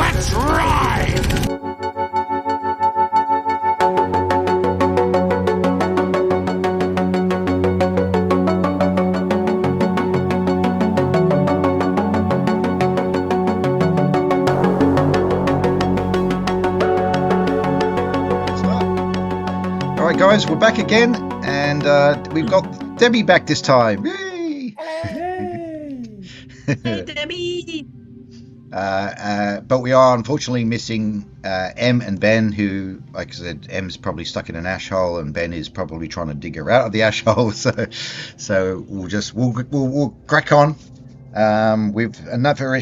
Let's ride! Guys, we're back again, and we've got Debbie back this time. Yay! Hey, Debbie! But we are unfortunately missing Em and Ben, who, like I said, Em's probably stuck in an ash hole, and Ben is probably trying to dig her out of the ash hole. So we'll crack on with another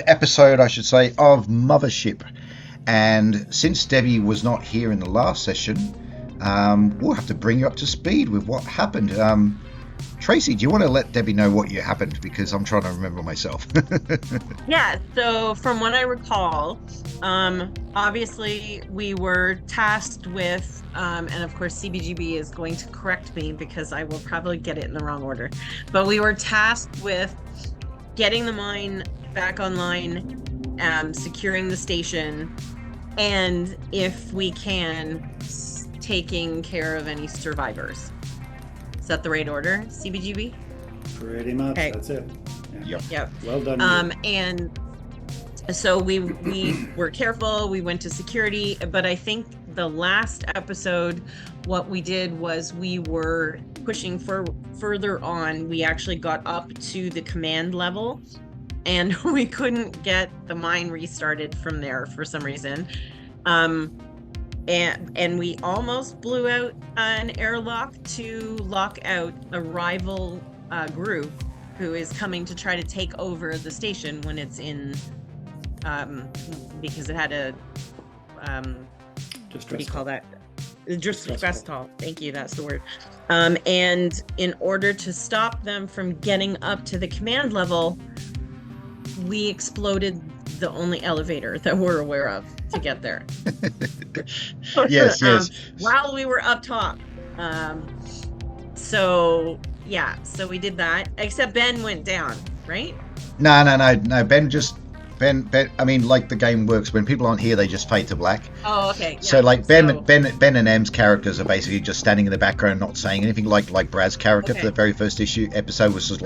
episode, I should say, of Mothership. And since Debbie was not here in the last session, we'll have to bring you up to speed with what happened. Tracy, do you want to let Debbie know what happened? Because I'm trying to remember myself. Yeah, so from what I recall, obviously we were tasked with, and of course CBGB is going to correct me because I will probably get it in the wrong order, but we were tasked with getting the mine back online, securing the station, and if we can, taking care of any survivors. Is that the right order, CBGB? Pretty much. Okay. That's it. Yeah. Yep. Well done. And so we were careful. We went to security, but I think the last episode, what we did was we were pushing further on. We actually got up to the command level, and we couldn't get the mine restarted from there for some reason. And we almost blew out an airlock to lock out a rival group who is coming to try to take over the station when it's in, because it had a, what do you call that? Distress call. Thank you, that's the word. And in order to stop them from getting up to the command level, we exploded the only elevator that we're aware of to get there. yes. While we were up top. So we did that. Except Ben went down, right? No. Ben. I mean, like the game works, when people aren't here, they just fade to black. Oh, okay. Yeah. So like Ben and Em's characters are basically just standing in the background, not saying anything. Like Brad's character for the very first episode was just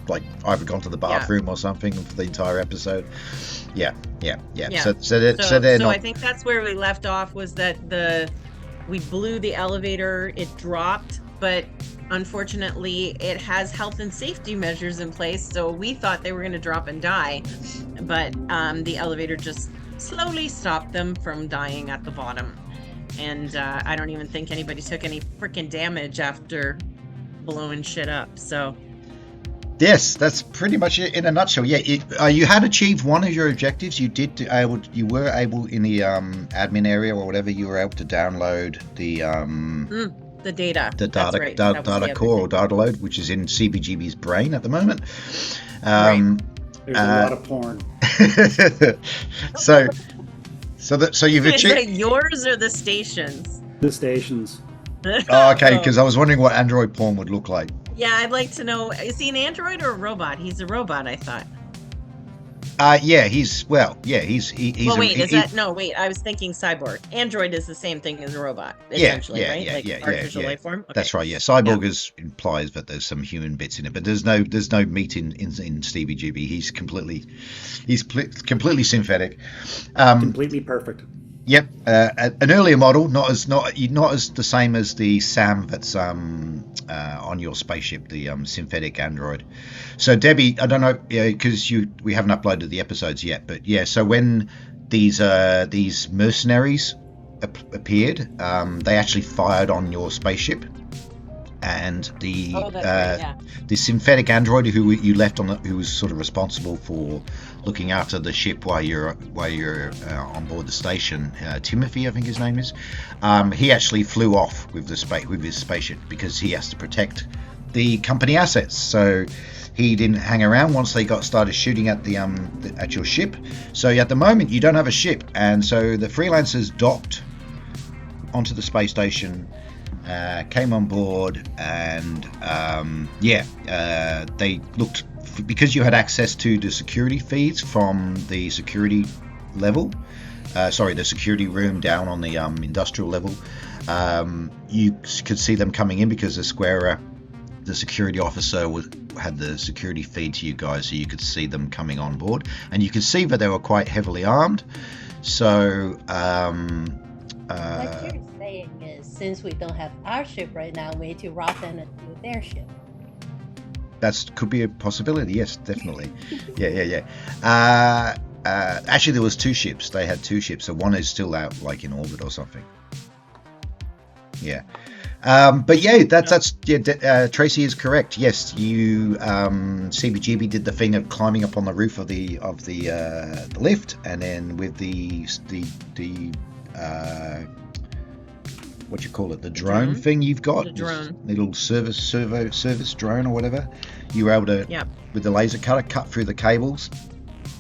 like either gone to the bathroom or something for the entire episode. Yeah. So I think that's where we left off, was that we blew the elevator, it dropped, but unfortunately it has health and safety measures in place, so we thought they were going to drop and die, but the elevator just slowly stopped them from dying at the bottom. And I don't even think anybody took any freaking damage after blowing shit up. So yes, that's pretty much it in a nutshell. Yeah, you had achieved one of your objectives. You were able in the admin area or whatever. You were able to download the data. The data core or data load, which is in CBGB's brain at the moment. There's a lot of porn. so you've achieved. Is it yours or the stations? The stations. Oh, okay, because I was wondering what Android porn would look like. Yeah, I'd like to know, is he an android or a robot? He's a robot, I thought. He's Well, wait, I was thinking cyborg. Android is the same thing as a robot, essentially, right? Artificial life form? Okay. That's right, yeah. Cyborg implies that there's some human bits in it, but there's no meat in CBGB. He's completely synthetic. Completely perfect. Yep, an earlier model, not as the same as the SAM that's on your spaceship, the synthetic android. So Debbie, I don't know, because we haven't uploaded the episodes yet, but yeah. So when these mercenaries appeared, they actually fired on your spaceship, and the synthetic android who you left who was sort of responsible for looking after the ship while you're on board the station, Timothy, I think his name is. He actually flew off with his spaceship because he has to protect the company assets. So he didn't hang around once they started shooting at at your ship. So at the moment you don't have a ship, and so the freelancers docked onto the space station, came on board, and they looked, because you had access to the security feeds from the security level. The security room down on the industrial level. You could see them coming in because the security officer had the security feed to you guys, so you could see them coming on board, and you could see that they were quite heavily armed. So what you're saying is, since we don't have our ship right now, we need to rob them and do their ship. That could be a possibility. Yes, definitely. Yeah. Actually, there was 2 ships. They had 2 ships, so one is still out, like in orbit or something. Yeah. But yeah, Tracy is correct. Yes, you CBGB did the thing of climbing up on the roof of the lift, and then with the what you call it, the drone thing you've got, the drone, little service drone or whatever, you were able to with the laser cutter cut through the cables.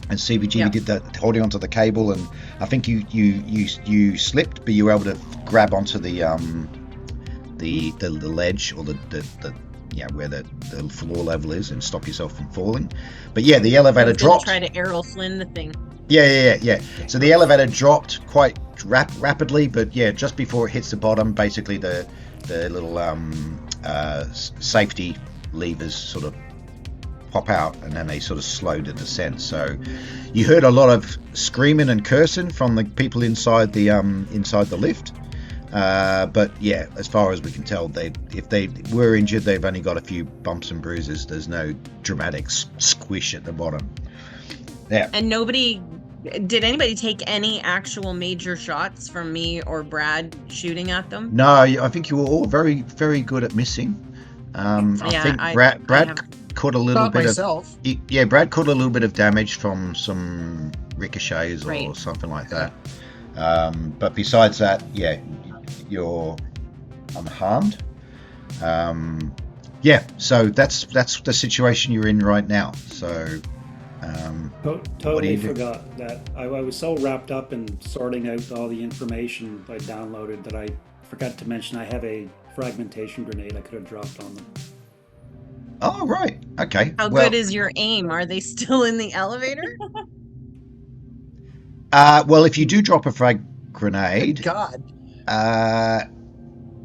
And CBGB did that, holding onto the cable, and I think you slipped, but you were able to grab onto the ledge, or the where the floor level is, and stop yourself from falling. But yeah, the elevator dropped. Try to Errol Flynn the thing. Yeah. So the elevator dropped quite rapidly, but yeah, just before it hits the bottom, basically the little safety levers sort of pop out, and then they sort of slow the descent. So you heard a lot of screaming and cursing from the people inside the lift. But yeah, as far as we can tell, if they were injured, they've only got a few bumps and bruises. There's no dramatic squish at the bottom. Yeah. And did anybody take any actual major shots from me or Brad shooting at them? No, I think you were all very, very good at missing. I think Brad caught a little bit myself. Brad caught a little bit of damage from some ricochets or something like that. But besides that, yeah, you're unharmed. So that's the situation you're in right now. So totally forgot that I was so wrapped up in sorting out all the information I downloaded that I forgot to mention I have a fragmentation grenade I could have dropped on them. Oh, right. Okay. How good is your aim? Are they still in the elevator? Well, if you do drop a frag grenade, God,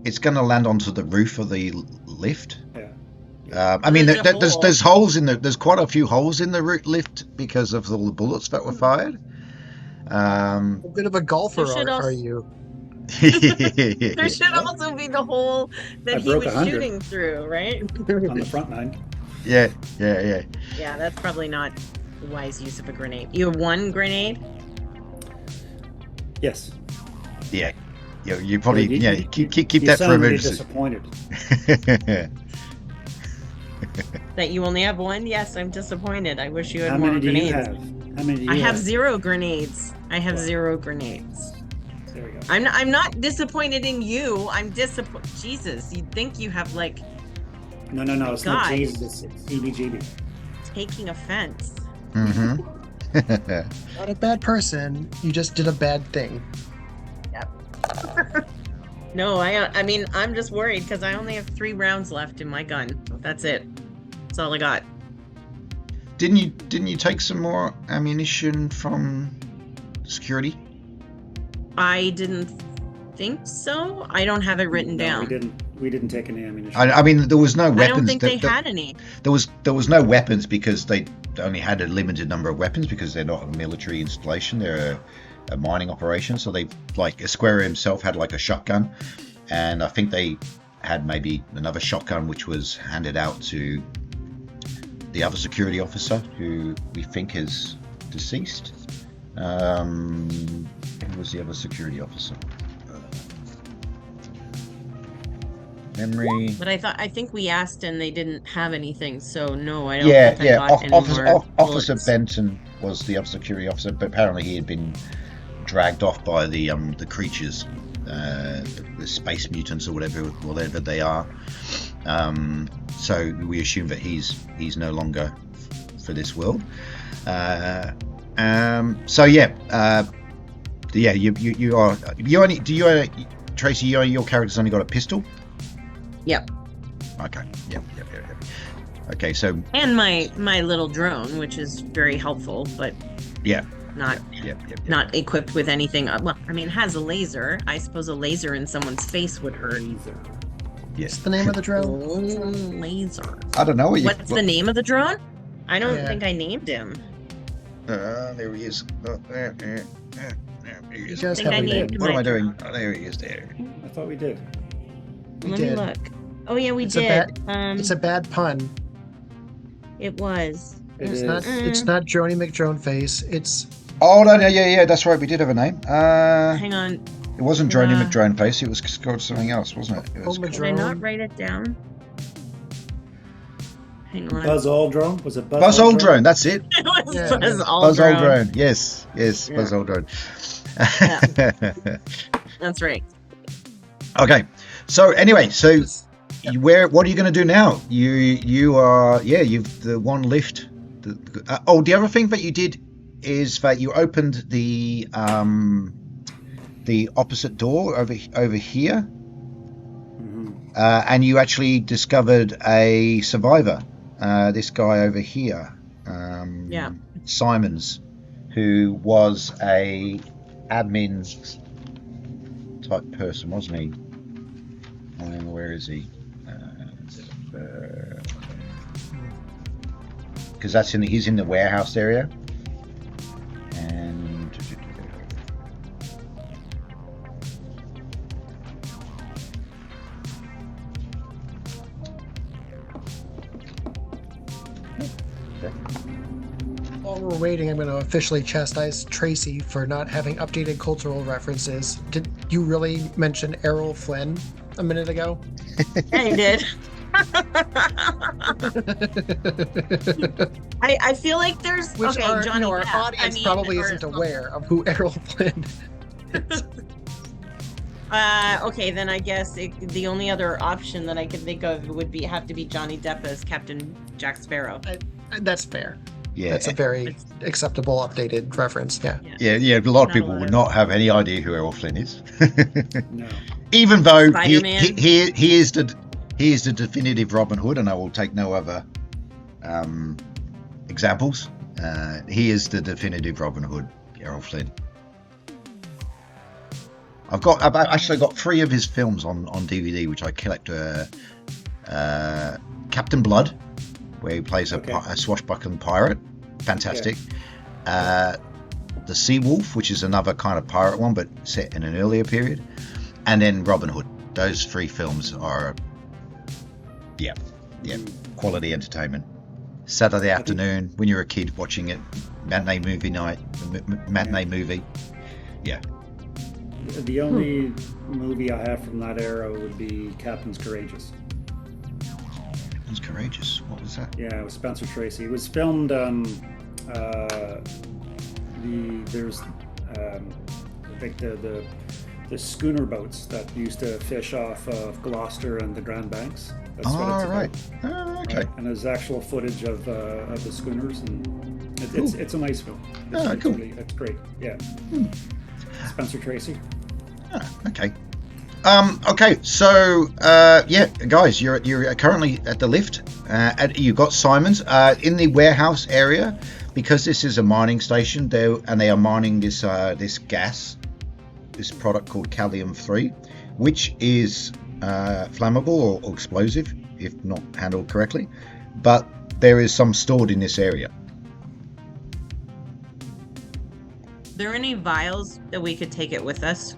it's going to land onto the roof of the lift. Yeah. I mean, there's holes in there's quite a few holes in the lift because of all the bullets that were fired. A bit of a golfer, are you? There should also be the hole that he was 100. shooting through, right? On the front line. Yeah. Yeah, that's probably not a wise use of a grenade. You have 1 grenade? Yes. Yeah. You probably keep you that for emergency. Disappointed. That you only have 1? Yes, I'm disappointed. I wish you had How more many do grenades. you have? How many do you I have have? 0 grenades. I have 0 grenades. There we go. I'm not disappointed in you. I'm disappointed. Jesus, you'd think you have like. No. It's not Jesus. It's CBGB. Taking offense. Mm-hmm. Not a bad person. You just did a bad thing. Yep. No, I mean, I'm just worried because I only have 3 rounds left in my gun. That's it. That's all I got. Didn't you take some more ammunition from security? I didn't think so. I don't have it written down. We didn't take any ammunition. I mean, there was no weapons. I don't think they had any. There was no weapons because they only had a limited number of weapons because they're not a military installation. They're a mining operation. So they, like, Esquire himself had like a shotgun, and I think they had maybe another shotgun which was handed out to the other security officer who we think is deceased. Who was the other security officer? Memory. But I think we asked and they didn't have anything, so no, I don't think I got any more Officer bullets. Benton was the other security officer, but apparently he had been dragged off by the creatures, the space mutants or whatever they are. So we assume that he's no longer for this world. Tracy, your character's only got a pistol? Yep. Okay. Yep. Okay, so And my little drone, which is very helpful, but yeah. not Yep. not equipped with anything. Well, I mean, it has a laser. I suppose a laser in someone's face would hurt. What's the name of the drone? Laser. I don't know what What's the name of the drone? I don't Yeah. think I named him. There he is. There he You is. guys think I have a named name. What am I my doing? drone. Oh, there he is. There. I thought we did. We Let did. me look. Oh yeah, we It's a did. It's a bad pun. It was. It It's is. not. It's not Joni McDroneface. It's Oh no, yeah. That's right. We did have a name. Hang on. It wasn't Droney Uh, McDroneface. It was called something else, wasn't it? It was Oh, Did I not Drone. write it down? Hang on. Buzz Aldrin? Was it Buzz, Buzz Aldrin. That's it. It was Yeah. Buzz Aldrin. Buzz Aldrin. Yes. Yeah. Buzz Aldrin. That's right. Okay. So anyway, what are you going to do now? You are you've the one lift. The other thing that you did is that you opened the opposite door over here, and you actually discovered a survivor. This guy over here, Simons, who was a admin type person, wasn't he? Where is he? Because he's in the warehouse area, and While we're waiting, I'm going to officially chastise Tracy for not having updated cultural references. Did you really mention Errol Flynn a minute ago? I did. I feel like there's Which okay, Johnny. our Depp. audience probably isn't aware of who Errol Flynn is. Okay, then I guess the only other option that I could think of would have to be Johnny Depp as Captain Jack Sparrow. That's fair. yeah, That's a very acceptable updated reference. Yeah. yeah. A lot of Not people a lot would of- not have any idea who Errol Flynn is, No. even though Spider-Man. he is the definitive Robin Hood, and I will take no other examples. He is the definitive Robin Hood, Errol Flynn. I've actually got 3 of his films on DVD, which I collect. Captain Blood, where he plays a swashbuckling pirate, fantastic. The Sea Wolf, which is another kind of pirate one, but set in an earlier period, and then Robin Hood. Those 3 films are, quality entertainment. Saturday afternoon when you're a kid watching it, matinee movie night, matinee movie. Yeah. The only movie I have from that era would be Captain's Courageous. Captain's Courageous. What was that? Yeah, it was Spencer Tracy. It was filmed. There's like the schooner boats that used to fish off of Gloucester and the Grand Banks. That's what it's right. about. Oh, okay. Right? And there's actual footage of the schooners, and it's a nice film. Cool. It's great. Yeah. Spencer Tracy. Okay. Okay. So, guys, you're currently at the lift. You've got Simons in the warehouse area, because this is a mining station. They are mining this gas, this product called Callium-3, which is flammable or explosive if not handled correctly. But there is some stored in this area. Are there any vials that we could take it with us?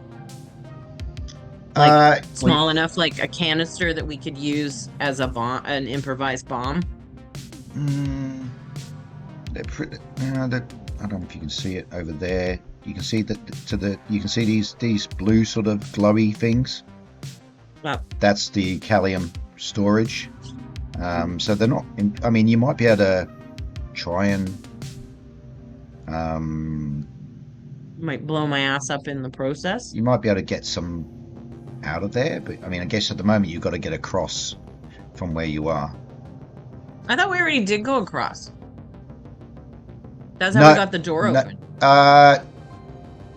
Small enough, like a canister that we could use as a bomb, an improvised bomb. I don't know if you can see it over there. You can see that you can see these blue sort of glowy things. Oh. That's the Callium storage. So they're not. I mean, you might be able to try and. Might blow my ass up in the process. You might be able to get some out of there, but I mean, I guess at the moment you've got to get across from where you are. I thought we already did go across. That's how we got the door open.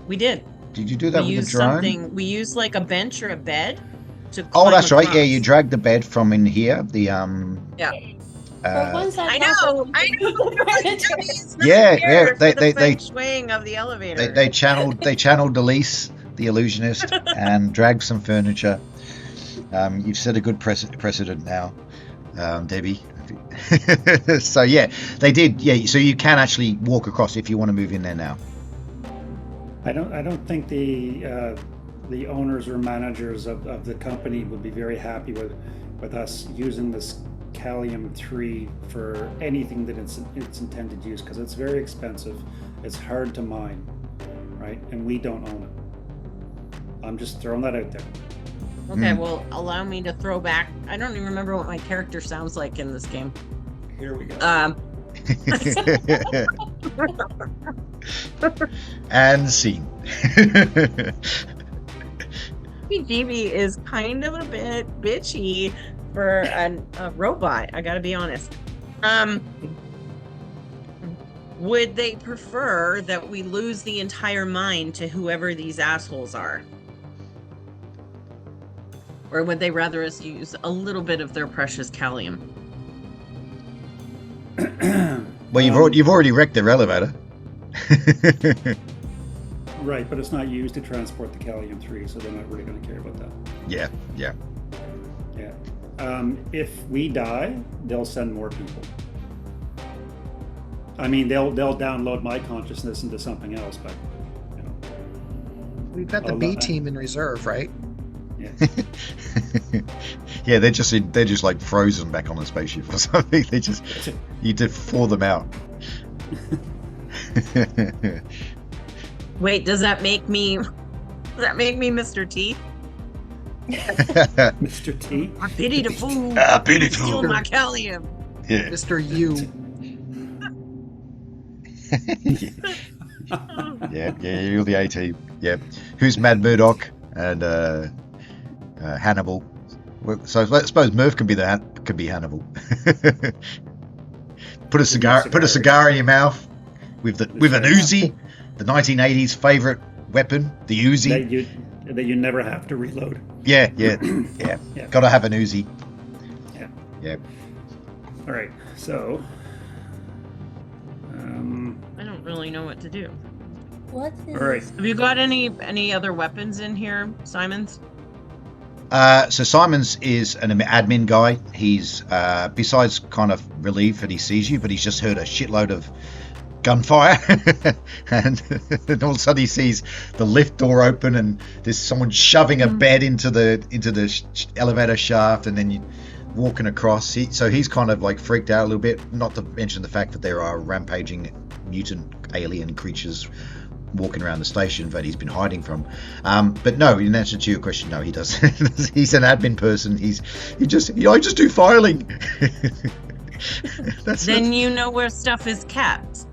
We did. Did you do that We with used the drone? something. We used like a bench or a bed to. Oh, climb that's right. Yeah, across. you dragged the bed from in here. The Yeah. For once, I know. Yeah. They swing of the elevator. They channeled Elise, the illusionist, and dragged some furniture. You've set a good precedent now, Debbie. So yeah, they did. Yeah, so you can actually walk across if you want to move in there now. I don't think the owners or managers of the company would be very happy with us using this Callium 3 for anything that it's intended use, because it's very expensive, it's hard to mine, right? And we don't own it. I'm just throwing that out there. Okay, well, allow me to throw back. I don't even remember what my character sounds like in this game. Here we go. And scene. GB is kind of a bit bitchy for a robot, I gotta be honest. Would they prefer that we lose the entire mine to whoever these assholes are? Or would they rather us use a little bit of their precious Callium? Well, you've already wrecked their elevator. Right, but it's not used to transport the Callium 3, so they're not really going to care about that. Yeah. Yeah. If we die, they'll send more people. I mean, they'll download my consciousness into something else, but you know. We've got the B team in reserve, right? Yeah. Yeah, they're just like frozen back on the spaceship or something. You did thaw them out. Wait, does that make me Mr. T? Mr. T? I pity the fool. I pity the Steal fool. my Callium. Yeah. Mr. U. Yeah, you're the A-team. Yeah. Who's Mad Murdoch and Hannibal? So I suppose Murph can be Hannibal. Put a cigar in your mouth with an Uzi, the 1980s favorite weapon, the Uzi. That you never have to reload. Yeah. Gotta have an Uzi. Yeah. All right, so I don't really know what to do. What is... all right. Have you got any other weapons in here, Simons? So Simons is an admin guy. He's besides kind of relieved that he sees you, but he's just heard a shitload of gunfire, and all of a sudden he sees the lift door open, and there's someone shoving a bed into the elevator shaft, and then you walking across. So he's kind of like freaked out a little bit. Not to mention the fact that there are rampaging mutant alien creatures walking around the station that he's been hiding from. But no, in answer to your question, no, he doesn't. He's an admin person. I just do filing. Then you know where stuff is kept.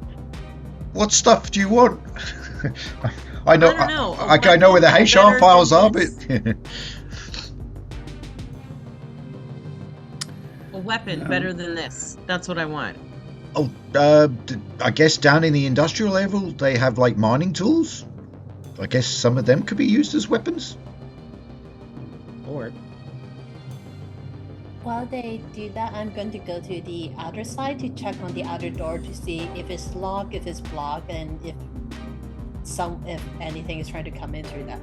What stuff do you want? I know. I don't know. I know where the HR files are, but a weapon better than this. That's what I want. oh, I guess down in the industrial level they have like mining tools. I guess some of them could be used as weapons. Or While they do that, I'm going to go to the other side to check on the other door to see if it's locked, if it's blocked, and if anything is trying to come in through that.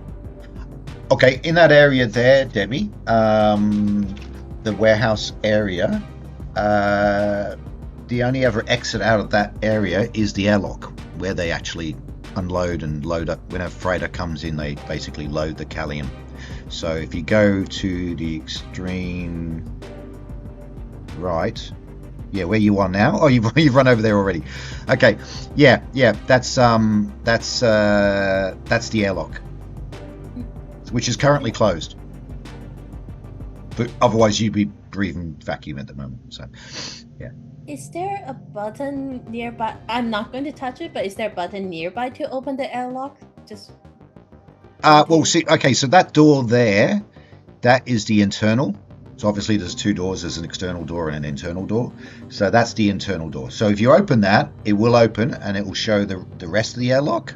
Okay, in that area there, Debbie, the warehouse area, the only other exit out of that area is the airlock, where they actually unload and load up. When a freighter comes in, they basically load the Callium. So if you go to the extreme right, yeah, where you are now. Oh, you've run over there already. Okay, yeah, that's the airlock, which is currently closed. But otherwise, you'd be breathing vacuum at the moment. So, yeah. Is there a button nearby? I'm not going to touch it, but is there a button nearby to open the airlock? Just. Well, see, okay, so that door there, that is the internal. So obviously there's two doors. There's an external door and an internal door. So that's the internal door. So if you open that, it will open and it will show the rest of the airlock.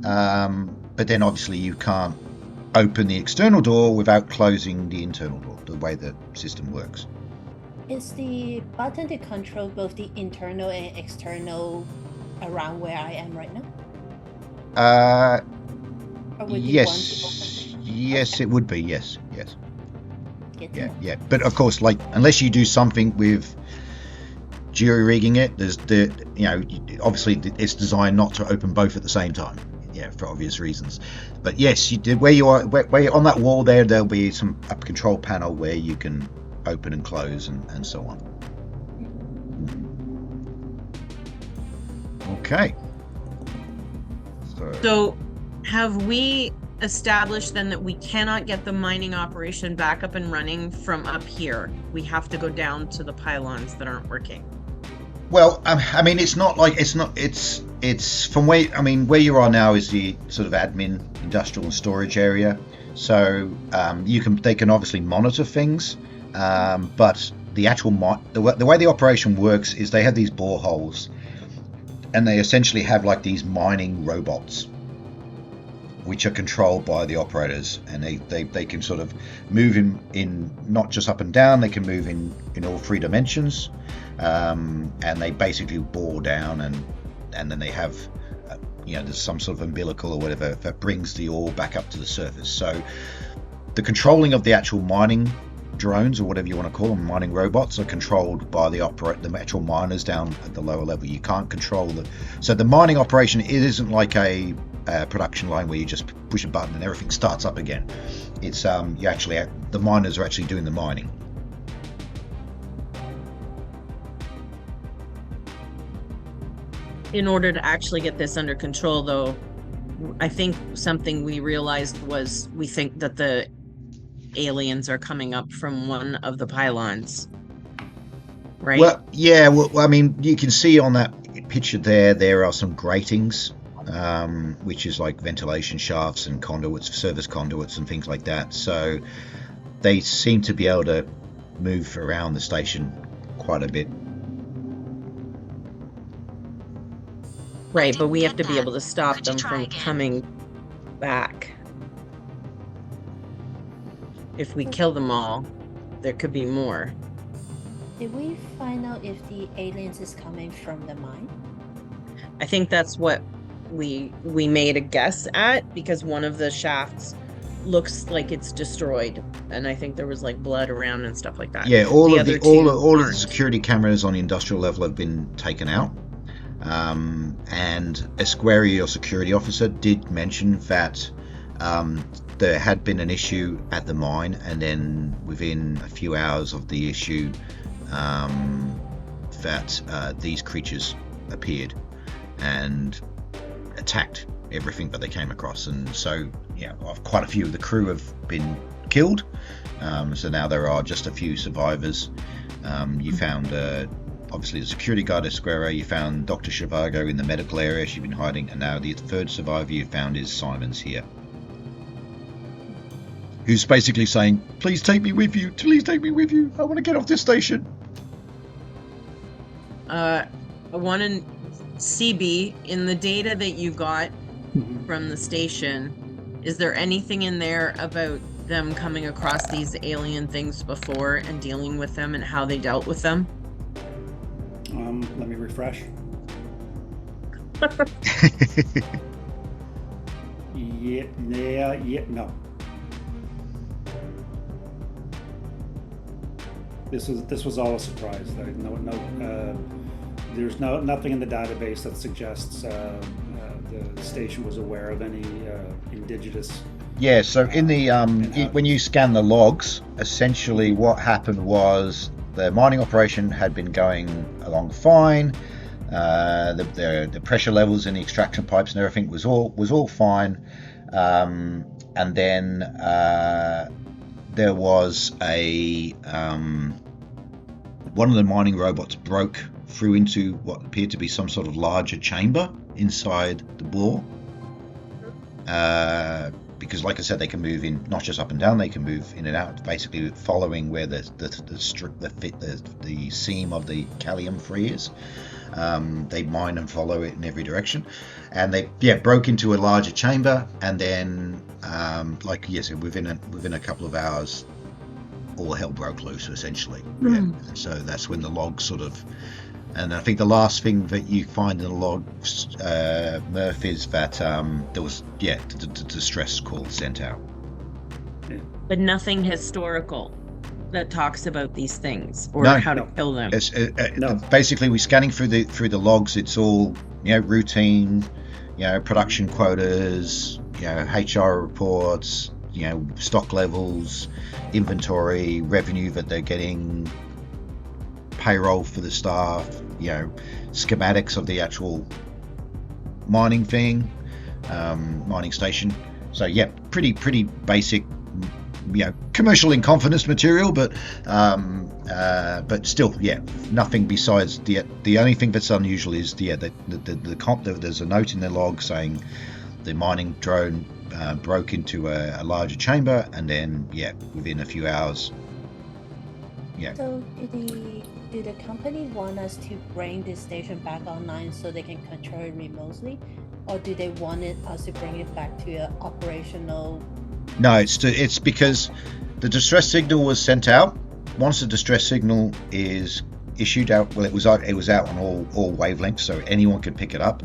But then obviously you can't open the external door without closing the internal door, the way the system works. Is the button to control both the internal and external around where I am right now? Or would be one to Yes, open? yes, Okay. it would be. Yes. Good to Yeah, know. yeah. But of course, like unless you do something with jury rigging it, there's obviously it's designed not to open both at the same time. Yeah, for obvious reasons. But yes, you did where you're on that wall there. There'll be a control panel where you can open and close and so on. Okay. So have we established then that we cannot get the mining operation back up and running from up here? We have to go down to the pylons that aren't working. Well, I mean, it's from where you are now is the sort of admin, industrial and storage area. So they can obviously monitor things, but the actual the way the operation works is they have these boreholes, and they essentially have like these mining robots, which are controlled by the operators, and they can sort of move in not just up and down, they can move in all three dimensions, and they basically bore down, and then they have there's some sort of umbilical or whatever that brings the ore back up to the surface. So the controlling of the actual mining drones, or whatever you want to call them, mining robots, are controlled by the actual miners down at the lower level. You can't control so the mining operation, it isn't like a production line where you just push a button and everything starts up again. It's the miners are actually doing the mining. In order to actually get this under control, though, I think something we realized was we think that the aliens are coming up from one of the pylons, right? Well, yeah. Well, I mean, you can see on that picture there are some gratings, which is like ventilation shafts and conduits, service conduits and things like that. So they seem to be able to move around the station quite a bit. Right, but we have to be able to stop them from coming back. If we kill them all, there could be more. Did we find out if the aliens is coming from the mine? I think that's what we made a guess at, because one of the shafts looks like it's destroyed, and I think there was like blood around and stuff like that. Yeah, all of the aren't. security cameras on the industrial level have been taken out. And Esquire, your security officer, did mention that there had been an issue at the mine, and then within a few hours of the issue, that these creatures appeared and attacked everything that they came across. And so, quite a few of the crew have been killed. So now there are just a few survivors. You found obviously the security guard Esquire, you found Dr. Shivago in the medical area, she'd been hiding, and now the third survivor you found is Simon's here, who's basically saying, please take me with you, I want to get off this station. One in CB, in the data that you got from the station, is there anything in there about them coming across these alien things before and dealing with them and how they dealt with them? Let me refresh. No. This was all a surprise. There's nothing in the database that suggests the station was aware of any indigenous. Yeah. So in the when you scan the logs, essentially what happened was the mining operation had been going along fine. The pressure levels in the extraction pipes and everything was all fine. And then there was a one of the mining robots broke through into what appeared to be some sort of larger chamber inside the bore. Because, like I said, they can move in not just up and down; they can move in and out, basically following where the seam of the Callium free is. They mine and follow it in every direction, and they broke into a larger chamber, and then within a couple of hours, all hell broke loose, essentially. Yeah. So that's when the logs sort of, and I think the last thing that you find in the logs, Murph, is that there was the distress call sent out. But nothing historical that talks about these things or No. how to kill them. It's, No. Basically, we're scanning through the logs. It's all routine, production quotas, HR reports, stock levels, inventory, revenue that they're getting, payroll for the staff, schematics of the actual mining thing, mining station. So pretty basic, commercial in confidence material, but still, nothing besides the only thing that's unusual is there's a note in the log saying the mining drone broke into a larger chamber, and then within a few hours. So do the company want us to bring this station back online so they can control it remotely, or do they want us to bring it back to an operational? No, it's because the distress signal was sent out. Once the distress signal is issued out, it was out on all wavelengths, so anyone could pick it up.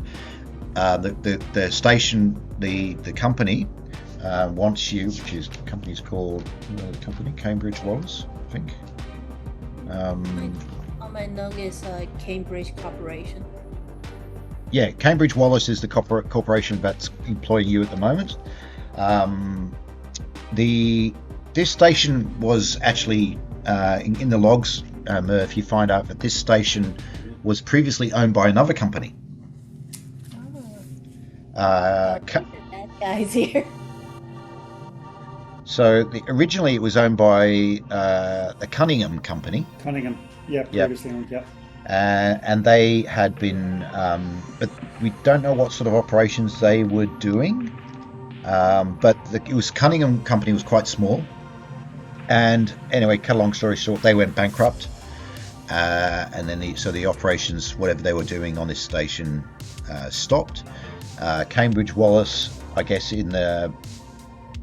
The station, the company wants you, which is the company's called Cambridge Wallace, I think. On my note is Cambridge Corporation. Yeah, Cambridge Wallace is the corporation that's employing you at the moment. This station was actually in the logs, Murph, you find out that this station was previously owned by another company. That guy's here. So originally it was owned by the Cunningham company. Cunningham, previously owned, and they had been, but we don't know what sort of operations they were doing. But it was Cunningham company was quite small, and anyway, cut a long story short, they went bankrupt, and then the operations, whatever they were doing on this station, stopped. Cambridge Wallace, I guess, in the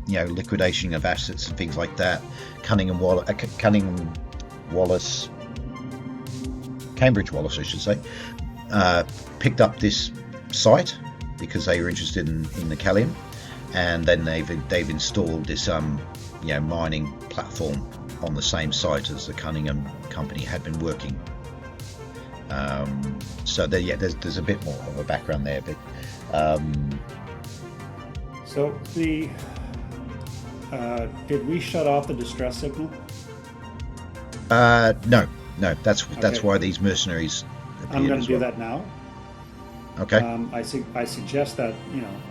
liquidation of assets and things like that, Cambridge Wallace, I should say, picked up this site because they were interested in the Callium. And then they've installed this mining platform on the same site as the Cunningham company had been working. So there's a bit more of a background there, but So did we shut off the distress signal? No. That's Okay. why these mercenaries appeared. I'm going as to do well. that now. Okay. I suggest that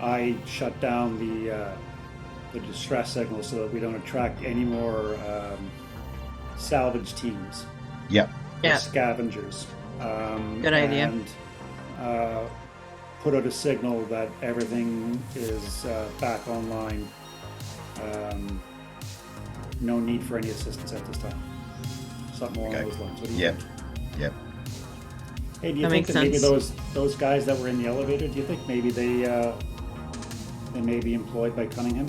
I shut down the distress signal so that we don't attract any more salvage teams. Yep. Yeah. Scavengers. Good idea. And put out a signal that everything is back online. No need for any assistance at this time. Something along those lines. What do you think? Yep. Hey, do you That think makes that maybe sense. those guys that were in the elevator, do you think maybe they may be employed by Cunningham?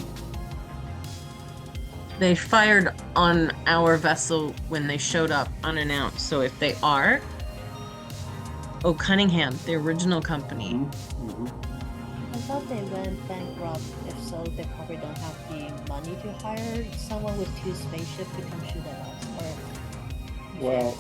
They fired on our vessel when they showed up unannounced. So if they are, Cunningham, the original company. Mm-hmm. I thought they went bankrupt. If so, they probably don't have the money to hire someone with 2 spaceships to come shoot at us. Well,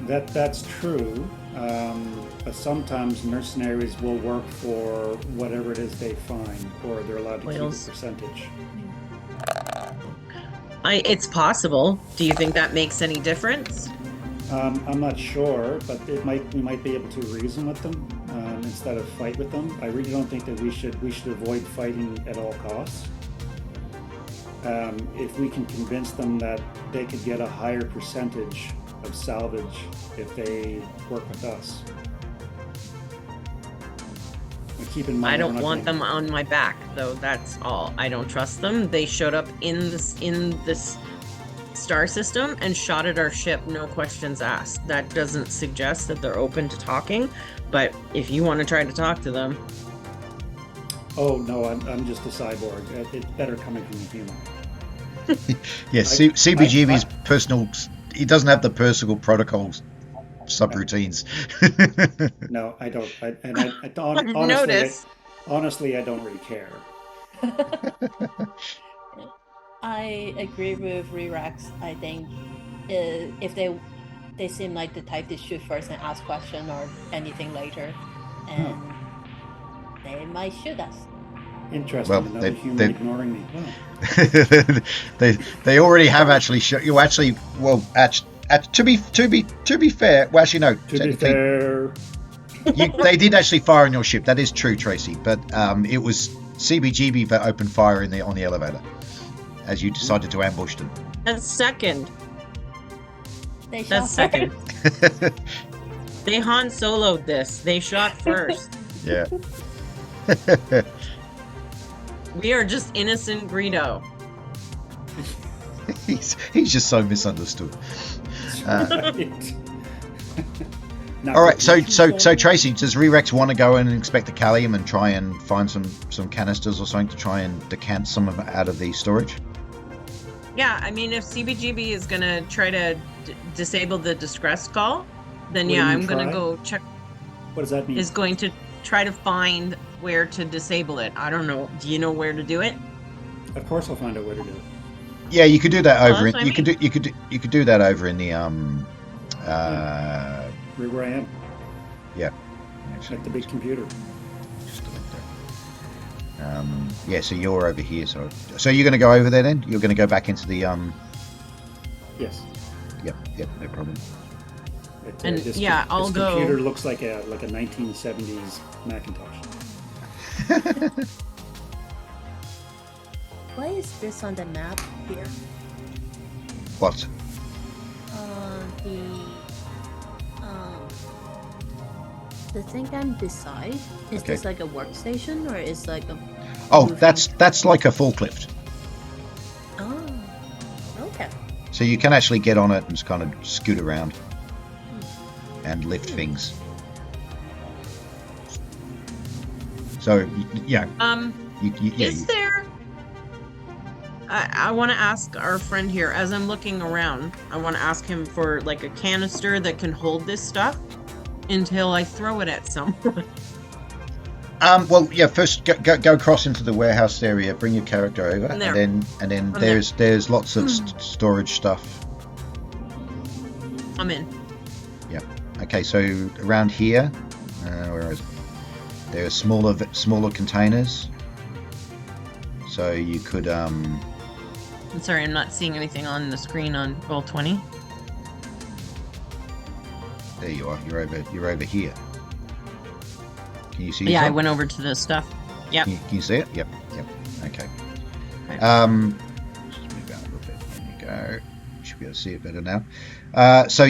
that's true, but sometimes mercenaries will work for whatever it is they find, or they're allowed to keep a percentage. It's possible. Do you think that makes any difference? I'm not sure, but we might be able to reason with them instead of fight with them. I really don't think that we should avoid fighting at all costs. If we can convince them that they could get a higher percentage of salvage if they work with us. But keep in mind, I don't want them on my back, though. That's all. I don't trust them. They showed up in this star system and shot at our ship, no questions asked. That doesn't suggest that they're open to talking, but if you want to try to talk to them. Oh no, I'm just a cyborg. It's better coming from a human. Yeah, CBGB's personal. He doesn't have the personal protocols subroutines. No, I don't. Honestly, I don't really care. I agree with Rerex. I think if they seem like the type to shoot first and ask question or anything later, and they might shoot us. Interesting. Well, another human ignoring me. Wow. they already have actually shot you. Actually, well, to be fair, well, actually no. To be fair, they did actually fire on your ship. That is true, Tracy. But it was CBGB that opened fire on the elevator as you decided to ambush them. That's second. That's second. They Han Solo'd this. They shot first. Yeah. We are just innocent Greedo. he's just so misunderstood. All right, so Tracy, does Rerex want to go and inspect the Callium and try and find some canisters or something to try and decant some of it out of the storage? Yeah, I mean, if CBGB is gonna try to disable the distress call, then yeah, I'm gonna go check. What does that mean? Is going to try to find where to disable it. I don't know. Do you know where to do it? Of course, I'll find out where to do it. Yeah, you could do that over. You could do that over in the Where I am. Yeah. Like the big computer. Just yeah, so you're over here. So you're going to go over there then? You're going to go back into the Yes. Yep, no problem. I'll go. This computer looks like a 1970s Macintosh. Why is this on the map here? What? The thing I'm beside, is this like a workstation or is like a... Oh, that's like a forklift. Oh, okay. So you can actually get on it and just kind of scoot around and lift things. So, yeah. Is there... I want to ask our friend here, as I'm looking around, I want to ask him for like a canister that can hold this stuff until I throw it at someone. Well, yeah. First, go across into the warehouse area. Bring your character over, and then there's lots of storage stuff. I'm in. Yeah. Okay. So around here, where is it? There are smaller containers. So you could. I'm sorry, I'm not seeing anything on the screen on Roll20. There you are. You're over here. Can you see? Yeah, I went over to the stuff. Yeah. Can you see it? Yep. Okay. Okay. Just move out a little bit. There you go. You should be able to see it better now. So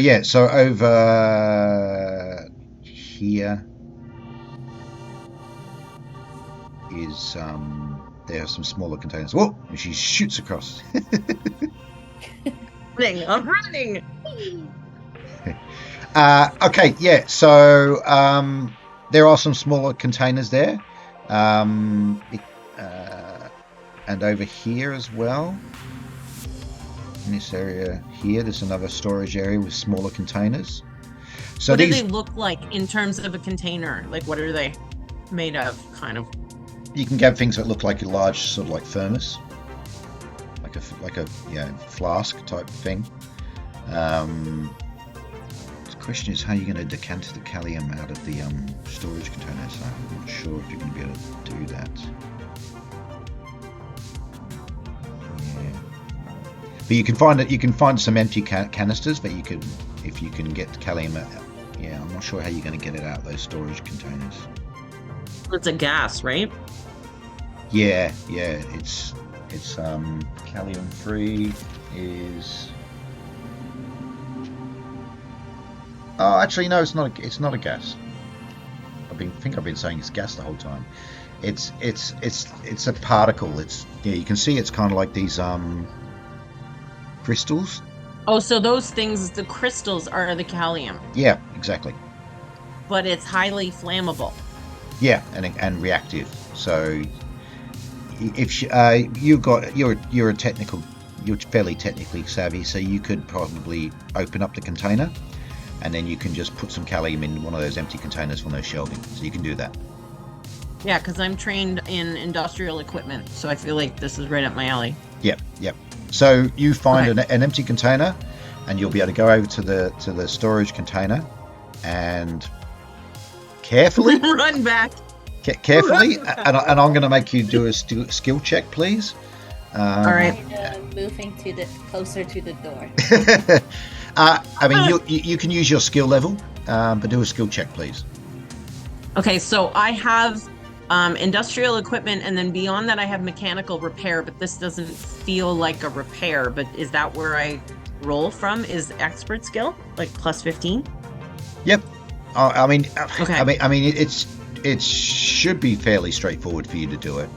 over here is there are some smaller containers. Whoa! And she shoots across. I'm running. Okay, yeah. So there are some smaller containers there, and over here as well. In this area here, there's another storage area with smaller containers. So what do they look like in terms of a container? Like, what are they made of? Kind of. You can get things that look like a large, sort of like thermos, like a flask type thing. The question is how you're going to decant the Callium out of the storage container. So I'm not sure if you're going to be able to do that. Yeah, but you can find it. You can find some empty canisters, but you can, if you can get Callium out. Yeah, I'm not sure how you're going to get it out of those storage containers. It's a gas, right? Yeah, it's Callium 3 is. Oh, actually, no, it's not. It's not a gas. I've been saying it's gas the whole time. It's a particle. You can see it's kind of like these crystals. Oh, so those things, the crystals are the Callium. Yeah, exactly. But it's highly flammable. Yeah, and reactive. So if you're a technical you're fairly technically savvy, so you could probably open up the container, and then you can just put some callium in one of those empty containers from those shelving. So you can do that. Yeah, because I'm trained in industrial equipment, so I feel like this is right up my alley. Yep. So you find an empty container, and you'll be able to go over to the storage container, and carefully run back. Carefully, and I'm going to make you do a skill check, please. All right. Moving closer to the door. I mean, you can use your skill level, but do a skill check, please. Okay, so I have industrial equipment, and then beyond that I have mechanical repair, but this doesn't feel like a repair. But is that where I roll from? Is expert skill like plus 15? Yep. I mean, okay. I mean, it should be fairly straightforward for you to do it,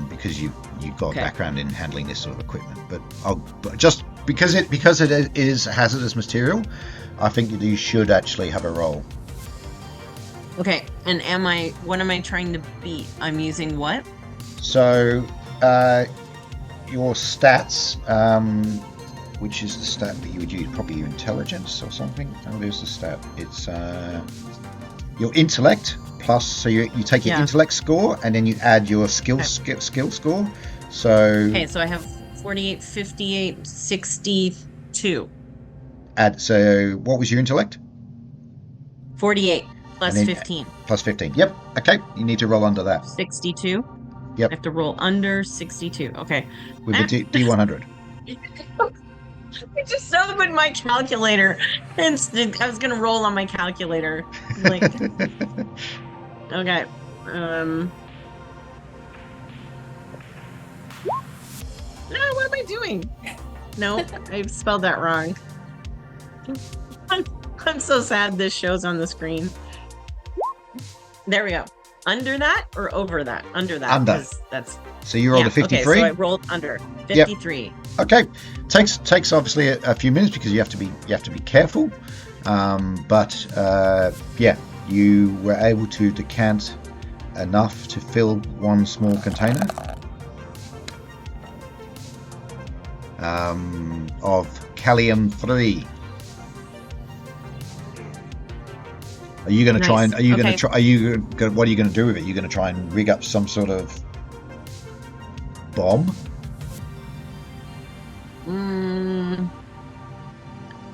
because you've got a background in handling this sort of equipment. But just because it is hazardous material, I think that you should actually have a roll. Okay, and what am I trying to beat? I'm using what? So, your stats, which is the stat that you would use, probably your intelligence or something. Oh, there's the stat. It's your intellect plus. So you take your intellect score, and then you add your skill score. So okay, so I have 48, 58, 62. So what was your intellect? 48 plus 15. Plus 15. Yep. Okay. You need to roll under that. 62. Yep. I have to roll under 62. Okay. With a D100. I just opened my calculator and I was gonna roll on my calculator. Like, okay. No, what am I doing? No, I spelled that wrong. I'm so sad this shows on the screen. There we go. Under that or over that? Under that. Under. That's. So you rolled a 53? Okay, so I rolled under 53. Yep. Okay. Takes obviously a few minutes because you have to be careful. But you were able to decant enough to fill one small container of Callium-3. Are you going to try and what are you going to do with it? Are you going to try and rig up some sort of bomb?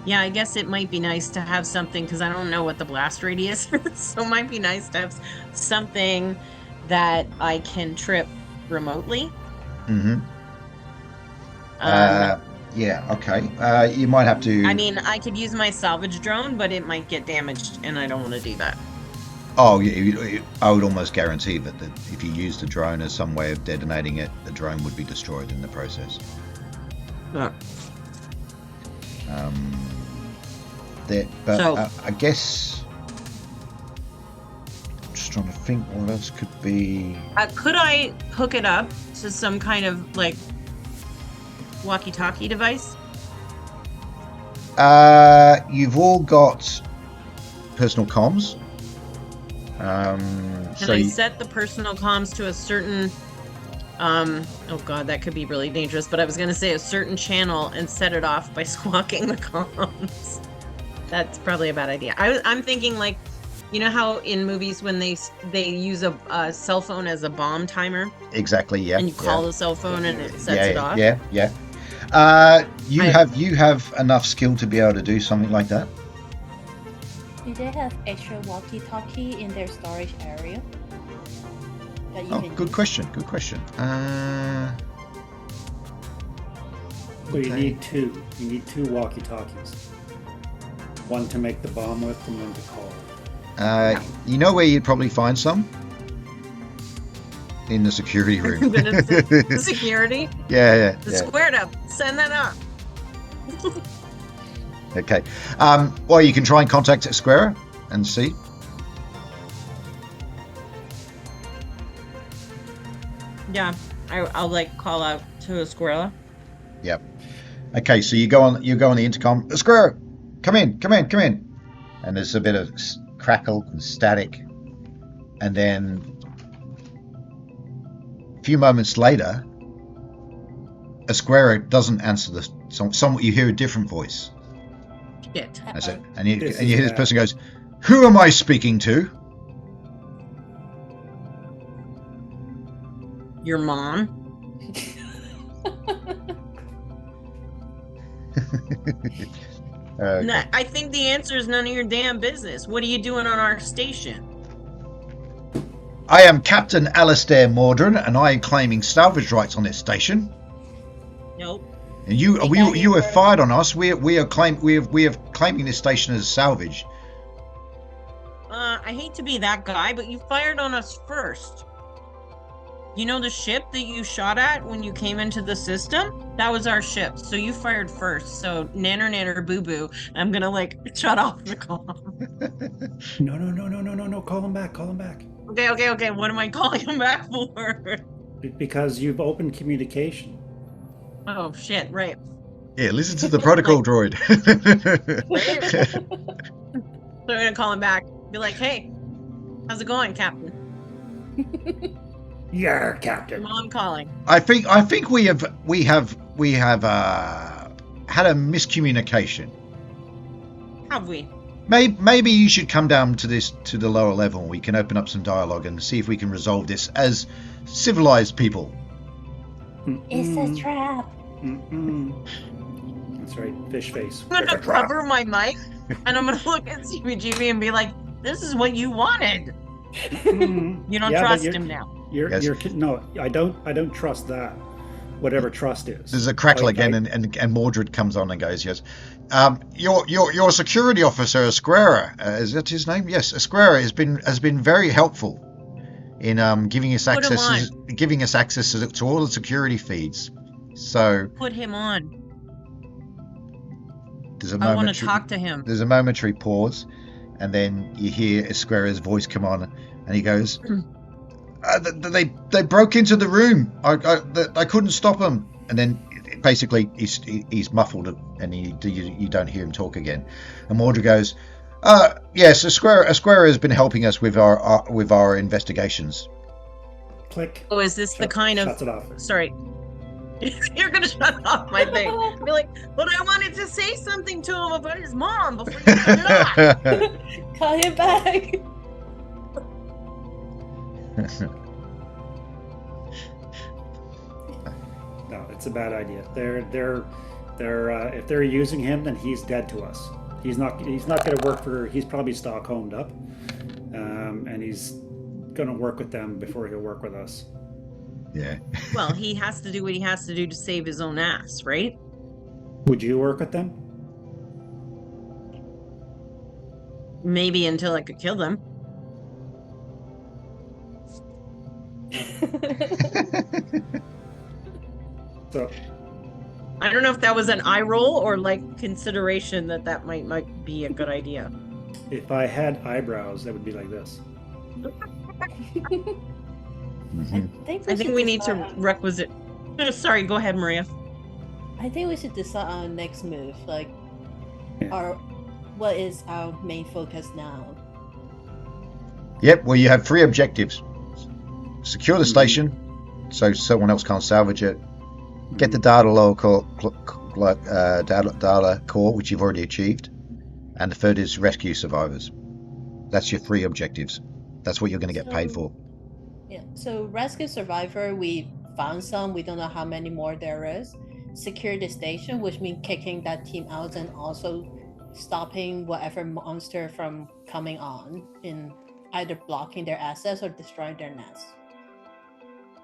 Yeah, I guess it might be nice to have something, because I don't know what the blast radius is. So it might be nice to have something that I can trip remotely. Mm-hmm. Yeah, okay. You might have to... I mean, I could use my salvage drone, but it might get damaged, and I don't want to do that. Oh, yeah, I would almost guarantee that if you used the drone as some way of detonating it, the drone would be destroyed in the process. Oh. I guess... I'm just trying to think what else could be... Could I hook it up to some kind of, like, walkie-talkie device? You've all got personal comms. Can I set the personal comms to a certain oh god, that could be really dangerous, but I was gonna say a certain channel and set it off by squawking the comms. That's probably a bad idea. I'm thinking, like, you know how in movies when they use a cell phone as a bomb timer? Exactly, yeah. And you call the cell phone and it sets it off? Yeah. You have enough skill to be able to do something like that. Do they have extra walkie-talkie in their storage area? Good question. So you need two. You need two walkie-talkies. One to make the bomb with and one to call. You know where you'd probably find some? In the security room. The security? Yeah. Squared up. Send that up. Okay. Well, you can try and contact Square and see. Yeah, I'll like call out to a squirrel. Yep. Okay, so you go on the intercom. Square, come in. And there's a bit of crackle and static, and then a few moments later, Esquerra doesn't answer the. You hear a different voice. Shit. That's it. And you hear this person goes, "Who am I speaking to?" Your mom? Okay. No, I think the answer is none of your damn business. What are you doing on our station? I am Captain Alistair Mordren, and I am claiming salvage rights on this station. Nope. And you have fired on us. We are claiming this station as salvage. I hate to be that guy, but you fired on us first. You know the ship that you shot at when you came into the system? That was our ship. So you fired first. So nanner boo boo. I'm gonna like shut off the call. No. Call him back. Okay. What am I calling him back for? Because you've opened communication. Oh shit, right. Yeah, listen to the protocol droid. So I'm gonna call him back. Be like, hey, how's it going, Captain? Yeah, Captain. Mom calling. I think we have had a miscommunication. Have we? Maybe you should come down to the lower level. We can open up some dialogue and see if we can resolve this as civilized people. It's a trap. That's right, fish face. I'm gonna cover my mic and I'm gonna look at CBGB and be like, this is what you wanted. You don't trust him now. No, I don't trust that. Whatever trust is. There's a crackle again, and Mordred comes on and goes, yes. Your security officer, Esquerra, is that his name? Yes, Esquerra has been very helpful in giving us access to all the security feeds. So put him on. I want to talk to him. There's a momentary pause, and then you hear Esquerra's voice come on, and he goes, they broke into the room. I couldn't stop them. And then basically he's muffled, and you don't hear him talk again. And Mordred goes, yes, Esquerra has been helping us with our investigations. Click. Oh, is this the kind of? Shuts it off. Sorry. You're gonna shut off my thing. Be like, but I wanted to say something to him about his mom before you shut it off. Call him back. No, it's a bad idea. They're if they're using him, then he's dead to us. He's not going to work for. He's probably Stockholmed up, and he's going to work with them before he'll work with us. Yeah. Well, he has to do what he has to do to save his own ass, right? Would you work with them? Maybe until I could kill them. So I don't know if that was an eye roll or like consideration that might be a good idea. If I had eyebrows, that would be like this. I think we need to requisite. Sorry, go ahead, Maria. I think we should decide our next move. Like, Yeah. what is our main focus now? Yep. Well, you have 3 objectives: secure the station, so someone else can't salvage it. Get the data core, which you've already achieved, and the third is rescue survivors. That's your 3 objectives. That's what you're going to get paid for. Yeah. So rescue survivor, we found some. We don't know how many more there is. Secure the station, which means kicking that team out and also stopping whatever monster from coming on in either blocking their access or destroying their nest.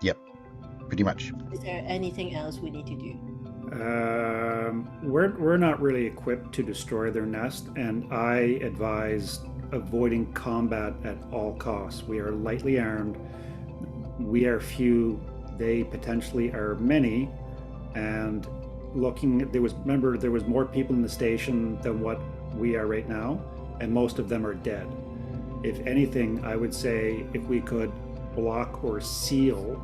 Yep. Pretty much. Is there anything else we need to do? We're not really equipped to destroy their nest, and I advise avoiding combat at all costs. We are lightly armed. We are few. They potentially are many. And there was more people in the station than what we are right now, and most of them are dead. If anything, I would say if we could block or seal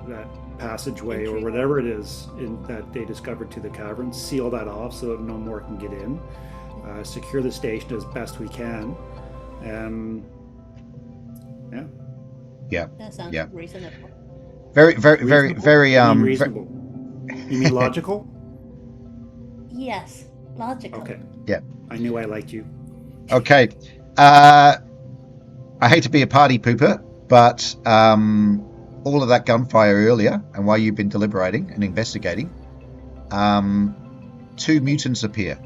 that passageway or whatever it is that they discovered to the cavern, seal that off so that no more can get in. Secure the station as best we can. Yeah. That sounds reasonable. very You mean reasonable? You mean logical? Yes, logical. Okay. Yeah. I knew I liked you. Okay. I hate to be a party pooper, but all of that gunfire earlier, and while you've been deliberating and investigating, 2 mutants appear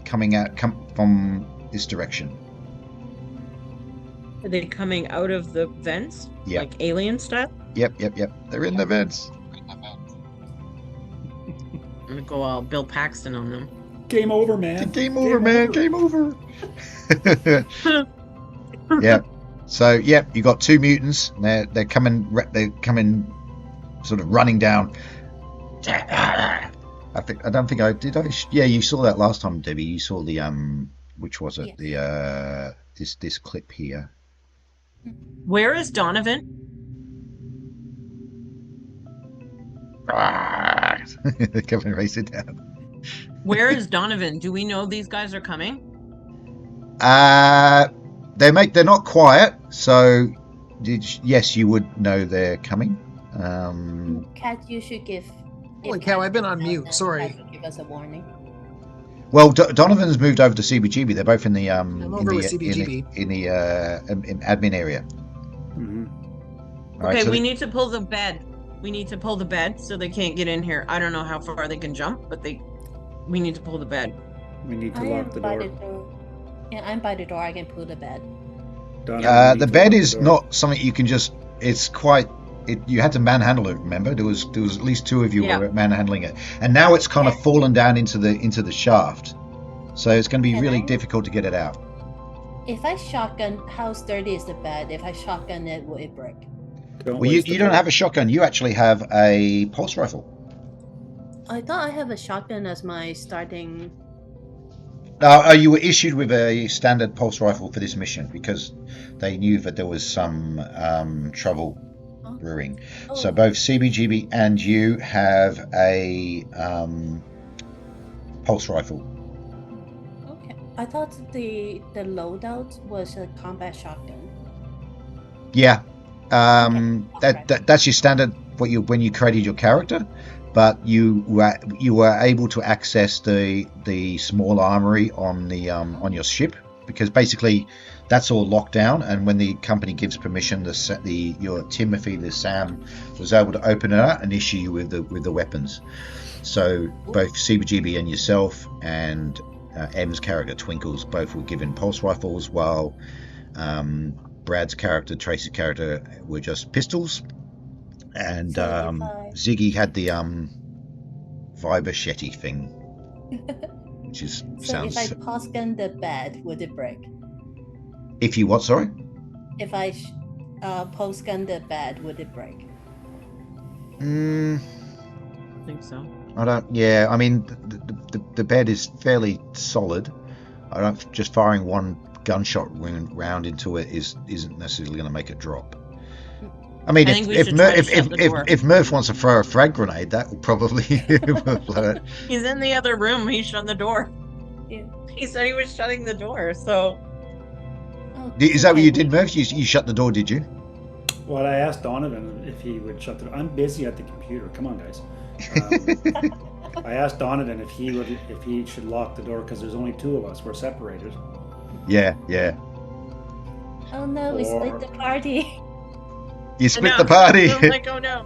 come from this direction. Are they coming out of the vents? Yeah. Like alien stuff? Yep. They're in the vents. I'm gonna go all Bill Paxton on them. Game over, man. Game over. Yeah. So you got 2 mutants. They're coming sort of running down. Yeah, you saw that last time, Debbie. You saw the which was it? Yes. This clip here. Where is Donovan? Come and race it down. Where is Donovan? Do we know these guys are coming? They're not quiet, so yes, you would know they're coming. Cat, you should give. Holy cow, I've been on mute. Sorry. Cat should give us a warning. Well, Donovan's moved over to CBGB. They're both in the I'm over with CBGB. in admin area. Mm-hmm. Right, Okay, so we need to pull the bed. We need to pull the bed so they can't get in here. I don't know how far they can jump, but we need to pull the bed. We need to I lock am the by door. the door. Yeah, I'm by the door. I can pull the bed. Donovan, we the need to bed lock is the door. not something you can just. It's quite. You had to manhandle it. Remember, there was at least 2 of you Yeah. were manhandling it, and now it's kind of fallen down into the shaft. So it's going to be Can really I- difficult to get it out. If I shotgun, how sturdy is the bed? If I shotgun it, will it break? Don't Well, waste you the don't bullet. have a shotgun. You actually have a pulse rifle. I thought I have a shotgun as my starting. You were issued with a standard pulse rifle for this mission because they knew that there was some trouble brewing. Oh, So both CBGB and you have a pulse rifle. okay. I thought the loadout was a combat shotgun. Yeah, Okay. that's your standard. When you created your character, but you were able to access the small armory on on your ship because basically that's all locked down. And when the company gives permission, your Timothy, the Sam, was able to open it up and issue you with the weapons. So both CBGB and yourself and M's character Twinkles both were given pulse rifles, while Brad's character, Tracy's character, were just pistols, and So if I- Ziggy had the vibratchetty thing, which is So sounds. if I pulse gun the bed, would it break? If you what? Sorry. If I pulse gun the bed, would it break? Mm, I think so. I don't. Yeah, I mean the bed is fairly solid. I don't. Just firing one gunshot round into it isn't necessarily going to make it drop. I mean, I think we if should try to shut the if, door. if Murph wants to throw a frag grenade, that will probably blow it. He's in the other room. He shut the door. Yeah. He said he was shutting the door. So Oh, Is that what okay. you did, Murph? You shut the door, did you? Well, I asked Donovan if he would shut the door. I'm busy at the computer. Come on, guys. I asked Donovan if he should lock the door because there's only 2 of us. We're separated. Yeah. Oh no, we split the party. You split No, the party. I'm like, oh no.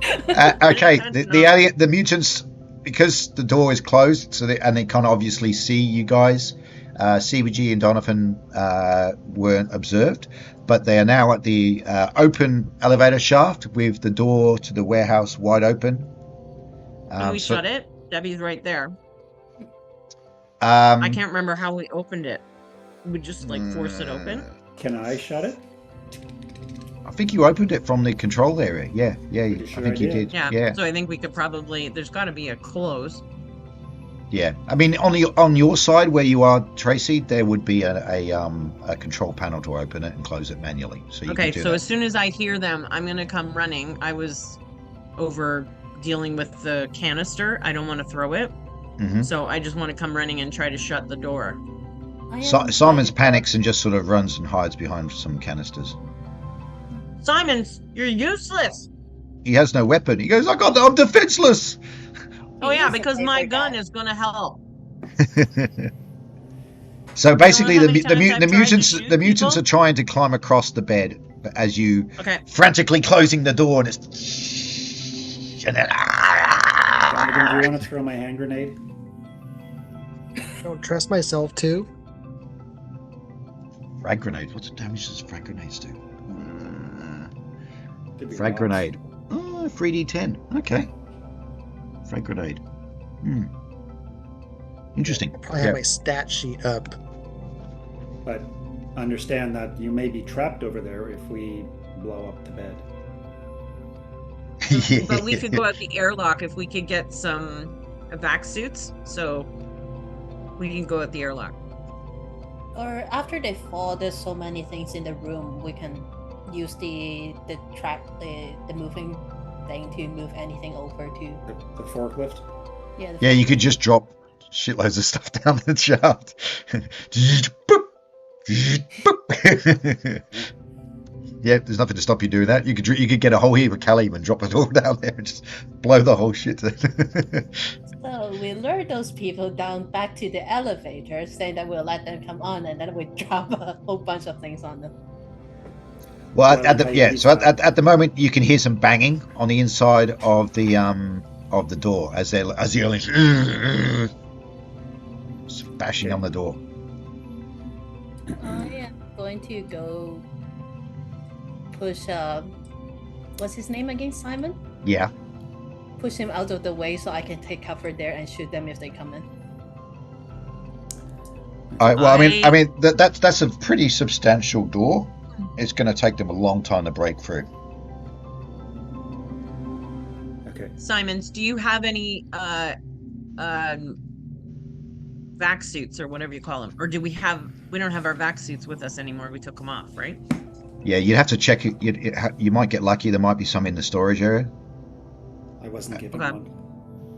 Okay, Intentional. the mutants, because the door is closed, so they can't obviously see you guys. CBG and Donovan weren't observed, but they are now at the open elevator shaft with the door to the warehouse wide open. Can we shut it? Debbie's right there. I I can't remember how we opened it. We just like force it open. Can I shut it? I think you opened it from the control area. Yeah. Pretty I sure think I you did. did. Yeah. Yeah. So I think we could probably. There's got to be a close. Yeah, I mean, on your side where you are, Tracy, there would be a control panel to open it and close it manually. So you Okay. can do So that. as soon as I hear them, I'm gonna come running. I was over dealing with the canister. I don't want to throw it. Mhm. So I just want to come running and try to shut the door. I am Simon's by- panics and just sort of runs and hides behind some canisters. Simons, you're useless. He has no weapon. He goes, I'm defenseless. Oh He yeah, is a because my paper gun guy. is gonna help. So basically, how many times I've tried to mutants shoot are people? trying to climb across the bed as you Okay. frantically closing the door, and it's. Jonathan, do you want to throw my hand grenade? Don't trust myself too. Frag grenade. What damage does frag grenades do? Could be Frag lots. grenade. Oh, 3d10. Okay. Frag grenade. Interesting. I have my stat sheet up. But understand that you may be trapped over there if we blow up the bed. But we could go out the airlock if we could get some vac suits. So we can go out the airlock. Or after they fall, there's so many things in the room. We can use the moving thing to move anything over to. The forklift? Yeah. Yeah, you could just drop shitloads of stuff down the shaft. Boop. Boop. Yeah, there's nothing to stop you doing that. You could get a whole heap of Calium and drop it all down there and just blow the whole shit. So we lured those people down back to the elevator, saying that we'll let them come on, and then we drop a whole bunch of things on them. Well, Well, at the moment you can hear some banging on the inside of the door as the aliens bashing on the door. I am going to go push what's his name again? Simon? Yeah. Push him out of the way so I can take cover there and shoot them if they come in. All right, well, I mean that's a pretty substantial door. It's going to take them a long time to break through. Okay. Simons, do you have any vac suits or whatever you call them, or we don't have our vac suits with us anymore? We took them off, right? Yeah, you'd have to check it. You might get lucky. There might be some in the storage area. I wasn't given Okay. one.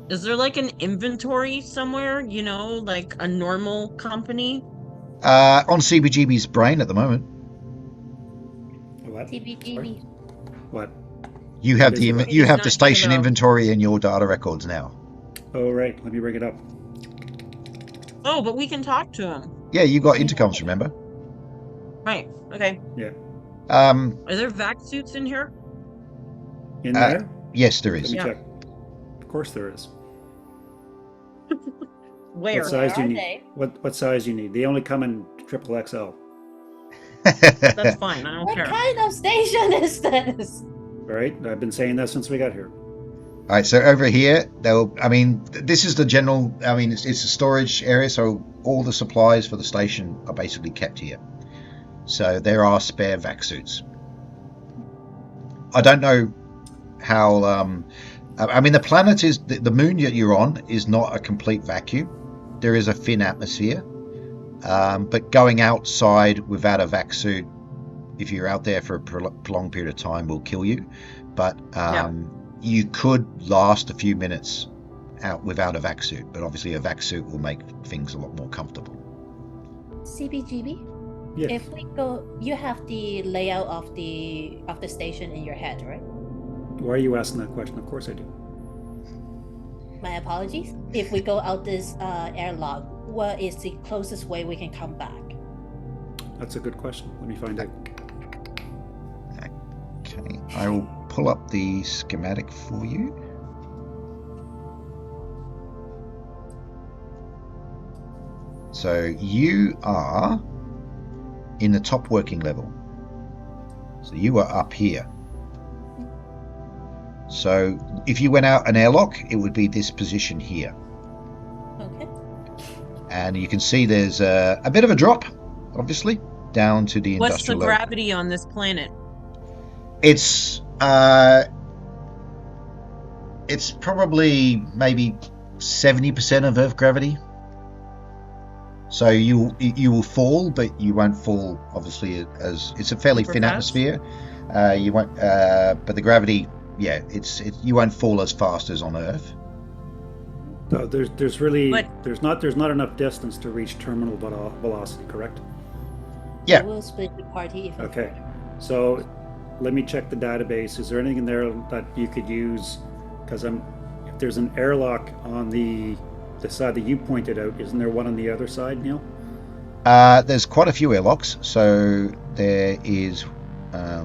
Is there like an inventory somewhere? You know, like a normal company? On CBGB's brain at the moment. What? TBGB. What? You have Busy the with- you He's have not the station gonna- inventory in your data records now. Oh, right. Let me bring it up. Oh, but we can talk to him. Yeah, you got intercoms. Remember? Right. Okay. Yeah. Are there vac suits in here? In there? Yes, there Let is. me Yeah. check. Of course there is. Where? What size do you are need? they? What size do you need? They only come in XXL. That's fine. I don't What care. kind of station is this? All right? I've been saying that since we got here. All right, so over here, this is the general. It's a storage area, so all the supplies for the station are basically kept here. So there are spare vac suits. I don't know how. The planet is the moon that you're on is not a complete vacuum. There is a thin atmosphere, but going outside without a vac suit, if you're out there for a prolonged period of time, will kill you. But you could last a few minutes out without a vac suit. But obviously, a vac suit will make things a lot more comfortable. CBGB? Yes. If we go, you have the layout of the station in your head, right? Why are you asking that question? Of course I do. My apologies. If we go out this airlock, what is the closest way we can come back? That's a good question. Let me find out. Okay, I will pull up the schematic for you. So you are in the top working level. So you are up here. So if you went out an airlock, it would be this position here. Okay. And you can see there's a bit of a drop, obviously, down to the What's the industrial level. gravity on this planet? It's probably maybe 70% of Earth gravity. So you will fall, but you won't fall obviously as it's a fairly Super thin fast? atmosphere. You won't, but the gravity, yeah, you won't fall as fast as on Earth. No, there's really But- there's not enough distance to reach terminal velocity, correct? Yeah. We'll split the party if Okay. So let me check the database. Is there anything in there that you could use? Because if there's an airlock on the side that you pointed out, isn't there one on the other side, Neil? There's quite a few airlocks. So there is, I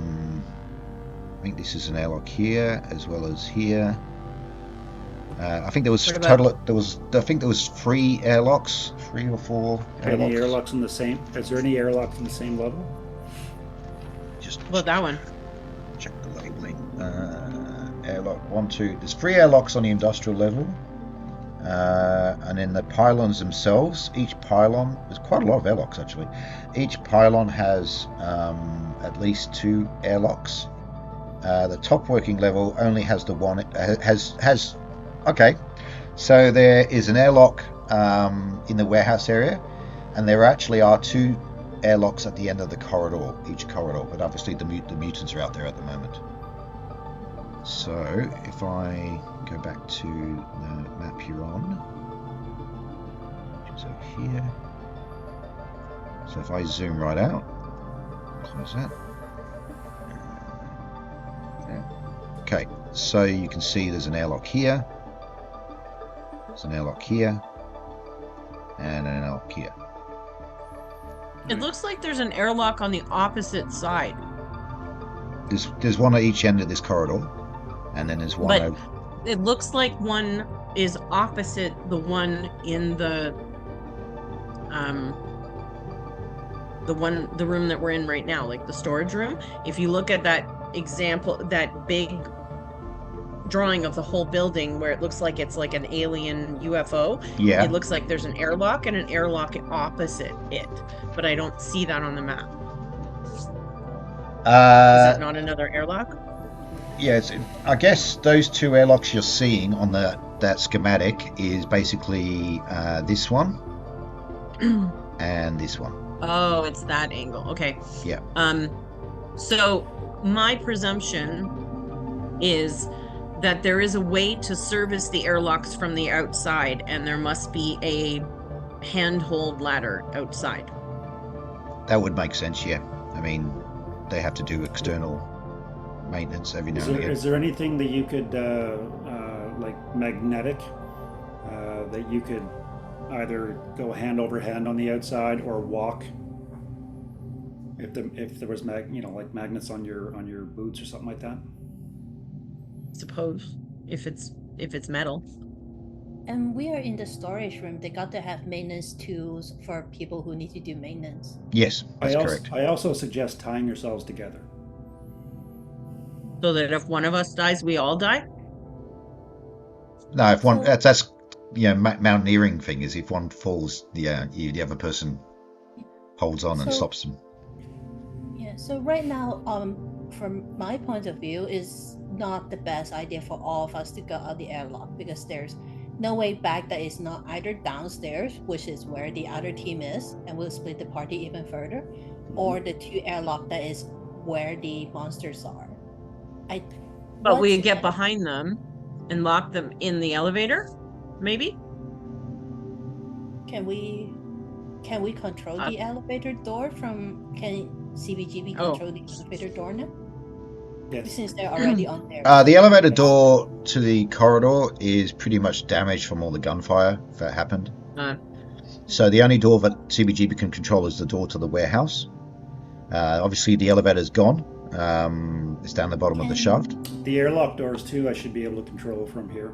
think this is an airlock here as well as here. I think there was I think there was 3 airlocks, 3 or 4 airlocks. Any airlocks in the same? Is there any airlocks in the same level? Well, that one. Check the labeling. Airlock 1, 2. There's 3 airlocks on the industrial level, and then the pylons themselves. Each pylon, there's quite a lot of airlocks actually. Each pylon has at least 2 airlocks. The top working level only has the one. Has okay. So there is an airlock in the warehouse area, and there actually are 2 airlocks at the end of the corridor, each corridor, but obviously the mutants are out there at the moment. So if I go back to the map you're on, which is over here, so if I zoom right out, close that. Okay, so you can see there's an airlock here, there's an airlock here, and an airlock here. It looks like there's an airlock on the opposite side. There's one at each end of this corridor, and then there's one. But it looks like one is opposite the one in the room that we're in right now, like the storage room. If you look at that example, that big drawing of the whole building where it looks like it's like an alien UFO, yeah, it looks like there's an airlock and an airlock opposite it, but I don't see that on the map. Is that not another airlock? Yeah, I guess those 2 airlocks you're seeing on that schematic is basically this one and this one. Oh, it's that angle. Okay. Yeah. So my presumption is that there is a way to service the airlocks from the outside, and there must be a handhold ladder outside. That would make sense, yeah. I mean, they have to do external maintenance every now and again. Is there anything that you could, like magnetic, that you could either go hand over hand on the outside or walk? If there was like magnets on your boots or something like that. Suppose if it's metal. And we are in the storage room. They got to have maintenance tools for people who need to do maintenance. Yes, that's correct. I also suggest tying yourselves together, So that if one of us dies, we all die? No, if one that's mountaineering thing is if one falls, the other person holds on and stops them. Yeah. So right now, from my point of view, is not the best idea for all of us to go out the airlock, because there's no way back that is not either downstairs, which is where the other team is, and we'll split the party even further, or the 2 airlock that is where the monsters are. But we get behind them and lock them in the elevator, maybe? Can we control the elevator door from? Can CBGB control the elevator door now? Yes. Since they're already on there. The elevator door to the corridor is pretty much damaged from all the gunfire that happened. So the only door that CBGB can control is the door to the warehouse. Obviously, the elevator's gone. It's down the bottom of the shaft. The airlock doors too, I should be able to control from here.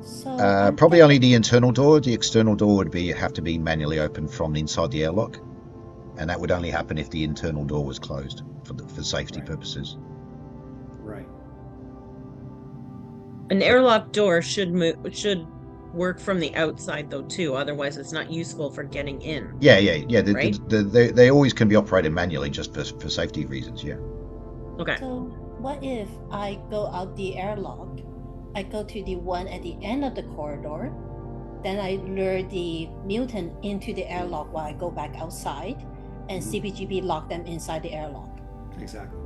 So probably only the internal door. The external door would have to be manually opened from inside the airlock, and that would only happen if the internal door was closed for safety purposes. Right. An airlock door should work from the outside though too. Otherwise, it's not useful for getting in. Yeah. Right? They always can be operated manually just for safety reasons. Yeah. Okay. So what if I go out the airlock? I go to the one at the end of the corridor, then I lure the mutant into the airlock while I go back outside, and CBGB lock them inside the airlock. Exactly.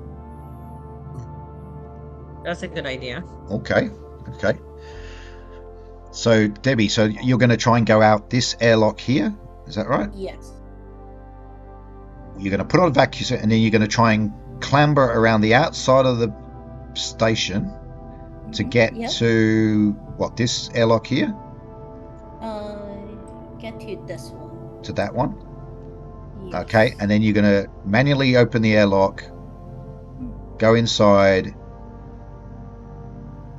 That's a good idea. Okay. So Debbie, you're going to try and go out this airlock here, is that right? Yes. You're going to put on a vacuum suit, and then you're going to try and clamber around the outside of the station to get to what, this airlock here? Get to this one. To that one? Yes. Okay, and then you're going to manually open the airlock, go inside.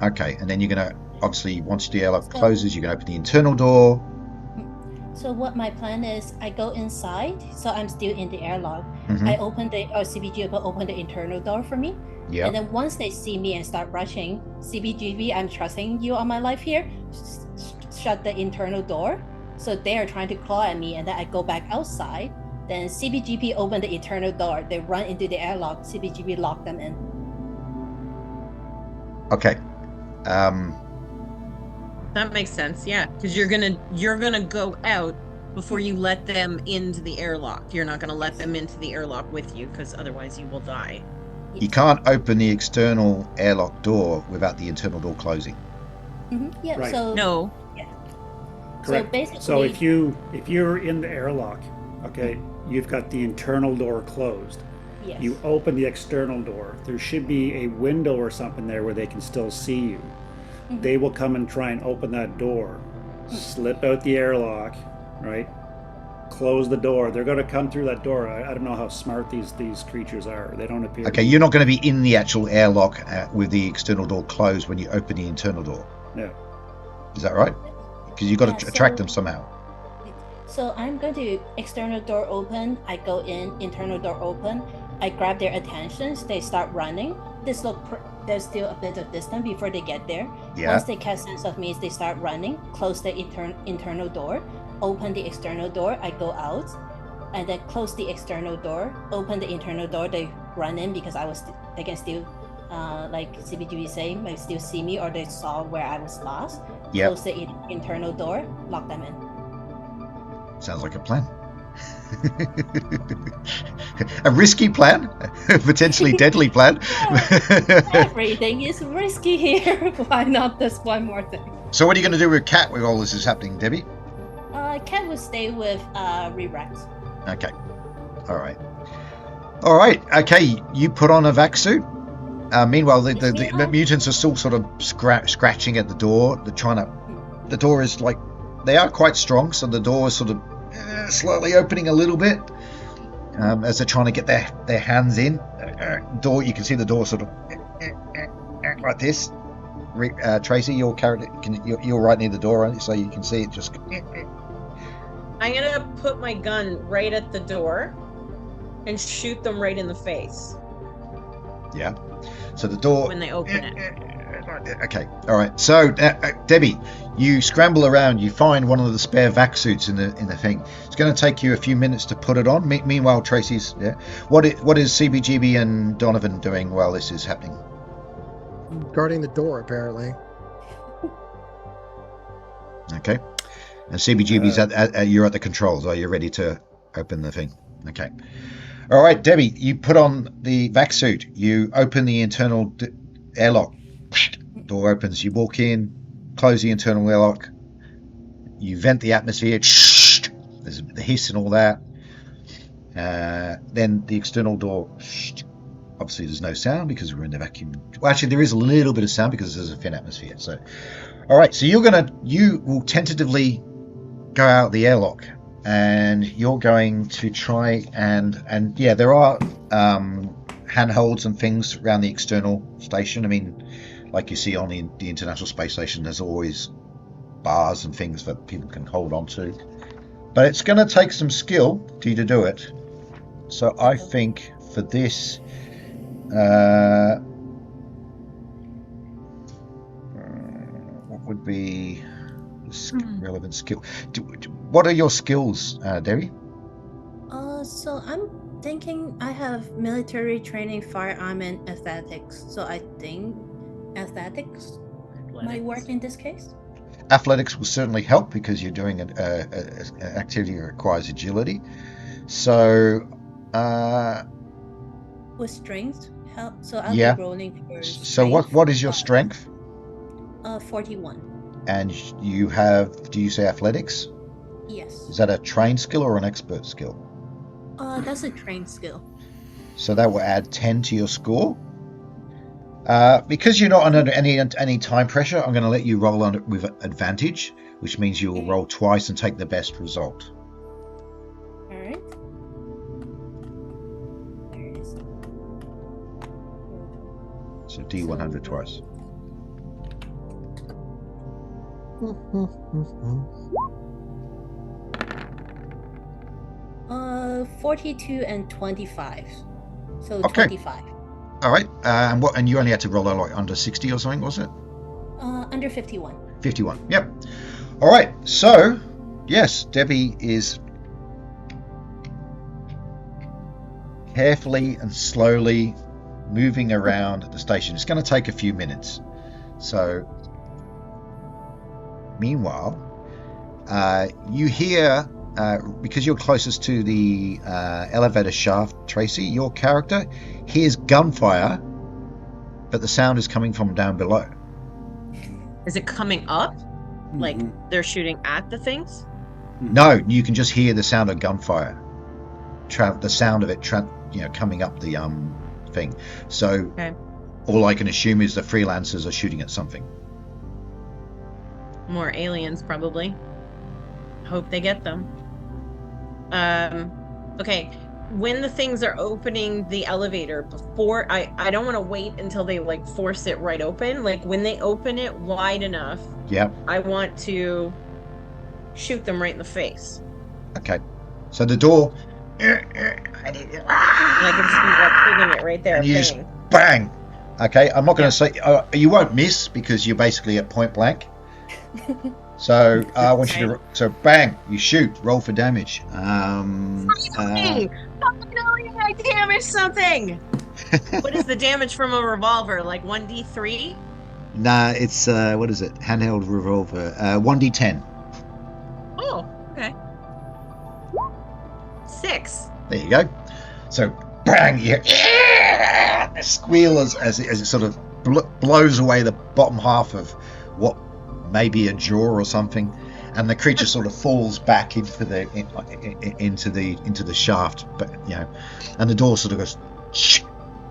Okay, and then you're going to, obviously, once the airlock closes, you're going to open the internal door. So what my plan is, I go inside, so I'm still in the airlock. Mhm. I open CBGB will open the internal door for me. Yeah. And then once they see me and start rushing, CBGB, I'm trusting you on my life here, shut the internal door. So they are trying to claw at me, and then I go back outside. Then CBGB open the internal door. They run into the airlock. CBGB lock them in. Okay. That makes sense, yeah. Because you're gonna go out before you let them into the airlock. You're not gonna let them into the airlock with you, because otherwise you will die. You can't open the external airlock door without the internal door closing. Yeah. Right. So No. Yeah. Correct. So basically, So if you're in the airlock, okay, you've got the internal door closed. yes. You open the external door. There should be a window or something there where they can still see you. They will come and try and open that door, slip out the airlock, right? Close the door. They're going to come through that door. I don't know how smart these creatures are. They don't appear. Okay, you're not going to be in the actual airlock with the external door closed when you open the internal door. Yeah. Is that right? Because you've got to Yeah, attract so- them somehow. So I'm going to external door open. I go in, internal door open. I grab their attentions. They start running. There's still a bit of distance before they get there. Yeah. Once they catch sense of me, they start running. Close the internal door. Open the external door. I go out, and then close the external door. Open the internal door. They run in because they can still, like CBGB saying, they still see me or they saw where I was last. Yep. Close the internal door. Lock them in. Sounds like a plan. A risky plan, a potentially deadly plan. Everything is risky here. Why not this one more thing? So what are you going to do with Cat when all this is happening, Debbie? Cat will stay with Rerex. Okay. All right. Okay, you put on a vac suit. Meanwhile, the mutants are still sort of scratching at the door. They're trying to. The door is like, they are quite strong, so the door is sort of slowly opening a little bit as they're trying to get their hands in. Door, you can see the door sort of like this. Tracy, your character, you're right near the door, aren't you? So you can see it just. I'm gonna put my gun right at the door and shoot them right in the face Yeah. So the door. when they open it. Okay. All right. So Debbie, you scramble around. You find one of the spare vac suits in the thing. It's going to take you a few minutes to put it on. Meanwhile, Tracy's. Yeah. What is CBGB and Donovan doing while this is happening? Guarding the door, apparently. Okay. And CBGB's you're at the controls. Are you ready to open the thing? Okay. All right, Debbie, you put on the vac suit. You open the internal airlock. Door opens. You walk in, close the internal airlock. You vent the atmosphere. There's the hiss and all that. Then the external door. Obviously, there's no sound because we're in the vacuum. Well, actually, there is a little bit of sound because there's a thin atmosphere. So, all right. So you will tentatively go out the airlock, and you're going to try and yeah, there are handholds and things around the external station. I mean, like you see on the International Space Station, there's always bars and things that people can hold on to. But it's going to take some skill for you to do it. So I think for this, what would be relevant skill? What are your skills, Debbie? So I'm thinking I have military training, firearm, and athletics. So I think athletics might work in this case. Athletics will certainly help because you're doing an activity that requires agility. So, with strength help. So I'll yeah. be rolling for strength. So what is your strength? 41. And you have? Do you say athletics? Yes. Is that a trained skill or an expert skill? That's a trained skill. So that will add 10 to your score. Because you're not under any time pressure, I'm going to let you roll on it with advantage, which means you will roll twice and take the best result. All right. There it is. So D100 twice. 42 and 25. So Okay. 25. All right. And you only had to roll like under 60 or something, was it? Under 51. 51. Yep. All right. So, yes, Debbie is carefully and slowly moving around the station. It's going to take a few minutes. So, meanwhile, you hear, because you're closest to the elevator shaft, Tracy, your character hears gunfire, but the sound is coming from down below. Is it coming up? Like they're shooting at the things? No, you can just hear the sound of gunfire. The sound of it, coming up the thing. So all I can assume is the freelancers are shooting at something. More aliens, probably. Hope they get them. Okay. When the things are opening the elevator, before I don't want to wait until they like force it right open. Like when they open it wide enough, I want to shoot them right in the face. Okay. So the door, And I can just be like hitting it right there. and you just bang. Okay, I'm not going to say you won't miss because you're basically at point blank. So I want you to. So bang, you shoot. Roll for damage. I damaged something. What is the damage from a revolver? Like 1d3? Nah, it's what is it? Handheld revolver. 1d10. Oh, okay. 6. There you go. So bang, you hear a squeal as it sort of blows away the bottom half of what may be a jaw or something, and the creature sort of falls back into the shaft, but and the door sort of goes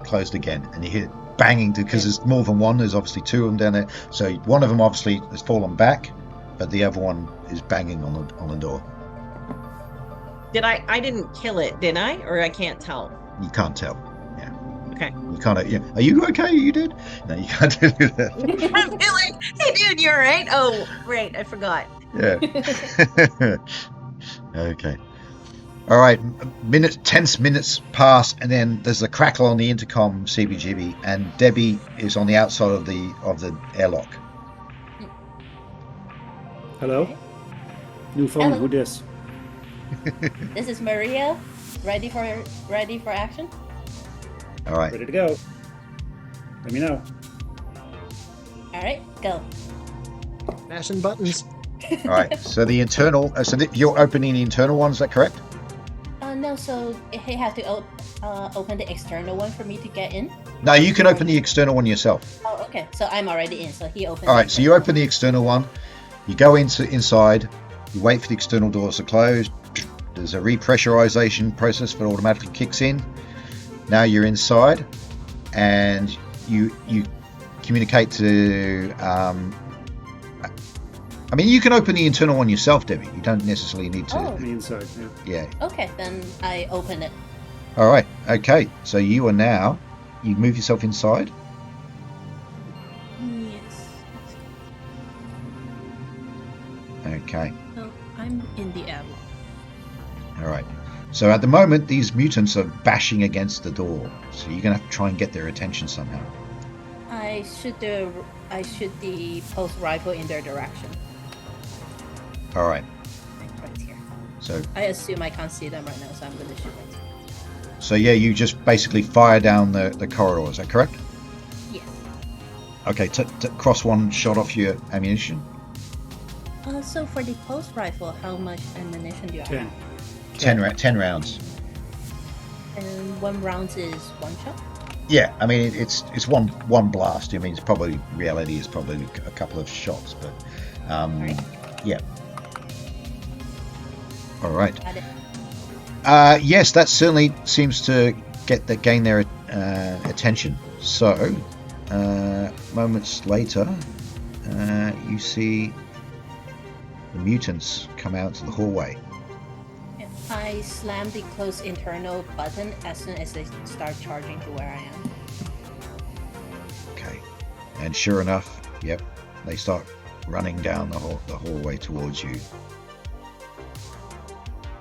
closed again, and you hear it banging because there's more than one. There's obviously two of them down there, so one of them obviously has fallen back, but the other one is banging on the door. Did I didn't kill it, did I? Or I can't tell. You can't tell. Yeah. Okay. You can't. Are you okay? You did? No, you can't do that. I'm like, hey dude, you alright? Oh, right, I forgot. Yeah. Okay. All right. Tense minutes pass, and then there's a crackle on the intercom, CBGB, and Debbie is on the outside of the airlock. Hello? New phone. Hello. Who dis? This is Maria. Ready for action? All right. Ready to go. Let me know. All right, go. Mashing buttons. All right. So the internal. You're opening the internal one. Is that correct? No, so he has to open the external one for me to get in. No, you can open the external one yourself. Oh, okay. So I'm already in. So he opens. All right. So you open the external one. You go inside. You wait for the external doors to close. There's a repressurization process that automatically kicks in. Now you're inside, and you communicate to. I mean, you can open the internal one yourself, Debbie. You don't necessarily need to. Oh. The inside, Yeah. Okay, then I open it. All right. Okay. So you are now. You move yourself inside. Yes. Okay. So I'm in the airlock. All right. So at the moment, these mutants are bashing against the door. So you're gonna have to try and get their attention somehow. I shoot the pulse rifle in their direction. All right. Right here. So I assume I can't see them right now, so I'm gonna shoot it. so yeah, you just basically fire down the corridor. Is that correct? Yes. Okay. Cross one shot off your ammunition. So for the pulse rifle, how much ammunition do I 10. have? 10 rounds. And 1 round is 1 shot. Yeah. I mean, it's one blast. I mean, it's probably reality is probably a couple of shots, but Right. yeah. All right. Got it. Yes, that certainly seems to gain their attention. So, moments later, you see the mutants come out to the hallway. I slam the close internal button as soon as they start charging to where I am. Okay, and sure enough, yep, they start running down the hallway towards you.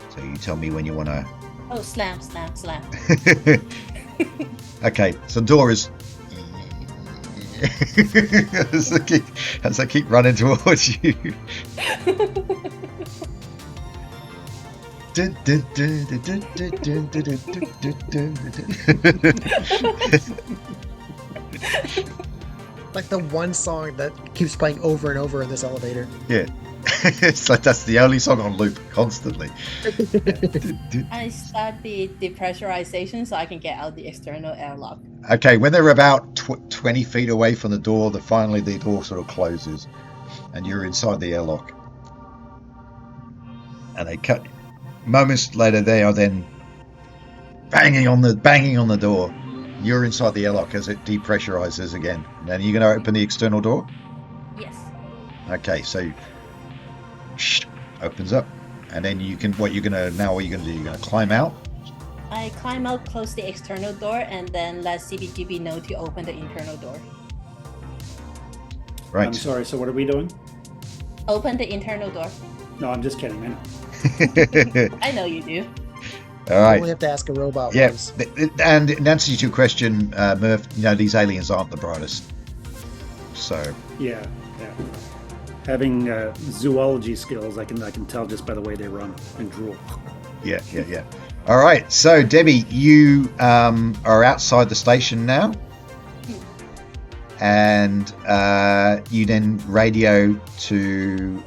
So you tell me when you want to. Oh, slam. Okay, so the door is. as I keep running towards you. Like the one song that keeps playing over and over in this elevator. Yeah. It's like that's the only song on loop constantly. I start the depressurization so I can get out the external airlock. Okay, when they're about 20 feet away from the door, finally the door sort of closes and you're inside the airlock. And they cut. Moments later, they are then banging on the door. You're inside the airlock as it depressurizes again. Now you're going to open the external door? Yes. Okay, so opens up, and then what are you going to do? You're going to climb out? I climb out, close the external door, and then let CBGB know to open the internal door. Right. I'm sorry, so what are we doing? Open the internal door. No, I'm just kidding, I know. I know you do. All right. We have to ask a robot. Yeah, once. and in answer to your question, Murph, these aliens aren't the brightest. So. Yeah. Having zoology skills, I can tell just by the way they run and drool. Yeah. All right, so Debbie, you are outside the station now, and you then radio to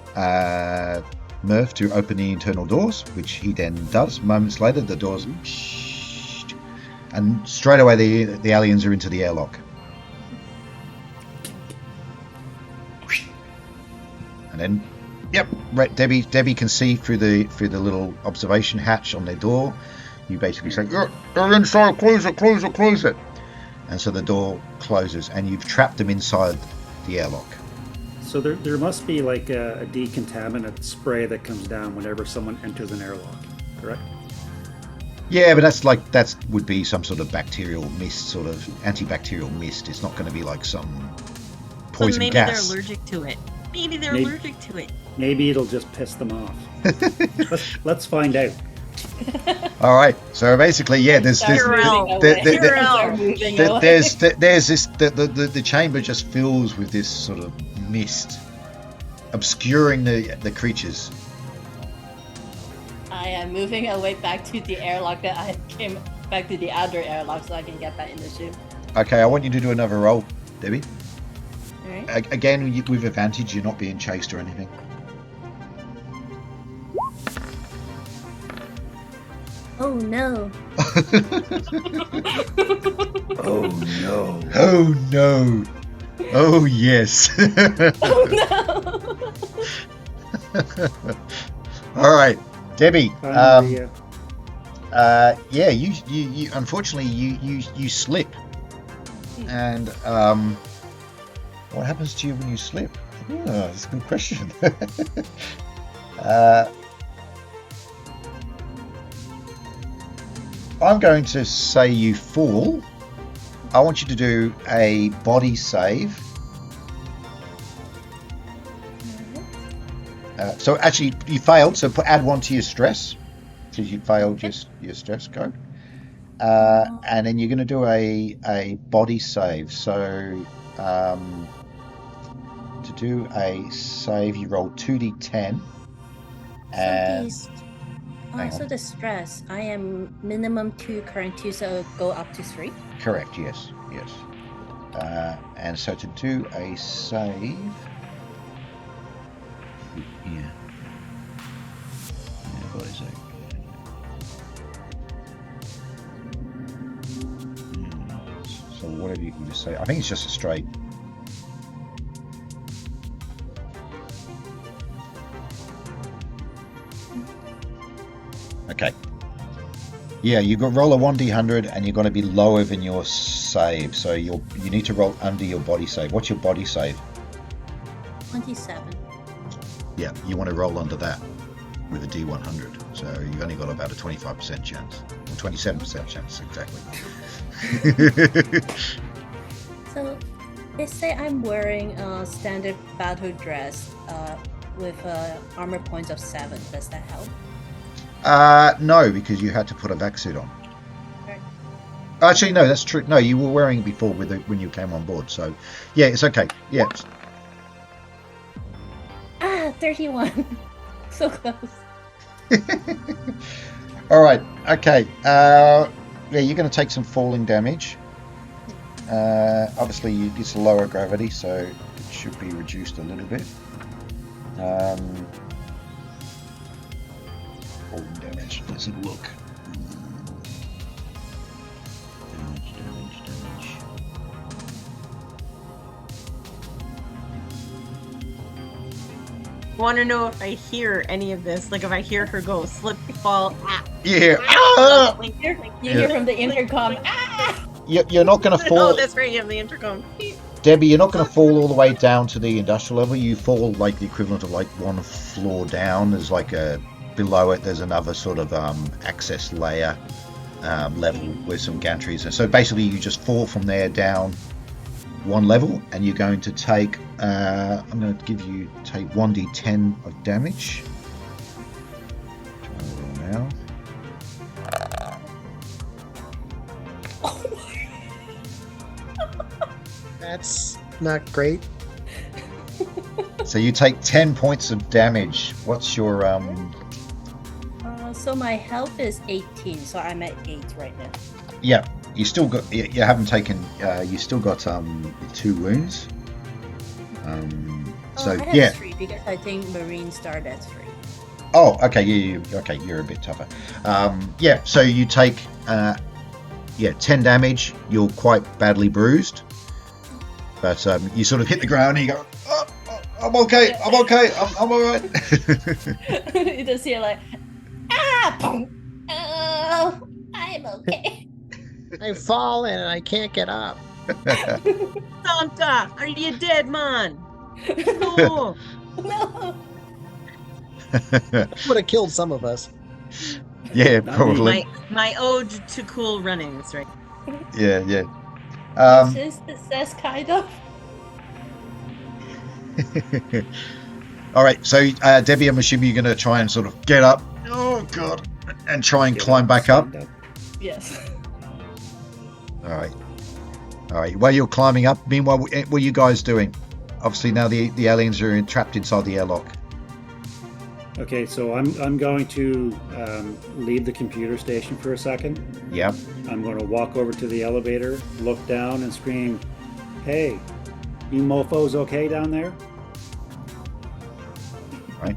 Murph to open the internal doors, which he then does. Moments later, the doors, and straight away the aliens are into the airlock. And then, yep, right, Debbie can see through the little observation hatch on their door. You basically say, "They're inside. Close it." And so the door closes, and you've trapped them inside the airlock. So there must be like a decontaminant spray that comes down whenever someone enters an airlock, correct? Yeah, but that would be some sort of bacterial mist, sort of antibacterial mist. It's not going to be like some poison maybe gas. They're allergic to it. Maybe they're allergic to it. Maybe it'll just piss them off. let's find out. All right. So basically, yeah, there's the chamber just fills with this sort of mist, obscuring the creatures. I am moving away back to the airlock that I came back to the other airlock so I can get back in the ship. Okay, I want you to do another roll, Debbie. All right. Again, with advantage. You're not being chased or anything. Oh no. Oh no. Oh no. Oh yes. Oh no. All right, Debbie. Yeah. You unfortunately you slip, and what happens to you when you slip? Oh, that's a good question. I'm going to say you fall. I want you to do a body save. So actually, you failed. So add one to your stress, because you failed your stress code. And then you're going to do a body save. So to do a save, you roll 2d10. And So the stress, I am minimum 2, current 2, so go up to 3. Correct. Yes. And so to do a save. Yeah. What is it? So whatever you can just say. I think it's just a straight. Okay. Yeah, you got roll a 1d100 and you're going to be lower than your save. So you need to roll under your body save. What's your body save? 27. Yeah, you want to roll under that with a d100. So you've only got about a 25% chance. Or 27% chance, exactly. So, let's say I'm wearing a standard battle dress with armor points of 7. Does that help? No, because you had to put a vac suit on. Right. Actually, no, that's true. No, you were wearing it before when you came on board. So, yeah, it's okay. Yeah. 31. So close. All right. Okay. Yeah, you're going to take some falling damage. Obviously, it's lower gravity, so it should be reduced a little bit. Falling damage. Let's have a look. Damage. I want to know if I hear any of this. Like if I hear her go slip, fall. Yeah. You hear from the intercom. You're not going to fall. Oh, that's right. You have the intercom. Debbie, you're not going to fall all the way down to the industrial level. You fall like the equivalent of like one floor down. There's like below it. There's another sort of access layer level with some gantries. And so basically, you just fall from there down one level, and you're going to take. I'm going to take 1d10 of damage. Now. That's not great. So you take 10 points of damage. What's your So my health is 18, so I'm at 8 right now. Yeah, you still got. You haven't taken. You still got 2 wounds. So I have yeah. 3 because I think Marine started at 3. Oh, okay. Okay, you're a bit tougher. Yeah. So you take 10 damage. You're quite badly bruised, but you sort of hit the ground and you go. Oh, I'm okay. I'm okay. I'm all right. You just hear like, boom. Oh, I'm okay. I've fallen and I can't get up. Santa, are you dead, man? No. No. Would have killed some of us. Yeah, probably. My ode to cool runnings, right? Yeah. That's kind of. All right, so Debbie, I'm assuming you're going to try and sort of get up. Oh God, and try and climb back up. Yes. All right. While you're climbing up, meanwhile, what are you guys doing? Obviously, now the aliens are trapped inside the airlock. Okay, so I'm going to leave the computer station for a second. Yeah. I'm going to walk over to the elevator, look down, and scream, "Hey, you mofo's okay down there?" Right.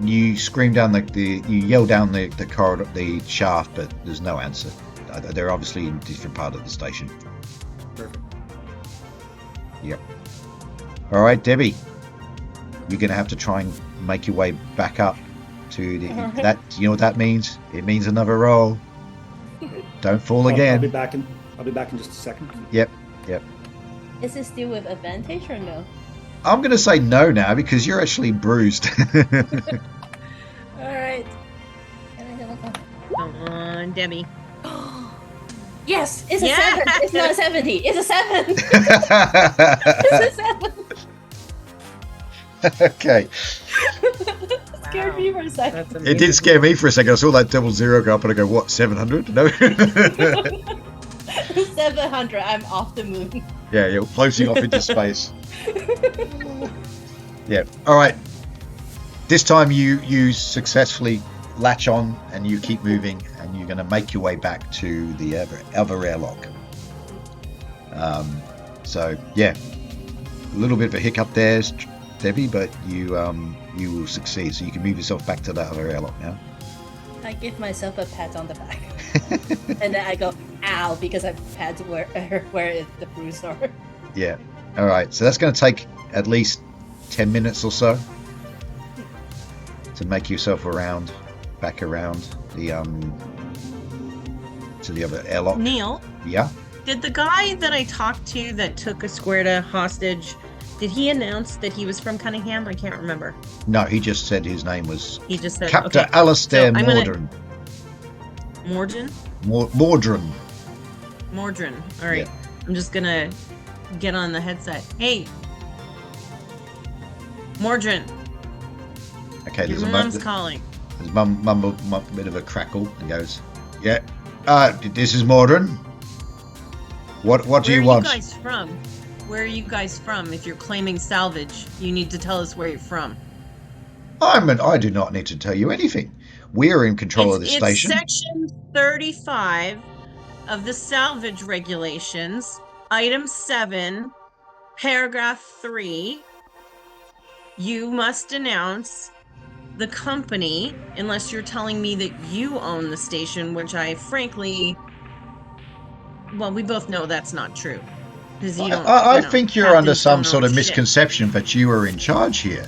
You scream down you yell down the corridor, the shaft, but there's no answer. They're obviously in a different part of the station. Perfect. Yep. All right, Debbie, you're going to have to try and make your way back up to that. You know what that means? It means another roll. Don't fall again. I'll be back in just a second. Yep. Is it still with advantage or no? I'm going to say no now because you're actually bruised. All right. Come on, Debbie. Yes, it's a Yeah. 7. It's not a 70. It's a 7. It's a 7. Okay. Scared me for a second. That's It did scare me for a second. I saw that double zero go up and I go, what, 700? No. 700. I'm off the moon. Yeah, you're floating off into space. Yeah. All right. This time you successfully latch on and you keep moving and you're going to make your way back to the other airlock. So yeah, a little bit of a hiccup there, Debbie, but you will succeed. So you can move yourself back to that other airlock now. I give myself a pat on the back. And then I go, ow, because I pat where the bruise are. Yeah. All right. So that's going to take at least 10 minutes or so to make yourself back around the other airlock. Neil? Yeah? Did the guy that I talked to that took Esquerda hostage, did he announce that he was from Cunningham? I can't remember. No, he just said his name was He just said, Captain okay. Alistair So Mordren. Mordren? Mordren. Mordren. All right. Yeah. I'm just going to get on the headset. Hey. Mordren. Okay, Your there's mom's calling. There's mumble a bit of a crackle and goes, yeah, this is Mordren. What do you want? Where are you guys from? Where are you guys from? If you're claiming salvage, you need to tell us where you're from. I do not need to tell you anything. We're in control of the station. It's section 35 of the salvage regulations, item 7, paragraph 3. You must announce the company unless you're telling me that you own the station, which I frankly, well, we both know that's not true. Because you don't. I think you're under captains some don't sort own of shit. misconception that you are in charge here.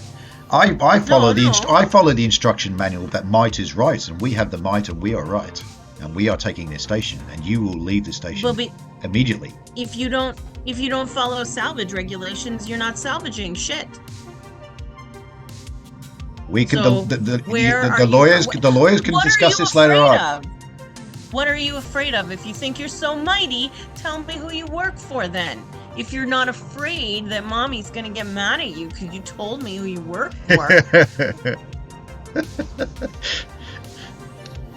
I follow the instruction manual that might is right, and we have the might and we are right, and we are taking this station, and you will leave the station immediately. If you don't follow salvage regulations, you're not salvaging shit. We can So the lawyers can discuss this later on. What are you afraid of? If you think you're so mighty, tell me who you work for then. If you're not afraid that mommy's gonna get mad at you because you told me who you work for.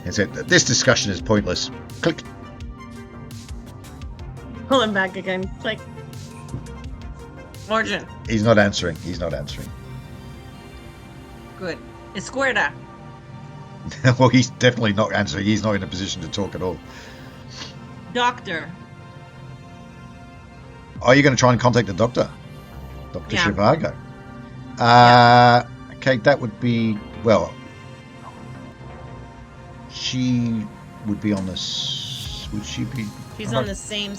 This discussion is pointless. Click. Pull him back again. Click. Origin. He's not answering. Good. Esquerda. Well, he's definitely not answering. He's not in a position to talk at all. Doctor. Are you going to try and contact the doctor? Dr. Yeah. Zhivago? Okay, that would be... Well, she would be on this... Would she be... She's on the same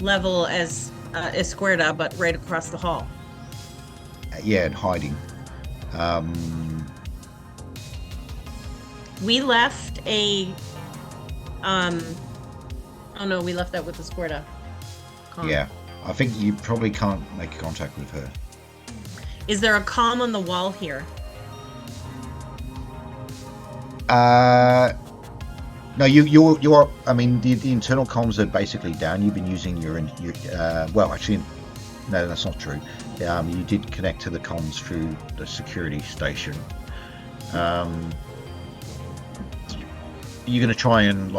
level as Esquerda, but right across the hall. Yeah, and hiding. We left a... Oh no, we left that with Esquerda. Yeah, I think you probably can't make contact with her. Is there a comm on the wall here? No, you're. I mean, the internal comms are basically down. You've been using your well, actually, no, that's not true. You did connect to the comms through the security station. You're gonna try and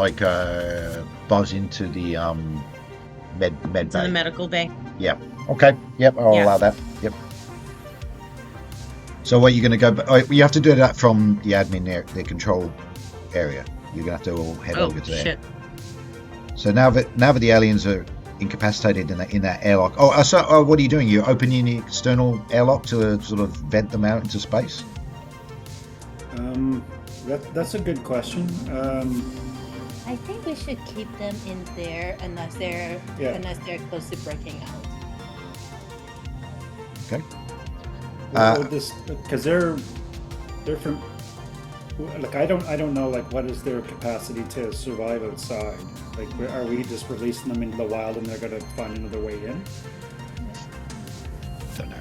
buzz into the med bay. In the medical bay. Yep. Okay. Yep. I'll allow that. Yep. So what you're going to go? You have to do that from the admin the control area. You're going to have to all head over to there. Shit. So now that the aliens are incapacitated in that airlock. So what are you doing? You're opening the external airlock to sort of vent them out into space. That's a good question. I think we should keep them in there unless they're close to breaking out. Okay. Because they're from. Like I don't know what is their capacity to survive outside. Like are we just releasing them into the wild and they're gonna find another way in? Don't know.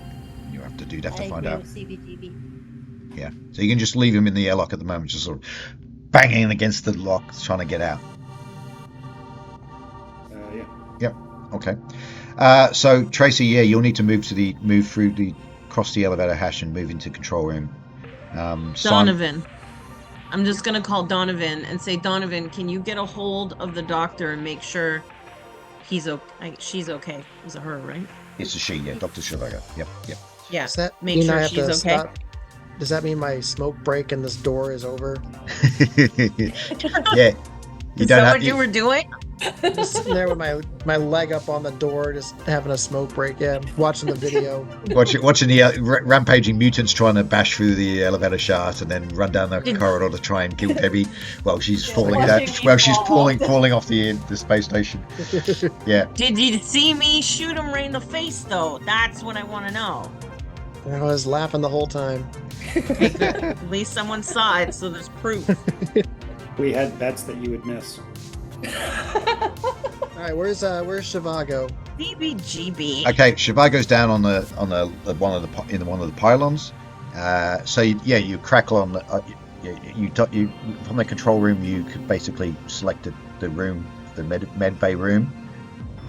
You have to do that to I find agree out. with CBGB. Yeah. So you can just leave them in the airlock at the moment, just sort of banging against the lock, trying to get out. Yeah. Yep. Okay. So Tracy, you'll need to cross the elevator hatch and move into control room. Donovan. I'm just gonna call Donovan and say, Donovan, can you get a hold of the doctor and make sure he's okay? She's okay. It's a her, right? It's a she, yeah. Dr. Zhivago. Yep. Yeah. Does that make mean sure I have she's to okay. stop? Does that mean my smoke break in this door is over? Yeah. Is that what you were doing? Just sitting there with my leg up on the door, just having a smoke break. Yeah, watching the video. Watching the rampaging mutants trying to bash through the elevator shaft and then run down the corridor to try and kill Debbie while she's falling down. Well, she's falling off the space station. Yeah. Did you see me shoot him right in the face, though? That's what I want to know. I was laughing the whole time. At least someone saw it, so there's proof. We had bets that you would miss. All right, where's Shivago? CBGB. Okay, Shivago's down on the one of the pylons. So you crackle on the you from the control room. You could basically select the room, the med bay room,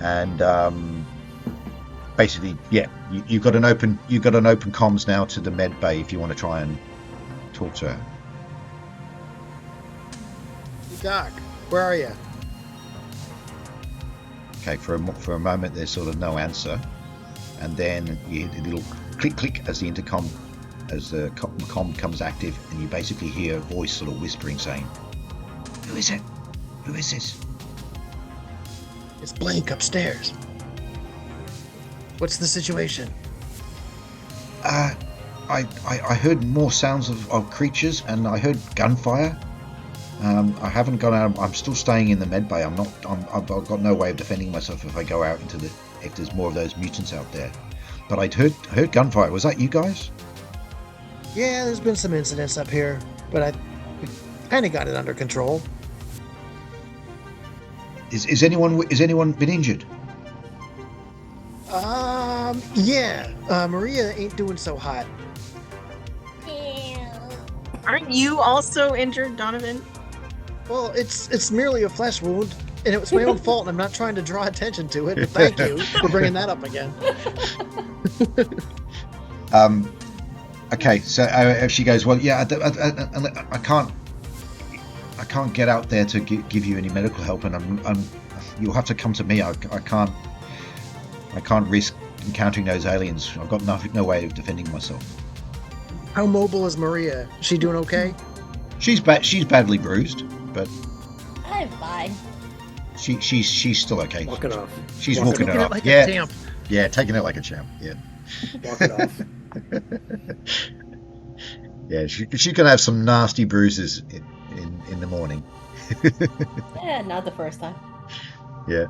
and basically you've got an open comms now to the med bay if you want to try and talk to her. Doc, where are you? Okay, for a moment there's sort of no answer, and then you hear a little click as the intercom, as the comm becomes active, and you basically hear a voice sort of whispering saying, "Who is it? Who is this?" It's Blank upstairs. What's the situation? I heard more sounds of creatures, and I heard gunfire. I haven't gone out. I'm still staying in the med bay. I've got no way of defending myself if I go out if there's more of those mutants out there. But I'd heard gunfire. Was that you guys? Yeah, there's been some incidents up here, but we kind of got it under control. Is anyone been injured? Yeah. Maria ain't doing so hot. Aren't you also injured, Donovan? Well, it's merely a flesh wound, and it was my own fault, and I'm not trying to draw attention to it, but thank you for bringing that up again. Okay, so if she goes, well, yeah, I can't get out there to give you any medical help, and you'll have to come to me. I can't risk encountering those aliens. I've got no way of defending myself. How mobile is Maria? Is she doing okay? She's badly bruised, but I'm fine. she's still okay. Walk it off. She's walking it off. Like a champ. Yeah, taking it like a champ. Yeah. Walk it off. Yeah, she's gonna have some nasty bruises in the morning. Yeah, not the first time. Yeah.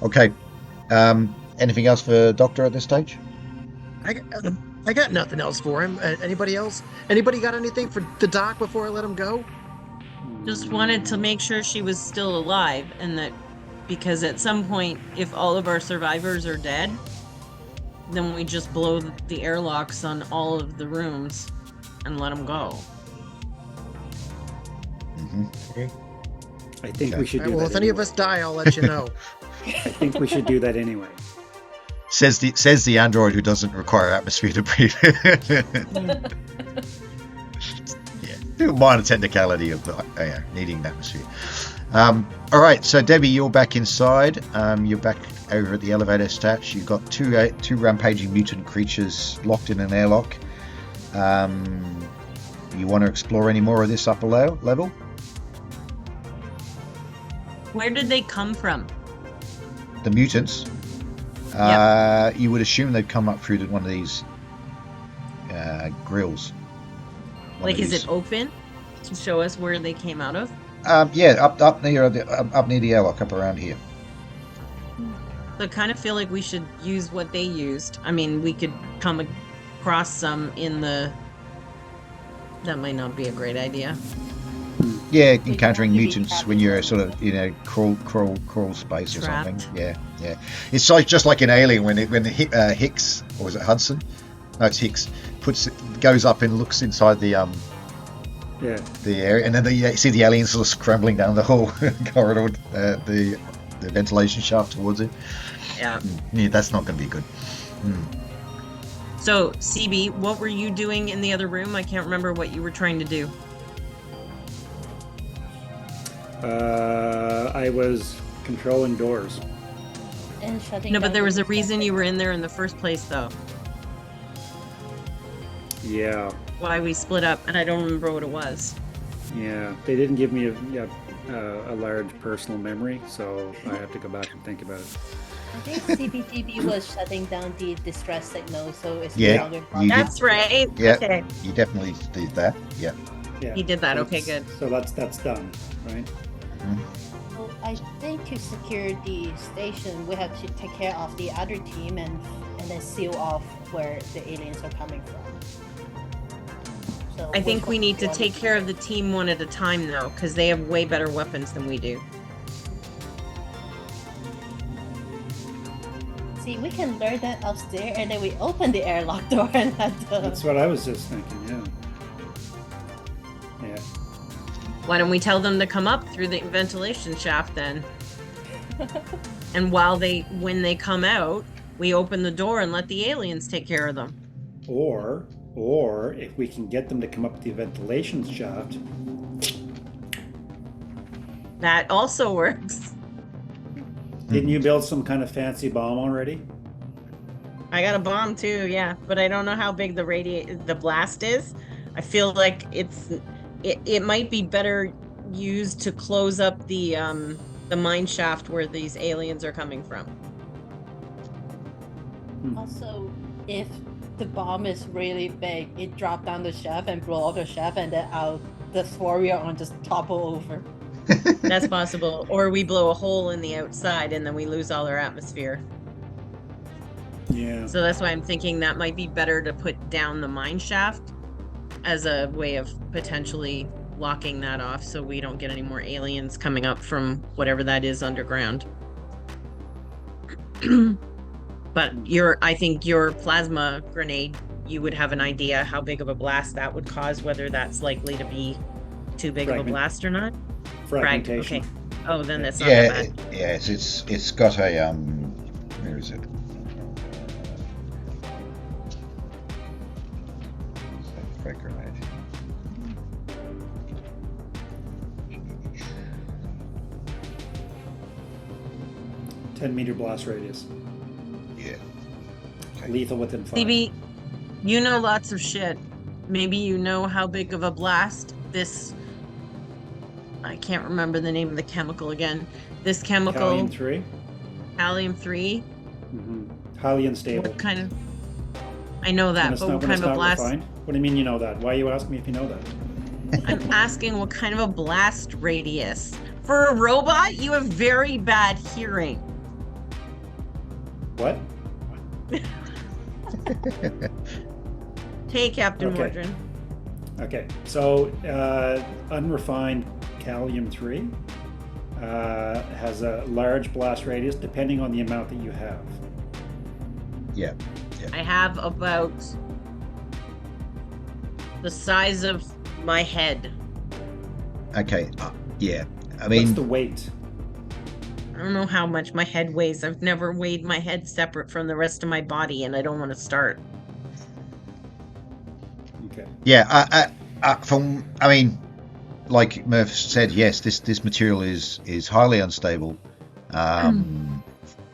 Okay. Anything else for Doctor at this stage? I got nothing else for him. Anybody else? Anybody got anything for the doc before I let him go? Just wanted to make sure she was still alive, and that because at some point, if all of our survivors are dead, then we just blow the airlocks on all of the rooms and let them go. Mm-hmm. Okay. I think we should do that. Well, if any of us die, I'll let you know. I think we should do that anyway. Says the android who doesn't require atmosphere to breathe. Yeah, minor technicality of needing an atmosphere. All right, so Debbie, you're back inside. You're back over at the elevator stats. You've got two rampaging mutant creatures locked in an airlock. You want to explore any more of this upper level? Where did they come from? The mutants. You would assume they'd come up through one of these grills. Like, is it open to show us where they came out of? Yeah, up near the airlock, up around here. So I kind of feel like we should use what they used. I mean, we could come across some in the... That might not be a great idea. Yeah, encountering mutants when you're sort of crawl space or Trapped. something. Yeah. It's like just like in Alien when Hicks, or was it Hudson? No, it's Hicks. Goes up and looks inside the area, and then you see the aliens sort of scrambling down the whole corridor, the ventilation shaft towards it. Yeah. Yeah, that's not going to be good. So, CB, what were you doing in the other room? I can't remember what you were trying to do. I was controlling doors. And shutting No, but down there was the a reason you were in there in the first place, though. Yeah. Why we split up, and I don't remember what it was. Yeah. They didn't give me a large personal memory, so I have to go back and think about it. I think CBGB was shutting down the distress signal, so it's no Yeah, longer you possible. That's right. Yeah, Okay. you definitely did that. Yeah. Yeah. He did that. Okay, good. So that's done, right? So I think to secure the station, we have to take care of the other team and then seal off where the aliens are coming from. So I think we need to one take care of the team one at a time, though, because they have way better weapons than we do. See, we can learn that upstairs, and then we open the airlock door and That's what I was just thinking. Yeah. Yeah. Why don't we tell them to come up through the ventilation shaft then? And when they come out, we open the door and let the aliens take care of them. Or if we can get them to come up the ventilation shaft. That also works. Didn't you build some kind of fancy bomb already? I got a bomb too, yeah, but I don't know how big the blast is. I feel like it might be better used to close up the mine shaft where these aliens are coming from. Also, if the bomb is really big, it drop down the shaft and blow off the shaft, and then the warrior on just topple over. That's possible. Or we blow a hole in the outside and then we lose all our atmosphere. Yeah. So that's why I'm thinking that might be better to put down the mine shaft as a way of potentially locking that off so we don't get any more aliens coming up from whatever that is underground. But I think your plasma grenade, you would have an idea how big of a blast that would cause, whether that's likely to be too big of a blast or not. Fragmentation. Okay. Oh, then that's not that bad. It's got a where is it? Frag grenade. 10-meter blast radius. Yeah. Okay. Lethal within 5. CB, you know lots of shit. Maybe you know how big of a blast this... I can't remember the name of the chemical again. This chemical... Thallium-3? Thallium-3? Mm-hmm. Highly unstable. What kind of... I know that, but what kind of a blast... Refined? What do you mean you know that? Why are you asking me if you know that? I'm asking what kind of a blast radius. For a robot, you have very bad hearing. What? Hey, Captain Okay. Mordrin. Okay, so unrefined Thallium-3 has a large blast radius depending on the amount that you have. Yeah. I have about the size of my head. Okay. Yeah. I What's mean, the weight? I don't know how much my head weighs. I've never weighed my head separate from the rest of my body, and I don't want to start. Okay. yeah. I mean, like Murph said, yes, this material is highly unstable,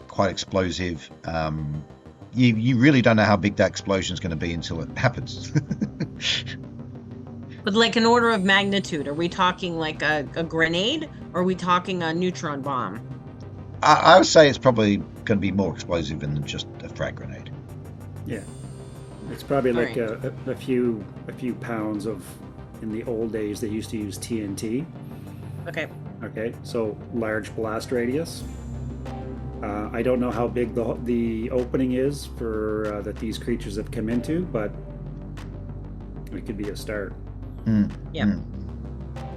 quite explosive. You really don't know how big that explosion is going to be until it happens. But like an order of magnitude, are we talking like a grenade, or are we talking a neutron bomb? I would say it's probably going to be more explosive than just a frag grenade. Yeah. It's probably like Alright. a few pounds of. In the old days, they used to use TNT. Okay. Okay, so large blast radius. I don't know how big the opening is for that these creatures have come into, but it could be a start. Yeah.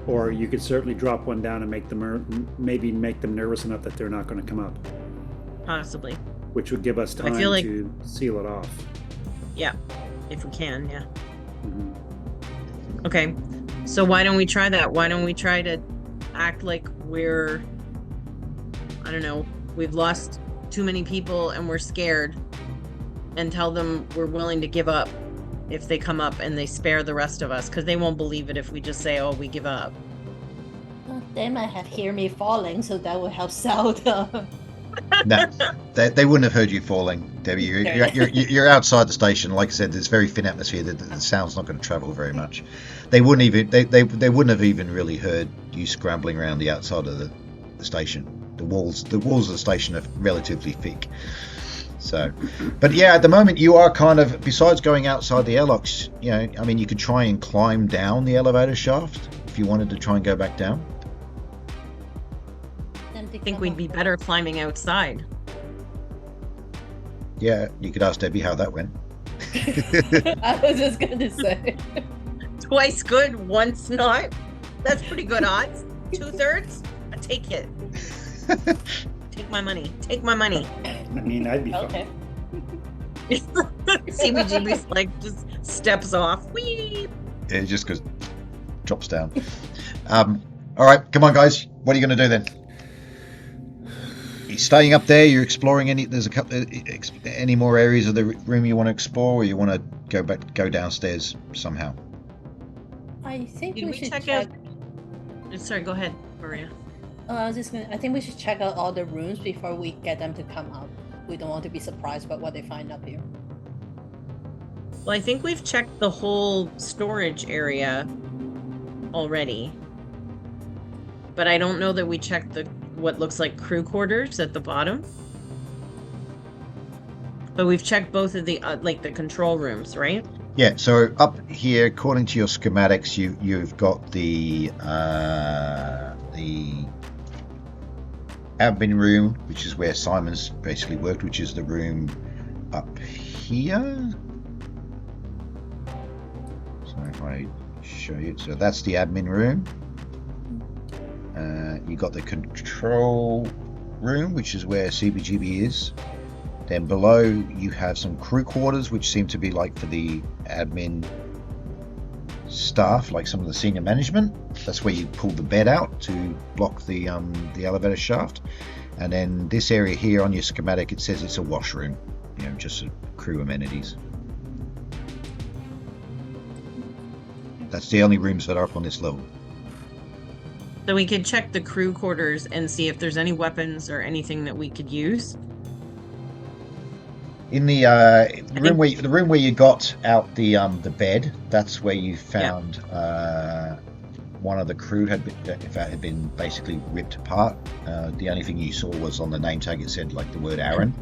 Or you could certainly drop one down and make them maybe make them nervous enough that they're not going to come up, Possibly. which would give us time feel like- to seal it off. Yeah. If we can, yeah. Mhm. Okay. So why don't we try that? Why don't we try to act like we're, I don't know, we've lost too many people and we're scared, and tell them we're willing to give up if they come up and they spare the rest of us, because they won't believe it if we just say, oh, we give up. They might have hear me falling, so that will help sell the... No, they wouldn't have heard you falling, Debbie. You're outside the station. Like I said, there's very thin atmosphere. The sound's not going to travel very much. They wouldn't even they wouldn't have even really heard you scrambling around the outside of the station. The walls of the station are relatively thick. So, but yeah, at the moment you are kind of, besides going outside the airlocks, you know, I mean, you could try and climb down the elevator shaft if you wanted to try and go back down. I think we'd be better climbing outside. Yeah, you could ask Debbie how that went. I was just gonna say. Twice good, once not. That's pretty good odds. 2/3? I take it. Take my money. Take my money. I mean, I'd be fine. Okay. CBGB's like just steps off. Whee! Yeah, it just goes, drops down. All right, come on, guys. What are you going to do then? You're staying up there. You're exploring any. There's a couple. Any more areas of the room you want to explore, or you want to go downstairs somehow? I think Did we we should check check. out? Sorry, go ahead, Maria. I was just gonna. I think we should check out all the rooms before we get them to come out. We don't want to be surprised by what they find up here. Well, I think we've checked the whole storage area already. But I don't know that we checked the what looks like crew quarters at the bottom. But we've checked both of the like the control rooms, right? Yeah. So up here, according to your schematics, you've got the admin room, which is where Simon's basically worked, which is the room up here. So if I show you, so that's the admin room. You got the control room, which is where CBGB is. Then below you have some crew quarters, which seem to be like for the admin staff, like some of the senior management. That's where you pull the bed out to block the elevator shaft. And then this area here on your schematic, it says it's a washroom, you know, just crew amenities. That's the only rooms that are up on this level. So we could check the crew quarters and see if there's any weapons or anything that we could use. In the room where you got out the bed, that's where you found one of the crew had been basically ripped apart. The only thing you saw was on the name tag it said like the word Aaron.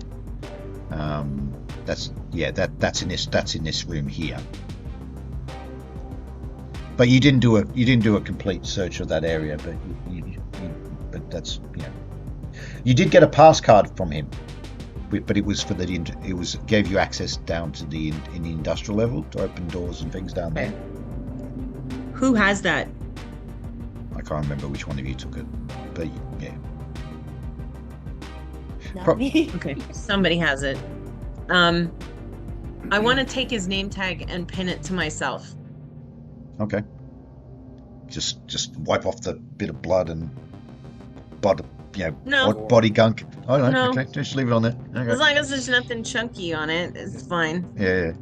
That's in this room here. But you didn't do a complete search of that area. But that's you did get a pass card from him. But it was gave you access down to in the industrial level to open doors and things down there. Who has that? I can't remember which one of you took it, but yeah. Not me. Okay, somebody has it. I want to take his name tag and pin it to myself. Okay. Just wipe off the bit of blood and body gunk. Oh no. Okay, just leave it on there. Okay. As long as there's nothing chunky on it, it's fine. Yeah.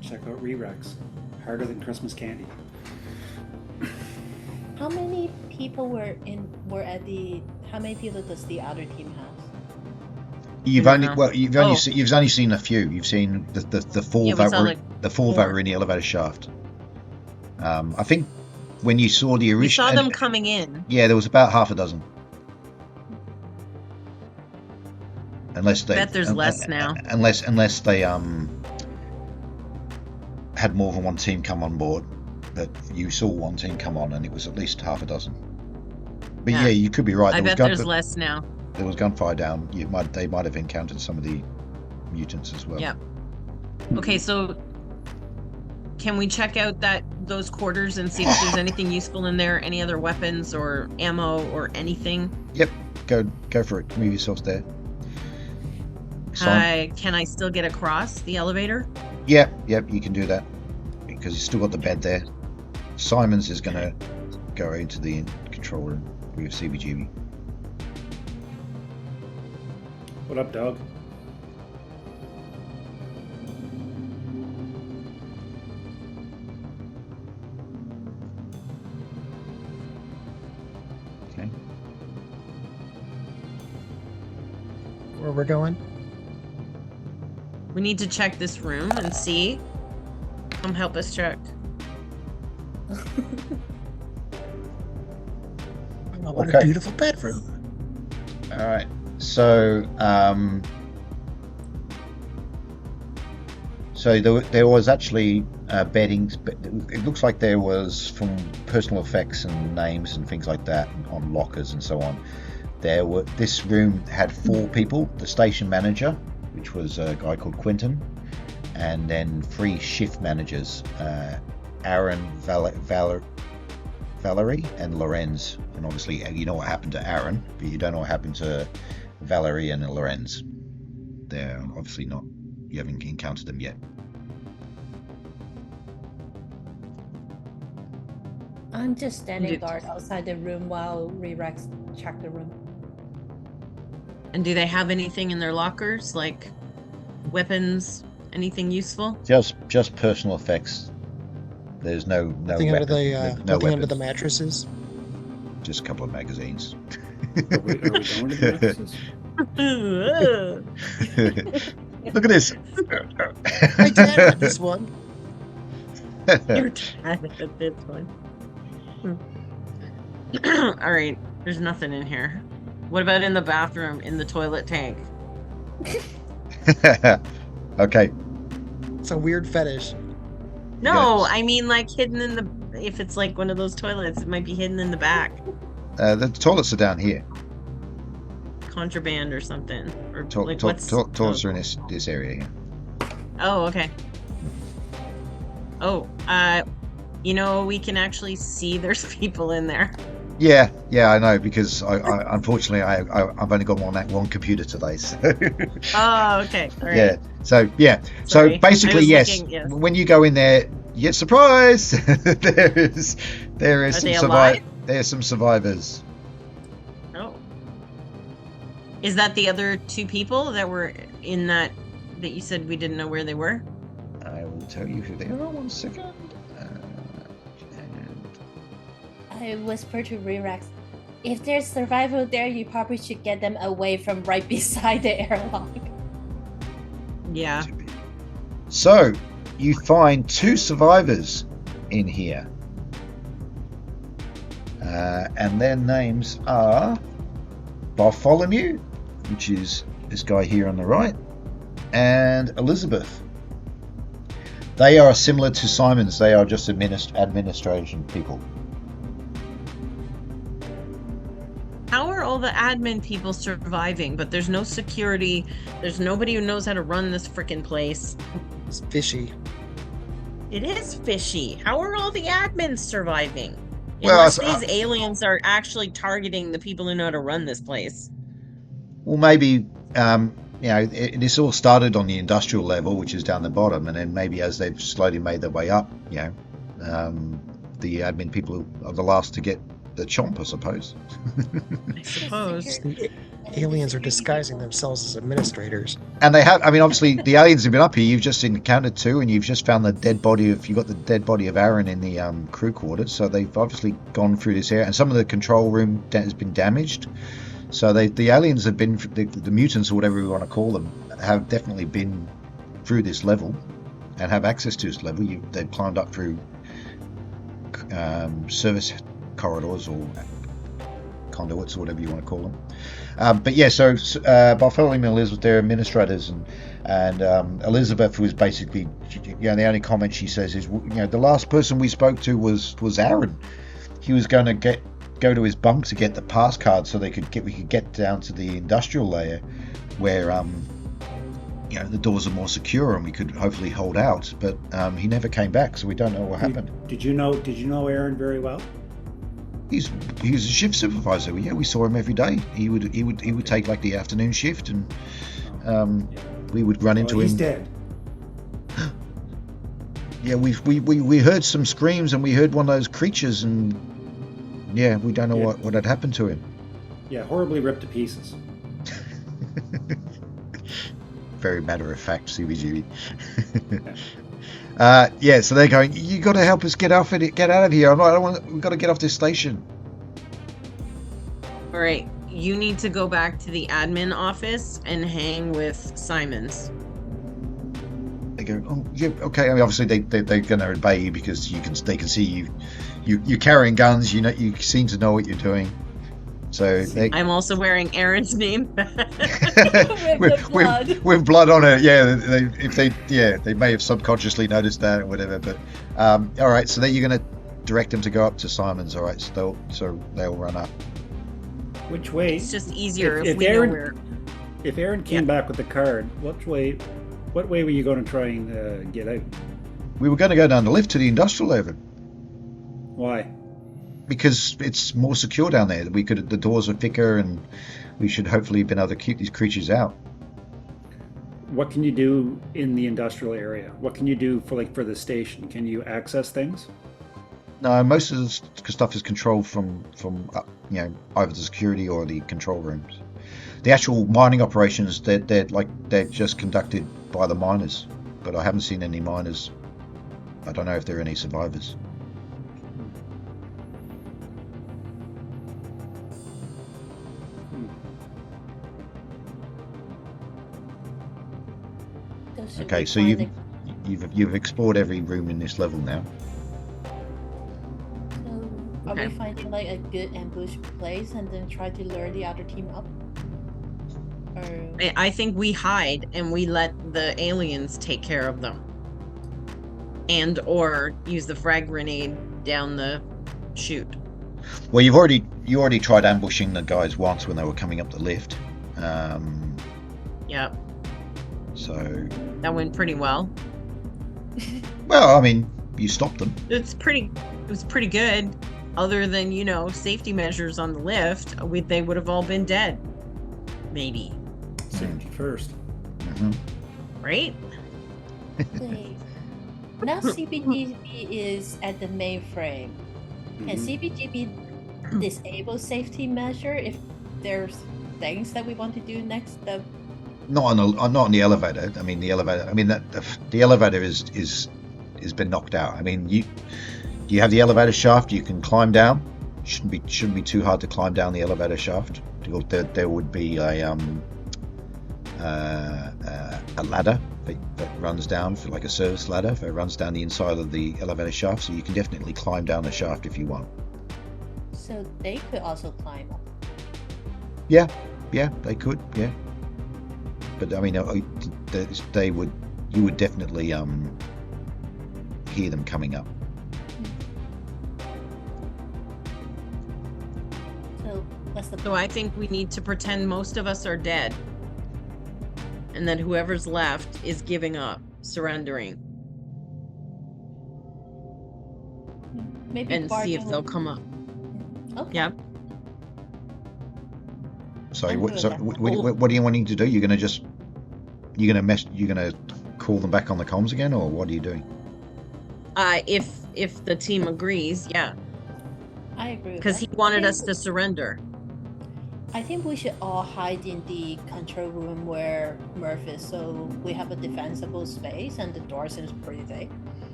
Check out re-rex. Harder than Christmas candy. How many people how many people does the other team have? You've only seen a few. You've seen the four that were in the elevator shaft. I think when you saw the original, we saw them coming in. Yeah, there was about half a dozen. Unless they bet there's less now. Unless they had more than one team come on board, but you saw one team come on, and it was at least half a dozen. But yeah, you could be right. I bet there's less now. There was gunfire down. They might have encountered some of the mutants as well. Yeah. Okay, so can we check out those quarters and see if there's anything useful in there? Any other weapons or ammo or anything? Yep. Go for it. Move yourselves there. Can I still get across the elevator? Yeah. Yep. You can do that because you still got the bed there. Simon's is going to go into the control room with CBGB. What up, dog? Okay. Where we're going? We need to check this room and see. Come help us check. Oh, what a beautiful bedroom. All right. So, there was actually beddings, but it looks like there was from personal effects and names and things like that on lockers and so on. This room had 4 people: the station manager, which was a guy called Quentin, and then 3 shift managers, Aaron, Valerie, and Lorenz. And obviously, you know what happened to Aaron, but you don't know what happened to Valerie and Lorenz. They're obviously not. You haven't encountered them yet. I'm just standing guard outside the room while Rerex check the room. And do they have anything in their lockers, like weapons, anything useful? Just personal effects. There's no nothing under the mattresses. Just a couple of magazines. Are we going to the mattresses? Look at this. My dad had this one. Your dad had this one. All right, there's nothing in here. What about in the bathroom, in the toilet tank? Okay. It's a weird fetish. No, I mean like hidden in the. If it's like one of those toilets, it might be hidden in the back. The toilets are down here. Contraband or something, or toilets are in this area here. Oh, okay. Oh, you know, we can actually see there's people in there. Yeah, I know, because I unfortunately I've only got one computer today. So. Oh, okay. All right. Yeah. So yeah. Sorry. So basically, yes. Yes. When you go in there, you get surprised. there is some There's some survivors. Oh. Is that the other 2 people that were in that you said we didn't know where they were? I will tell you who they are. 1 second. I whispered to Rerex, if there's survival there, you probably should get them away from right beside the airlock. Yeah. So, you find 2 survivors in here. And their names are Bartholomew, which is this guy here on the right, and Elizabeth. They are similar to Simon's. They are just administration people. How are all the admin people surviving? But there's no security. There's nobody who knows how to run this frickin' place. It's fishy. It is fishy. How are all the admins surviving? Well, Unless these aliens are actually targeting the people who know how to run this place. Well, maybe, this all started on the industrial level, which is down the bottom, and then maybe as they've slowly made their way up, the admin people are the last to get the chomp, I suppose. I suppose. The aliens are disguising themselves as administrators. And they have, obviously, the aliens have been up here. You've just encountered 2, and you've just found the dead body of Aaron in the crew quarters. So they've obviously gone through this area, and some of the control room has been damaged. So the aliens have been, the mutants or whatever we want to call them, have definitely been through this level and have access to this level. They've climbed up through service corridors or conduits or whatever you want to call them. But yeah, so Bartholomew and Elizabeth, they're administrators, and Elizabeth was basically, the only comment she says is, the last person we spoke to was Aaron. He was going to go to his bunk to get the pass card so we could get down to the industrial layer where the doors are more secure and we could hopefully hold out. But he never came back, so we don't know what happened. Did you know Aaron very well? He was a shift supervisor. Yeah, we saw him every day. He would take like the afternoon shift, and we would run into him. He's dead. Yeah, we heard some screams, and we heard one of those creatures, and yeah, we don't know what had happened to him. Yeah, horribly ripped to pieces. Very matter of fact, CBGB. So they're going, you got to help us get out of here. We've got to get off this station. All right, you need to go back to the admin office and hang with Simons. They go, oh yeah, okay. Obviously they're going to obey you because they can see you're carrying guns. You seem to know what you're doing. So I'm also wearing Aaron's name with blood on it. Yeah, they may have subconsciously noticed that or whatever. But all right, so then you're going to direct them to go up to Simon's. All right, so they'll run up. Which way? It's just easier if we know where. If Aaron came back with the card, which way What way were you going to try and get out? We were going to go down the lift to the industrial level. Why? Because it's more secure down there. The doors are thicker, and we should hopefully have been able to keep these creatures out. What can you do in the industrial area? What can you do for the station? Can you access things? No, most of the stuff is controlled from either the security or the control rooms. The actual mining operations, they're just conducted by the miners, but I haven't seen any miners. I don't know if there are any survivors. Okay, so you've explored every room in this level now. Are we finding like a good ambush place and then try to lure the other team up? Or... I think we hide and we let the aliens take care of them. And or use the frag grenade down the chute. Well, you already tried ambushing the guys once when they were coming up the lift. Yep. So that went pretty well. Well, I mean, you stopped them. It was pretty good. Other than, safety measures on the lift, they would have all been dead. Maybe. Safety first. Mm-hmm. Right? Now CBGB is at the mainframe. Can CBGB disable safety measure if there's things that we want to do next? Not on the elevator. I mean, the elevator. I mean, the elevator is been knocked out. I mean, you have the elevator shaft. You can climb down. Shouldn't be too hard to climb down the elevator shaft. There would be a ladder that runs down, for like a service ladder that runs down the inside of the elevator shaft. So you can definitely climb down the shaft if you want. So they could also climb up. Yeah, they could. Yeah. But I mean, you would definitely hear them coming up. So I think we need to pretend most of us are dead, and that whoever's left is giving up, surrendering, maybe and see if they'll come up. Okay. Yeah. Sorry, what are you wanting to do? You're gonna call them back on the comms again, or what are you doing? If the team agrees, yeah. I agree. Because he wanted us to surrender. I think we should all hide in the control room where Murph is, so we have a defensible space, and the door seems pretty safe.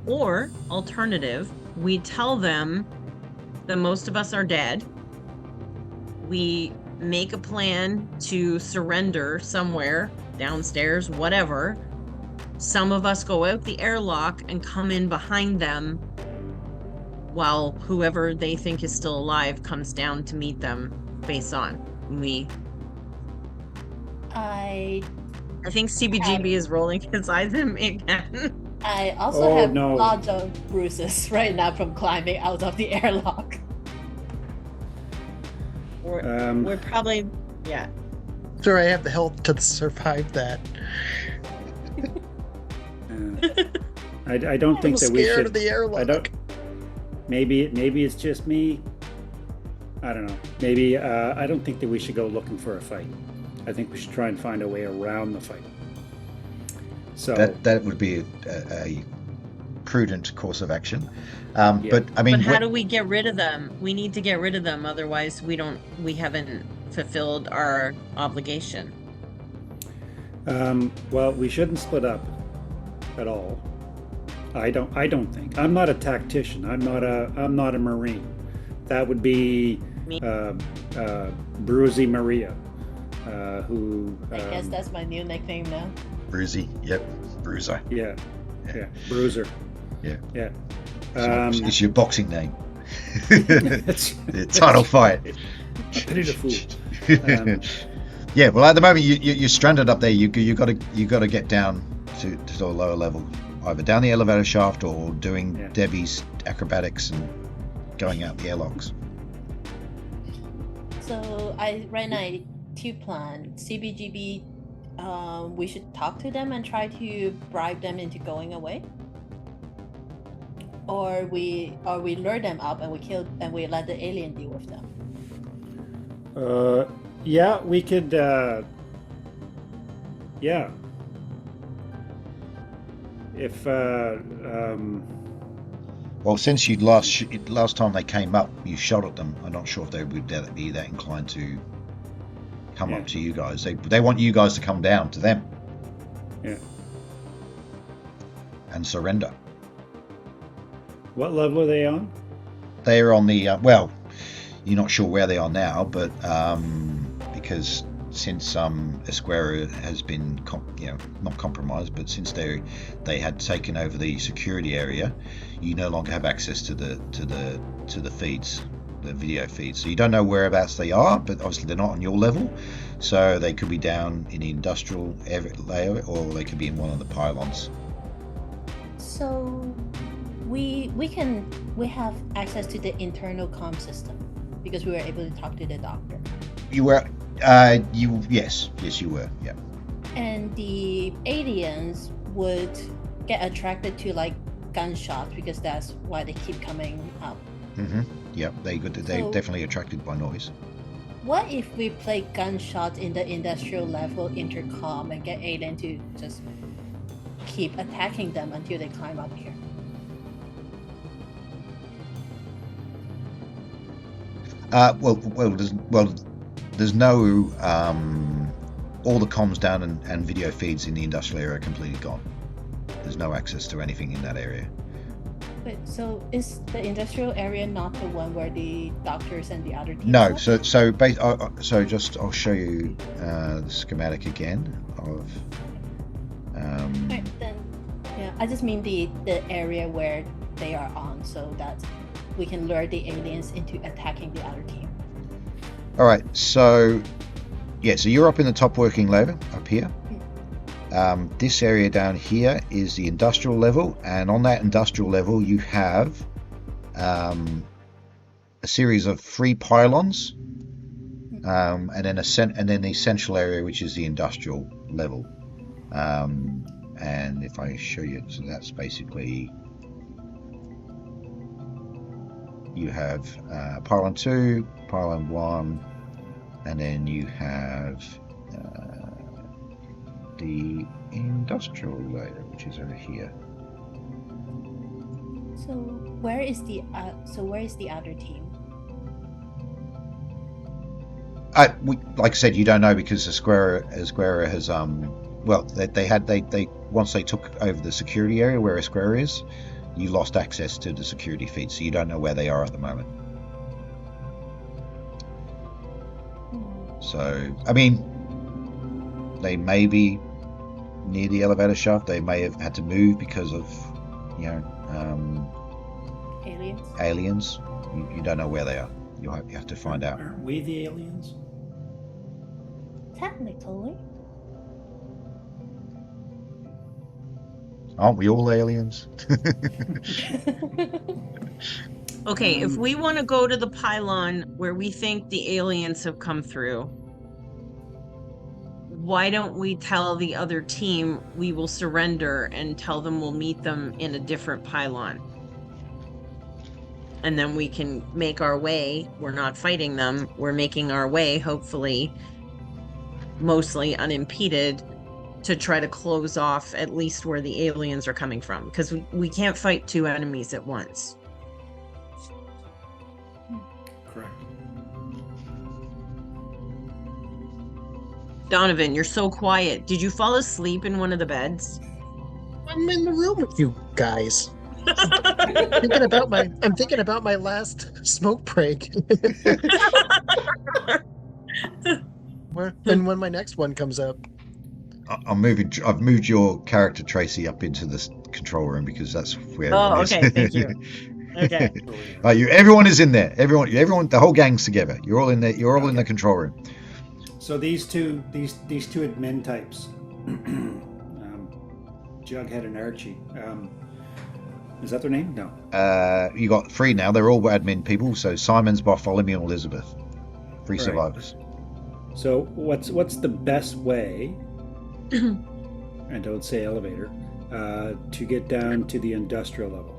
Or alternative, we tell them that most of us are dead. We make a plan to surrender somewhere, downstairs, whatever. Some of us go out the airlock and come in behind them while whoever they think is still alive comes down to meet them face on. I think CBGB is rolling his eyes at me again. I also have lots of bruises right now from climbing out of the airlock. We're probably, yeah. Sure, I have the health to survive that. I don't think that we should. Scared of the airlock. Maybe it's just me. I don't know. Maybe I don't think that we should go looking for a fight. I think we should try and find a way around the fight. So that would be a prudent course of action. But I mean, how do we get rid of them? We need to get rid of them, otherwise we haven't fulfilled our obligation. Well, we shouldn't split up at all. I don't think. I'm not a tactician. I'm not a Marine. That would be Bruzy Maria, who I guess that's my new nickname now. Bruzy, yep, Bruiser. Yeah, Bruiser. Yeah. It's your boxing name. The title fight. I pity the fool. Yeah, well, at the moment you're stranded up there. You got to get down to a lower level, either down the elevator shaft or doing Debbie's acrobatics and going out the airlocks. So right now two plan. CBGB we should talk to them and try to bribe them into going away, or we lure them up and we kill and we let the alien deal with them. Yeah, we could. Yeah. If Well, since you last time they came up, you shot at them. I'm not sure if they would be that inclined to come up to you guys. They want you guys to come down to them. Yeah. And surrender. What level are they on? They're on the well, you're not sure where they are now, but because since Esquerra has been not compromised, but since they had taken over the security area, you no longer have access to the feeds, the video feeds. So you don't know whereabouts they are, but obviously they're not on your level, so they could be down in the industrial layer, or they could be in one of the pylons. So we have access to the internal comm system because we were able to talk to the doctor. You were. Yes, you were. Yeah. And the aliens would get attracted to like gunshots because that's why they keep coming up. Mm-hmm. Yeah, they're definitely attracted by noise. What if we play gunshots in the industrial level intercom and get alien to just keep attacking them until they climb up here? There's no all the comms down and video feeds in the industrial area are completely gone. There's no access to anything in that area. Wait, so is the industrial area not the one where the doctors and the other teams No, are? so I'll show you the schematic again of. Right, then, yeah, I just mean the area where they are on, so that we can lure the aliens into attacking the other team. All right, so you're up in the top working level up here. This area down here is the industrial level, and on that industrial level you have a series of 3 pylons, and then the essential area, which is the industrial level. And if I show you, so that's basically you have pylon 2, pylon 1, and then you have the industrial layer, which is over here. So where is the other team? Like I said, you don't know because Esquerra has they once they took over the security area where Esquerra is, you lost access to the security feed, so you don't know where they are at the moment. So, I mean, they may be near the elevator shaft. They may have had to move because of, aliens. You don't know where they are. You have to find out. Aren't we the aliens? Technically. Aren't we all aliens? Okay, if we want to go to the pylon where we think the aliens have come through, why don't we tell the other team we will surrender and tell them we'll meet them in a different pylon? And then we can make our way. We're not fighting them. We're making our way, hopefully, mostly unimpeded, to try to close off at least where the aliens are coming from. Because we can't fight 2 enemies at once. Correct. Donovan, you're so quiet. Did you fall asleep in one of the beds? I'm in the room with you guys. I'm thinking about my last smoke break. when my next one comes up. I've moved your character Tracy up into this control room because that's where. Oh, okay. Thank you. Okay. Everyone is in there. Everyone, the whole gang's together. You're all in there. You're all in the control room. So these two admin types, Jughead and Archie. Is that their name? No. You got 3 now. They're all admin people. So Simon's, Bartholomew, and Elizabeth. 3 survivors. So what's the best way and don't say elevator, to get down to the industrial level?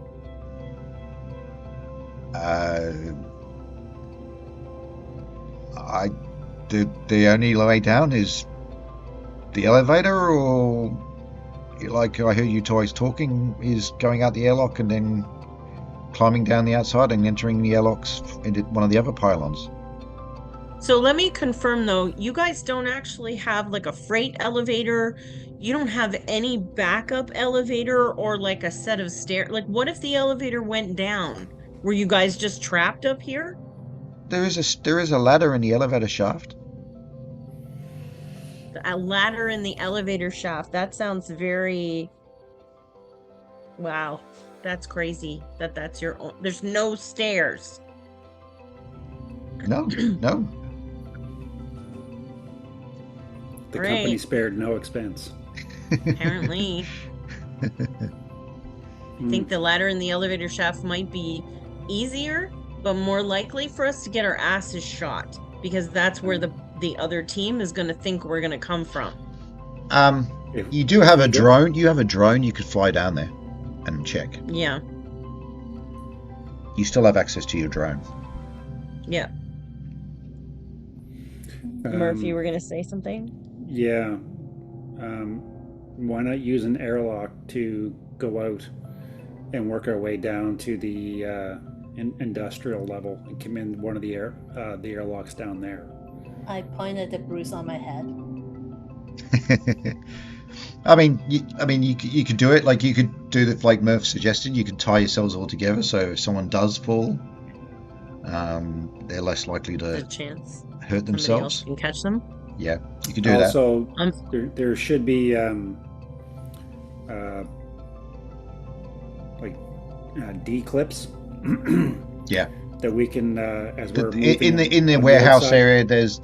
The only way down is the elevator, or like I heard you guys talking, is going out the airlock and then climbing down the outside and entering the airlocks into one of the other pylons. So let me confirm though, you guys don't actually have like a freight elevator. You don't have any backup elevator or like a set of stairs. Like, what if the elevator went down? Were you guys just trapped up here? There is a ladder in the elevator shaft. A ladder in the elevator shaft. That sounds very... Wow. That's crazy. That's your own... There's no stairs. No. The company spared no expense. Apparently. I think the ladder in the elevator shaft might be easier, but more likely for us to get our asses shot, because that's where the other team is going to think we're going to come from. You do have a drone. You have a drone. You could fly down there and check. Yeah. You still have access to your drone. Yeah. Murphy, you were going to say something? Yeah. Why not use an airlock to go out and work our way down to the industrial level and come in one of the airlocks down there? I pointed the bruise on my head. I mean, you could do it. Like, you could do it like Murph suggested. You could tie yourselves all together, so if someone does fall, they're less likely to chance hurt themselves. Somebody else can catch them. Yeah, you could do that. Also, there should be D clips. Yeah. That we can, as we're moving in the warehouse area, there's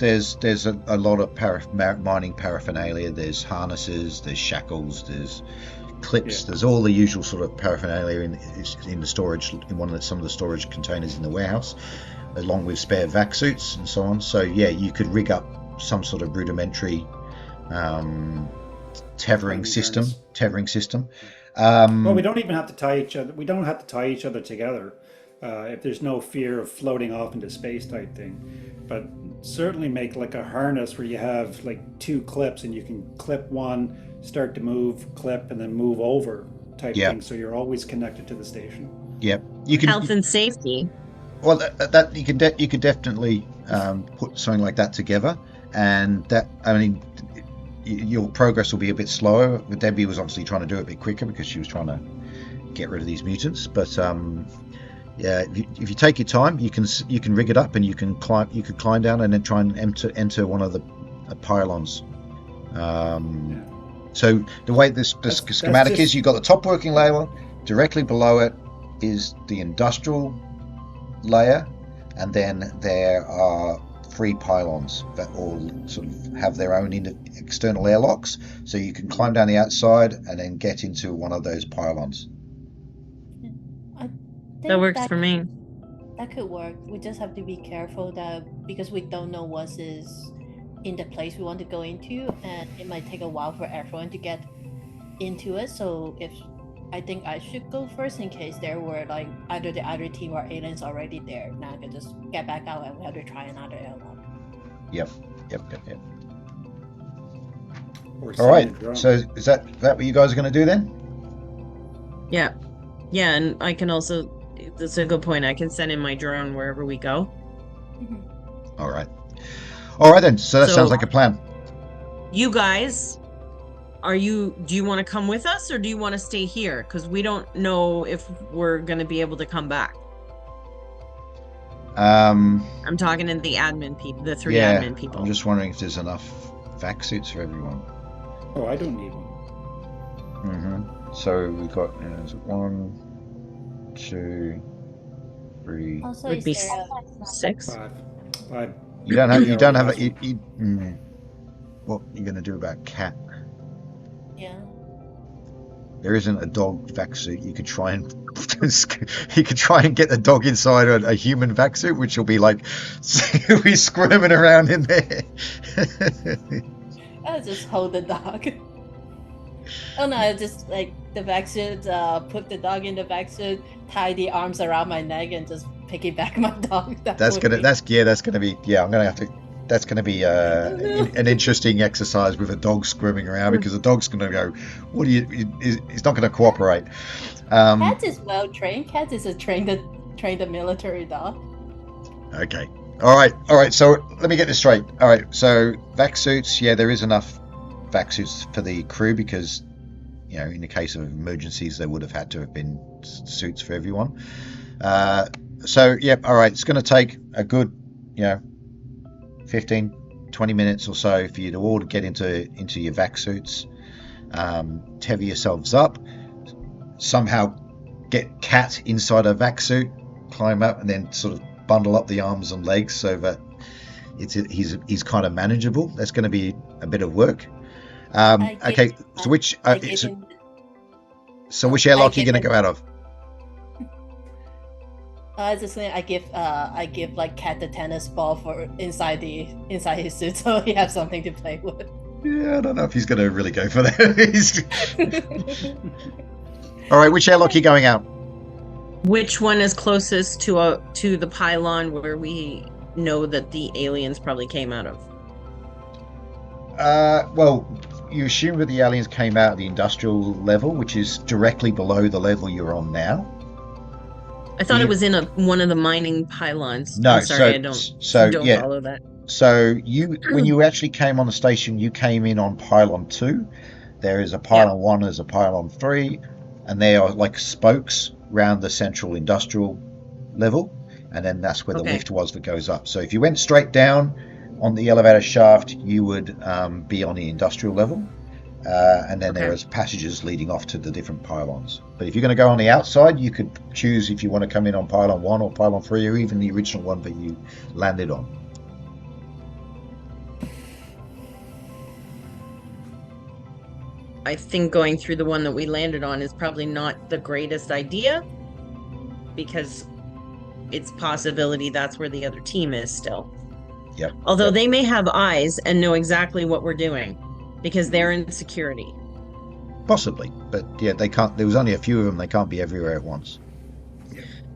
a lot of mining paraphernalia. There's harnesses, there's shackles, there's clips. There's all the usual sort of paraphernalia in the storage, in some of the storage containers in the warehouse, along with spare vac suits and so on. So yeah, you could rig up some sort of rudimentary tethering system. Well, we don't even have to tie each other. We don't have to tie each other together. If there's no fear of floating off into space type thing, but certainly make like a harness where you have like two clips and you can clip one, start to move, clip, and then move over type thing. So you're always connected to the station. Yep. You can health and safety. Well, that you could definitely put something like that together, and that, I mean, your progress will be a bit slower. Debbie was obviously trying to do it a bit quicker because she was trying to get rid of these mutants, but yeah, if you take your time, you can rig it up and you can climb down and then try and enter one of the pylons. So the way the schematic is, you've got the top working layer. Directly below it is the industrial layer, and then there are 3 pylons that all sort of have their own external airlocks, so you can climb down the outside and then get into one of those pylons. That works for me. That could work. We just have to be careful that, because we don't know what is in the place we want to go into, and it might take a while for everyone to get into it. So I think I should go first in case there were like either the other team or aliens already there. Now I can just get back out and we have to try another airlock. Yep. All right. So is that what you guys are going to do then? Yeah, and I can also. That's a good point. I can send in my drone wherever we go. All right then. So that sounds like a plan. You guys, do you want to come with us or do you want to stay here? Because we don't know if we're going to be able to come back. I'm talking to the admin people, the 3 admin people. I'm just wondering if there's enough vac suits for everyone. Oh, I don't need one. So we've got 1, 2, 3. Also, would be 6. 5. You don't have a. What are you going to do about cat? Yeah. There isn't a dog vac suit. You could try and get the dog inside a human vac suit, which will be like he'll be squirming around in there. I'll just hold the dog. Oh no, I just like the vac suit, put the dog in the vac suit, tie the arms around my neck, and just piggyback my dog. That's gonna be I'm gonna have to. That's going to be an interesting exercise with a dog squirming around, because the dog's going to go, "What do you?" He's not going to cooperate. Cat is well trained. Cat is a trained military dog. Okay. All right. So let me get this straight. All right. So vac suits. Yeah, there is enough vac suits for the crew, because in the case of emergencies, there would have had to have been suits for everyone. So yeah. All right. It's going to take a good 15, 20 minutes or so for you to all get into your vac suits, tether yourselves up, somehow get Cat inside a vac suit, climb up, and then sort of bundle up the arms and legs so that he's kind of manageable. That's going to be a bit of work. Okay, so which which airlock are you going to go out of? Just saying, I give like Cat the tennis ball for inside his suit, so he has something to play with. Yeah, I don't know if he's going to really go for that. All right, which airlock are you going out? Which one is closest to the pylon where we know that the aliens probably came out of? Well, you assume that the aliens came out at the industrial level, which is directly below the level you're on now. I thought it was in one of the mining pylons. No, I'm sorry, I don't follow that. So when you actually came on the station, you came in on pylon 2. There is a pylon 1, there's a pylon 3, and they are like spokes around the central industrial level, and then that's where the lift was that goes up. So if you went straight down on the elevator shaft, you would be on the industrial level. And then there is passages leading off to the different pylons. But if you're going to go on the outside, you could choose if you want to come in on pylon 1 or pylon 3, or even the original one that you landed on. I think going through the one that we landed on is probably not the greatest idea, because it's possibility that's where the other team is still. Yeah. Although they may have eyes and know exactly what we're doing, because they're in security. Possibly, but yeah, they can't. There was only a few of them. They can't be everywhere at once.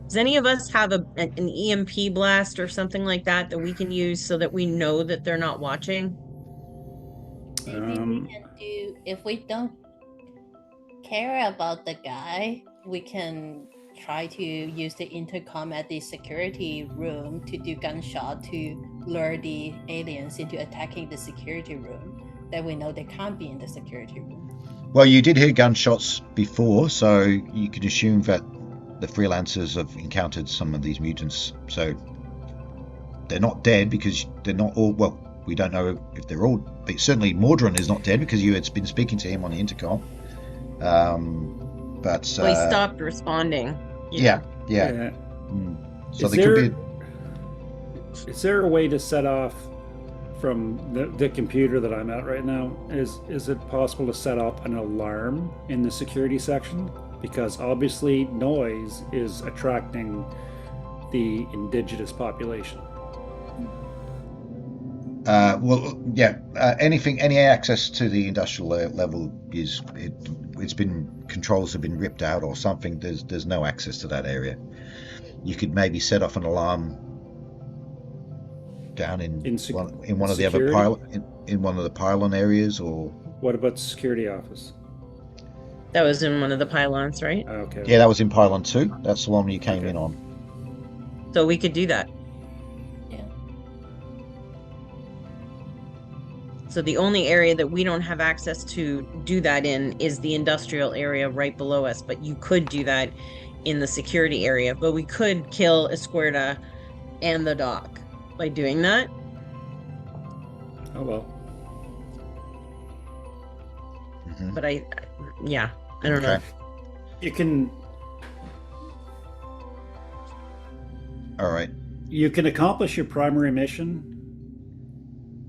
Does any of us have an EMP blast or something like that we can use so that we know that they're not watching? Maybe we can do, if we don't care about the guy, we can try to use the intercom at the security room to do gunshot to lure the aliens into attacking the security room. That we know they can't be in the security room. Well, you did hear gunshots before, so you could assume that the freelancers have encountered some of these mutants. So they're not dead, because they're not all. Well, we don't know if they're all. But certainly, Mordrin is not dead, because you had been speaking to him on the intercom. But he stopped responding. Yeah. So they could be. Is there a way to set off from the computer that I'm at right now? Is it possible to set up an alarm in the security section? Because obviously noise is attracting the indigenous population. Any access to the industrial level it's been, controls have been ripped out or something. There's no access to that area. You could maybe set off an alarm down in one of the other in one of the pylon areas, or what about the security office? That was in one of the pylons, right? Okay. Yeah, that was in pylon 2. That's the one you came in on. So we could do that. Yeah. So the only area that we don't have access to do that in is the industrial area right below us, but you could do that in the security area. But we could kill Escuerda and the dog by doing that. Oh well. Mm-hmm. But I don't know. You can. All right. You can accomplish your primary mission,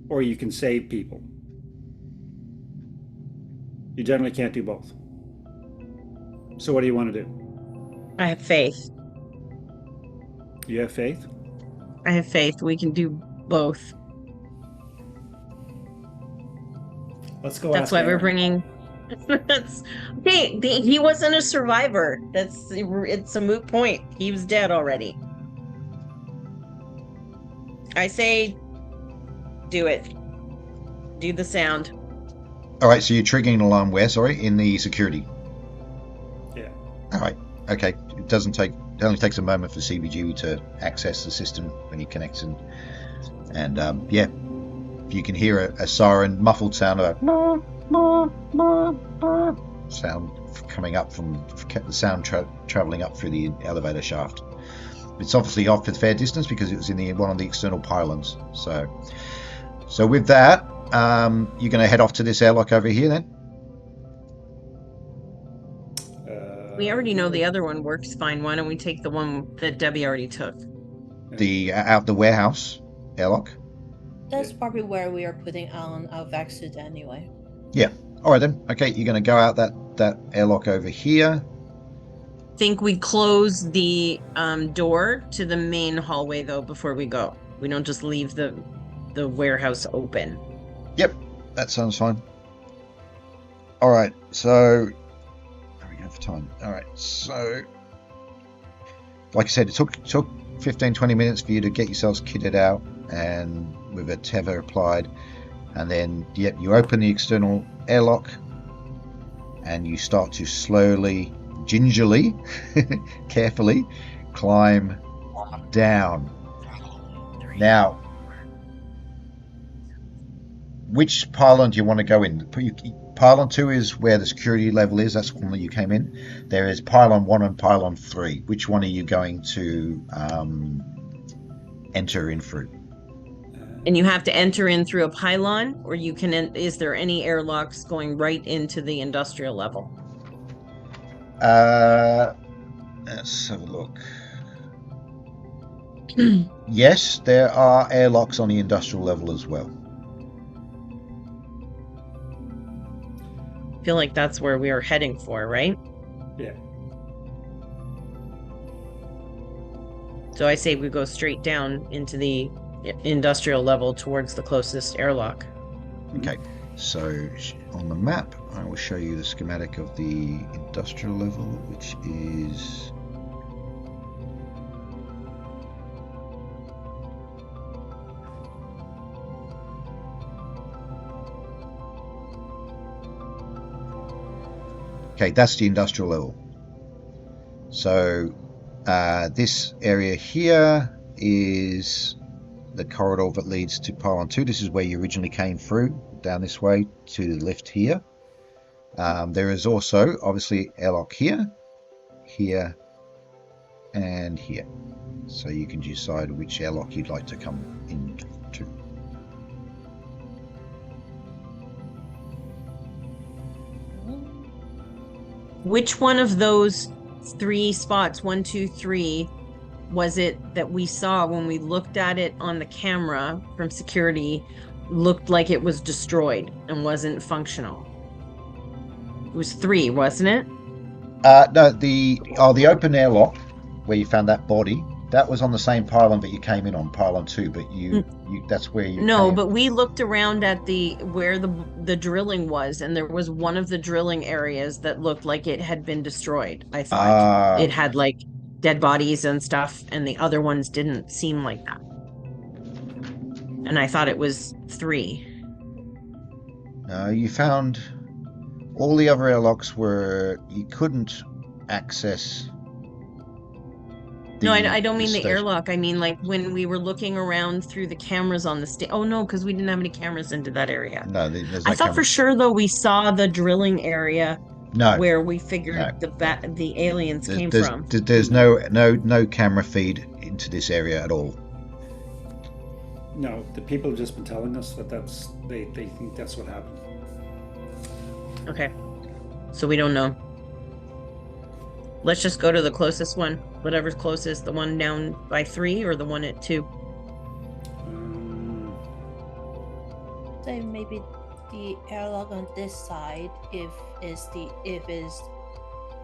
or you can save people. You generally can't do both. So what do you want to do? I have faith. You have faith? I have faith. We can do both. Let's go. That's why we're bringing That's okay. He wasn't a survivor. It's a moot point. He was dead already. I say, do it. Do the sound. All right, so you're triggering an alarm where? Sorry, in the security. Yeah. All right. Okay. It only takes a moment for CBG to access the system when he connects, and yeah, you can hear a siren, muffled sound of sound coming up from the sound traveling up through the elevator shaft. It's obviously off a fair distance because it was in one of the external pylons. So with that, you're going to head off to this airlock over here then? We already know the other one works fine. Why don't we take the one that Debbie already took? The out the warehouse airlock? That's probably where we are putting on our vac suit anyway. Yeah. All right then. Okay, you're going to go out that airlock over here. Think we close the door to the main hallway though before we go. We don't just leave the warehouse open. Yep, that sounds fine. All right, so we have time. All right, so like I said, it took 15-20 minutes for you to get yourselves kitted out and with a tether applied, and then you open the external airlock and you start to slowly, gingerly, carefully climb down. Now, which pylon do you want to go in? Pylon 2 is where the security level is. That's one that you came in. There is pylon 1 and pylon 3. Which one are you going to enter in through? And you have to enter in through a pylon, or you can. Is there any airlocks going right into the industrial level? Let's have a look. Yes, there are airlocks on the industrial level as well. I feel like that's where we are heading for, right? Yeah. Mm-hmm. So I say we go straight down into the industrial level towards the closest airlock. Okay, so on the map, I will show you the schematic of the industrial level, which is... Okay, that's the industrial level. So this area here is the corridor that leads to pylon 2. This is where you originally came through, down this way to the left here. There is also obviously airlock here, here, and here. So you can decide which airlock you'd like to come into. Which one of those 3 spots, 1, 2, 3, was it that we saw when we looked at it on the camera from security, looked like it was destroyed and wasn't functional? It was 3, wasn't it? No, the open airlock where you found that body, that was on the same pylon that you came in on, pylon 2, but you that's where you No, came. but we looked around at where the drilling was, and there was one of the drilling areas that looked like it had been destroyed. I thought it had like dead bodies and stuff, and the other ones didn't seem like that. And I thought it was 3. You found all the other airlocks where you couldn't access. No, I don't mean the airlock. I mean, like, when we were looking around through the cameras on the stage. Oh, no, because we didn't have any cameras into that area. No, there's I no thought for sure, though, we saw the drilling area where we figured the aliens came from. There's no camera feed into this area at all. No, the people have just been telling us that they think that's what happened. Okay. So we don't know. Let's just go to the closest one. Whatever's closest, the one down by 3 or the one at 2. So maybe the airlock on this side, if it's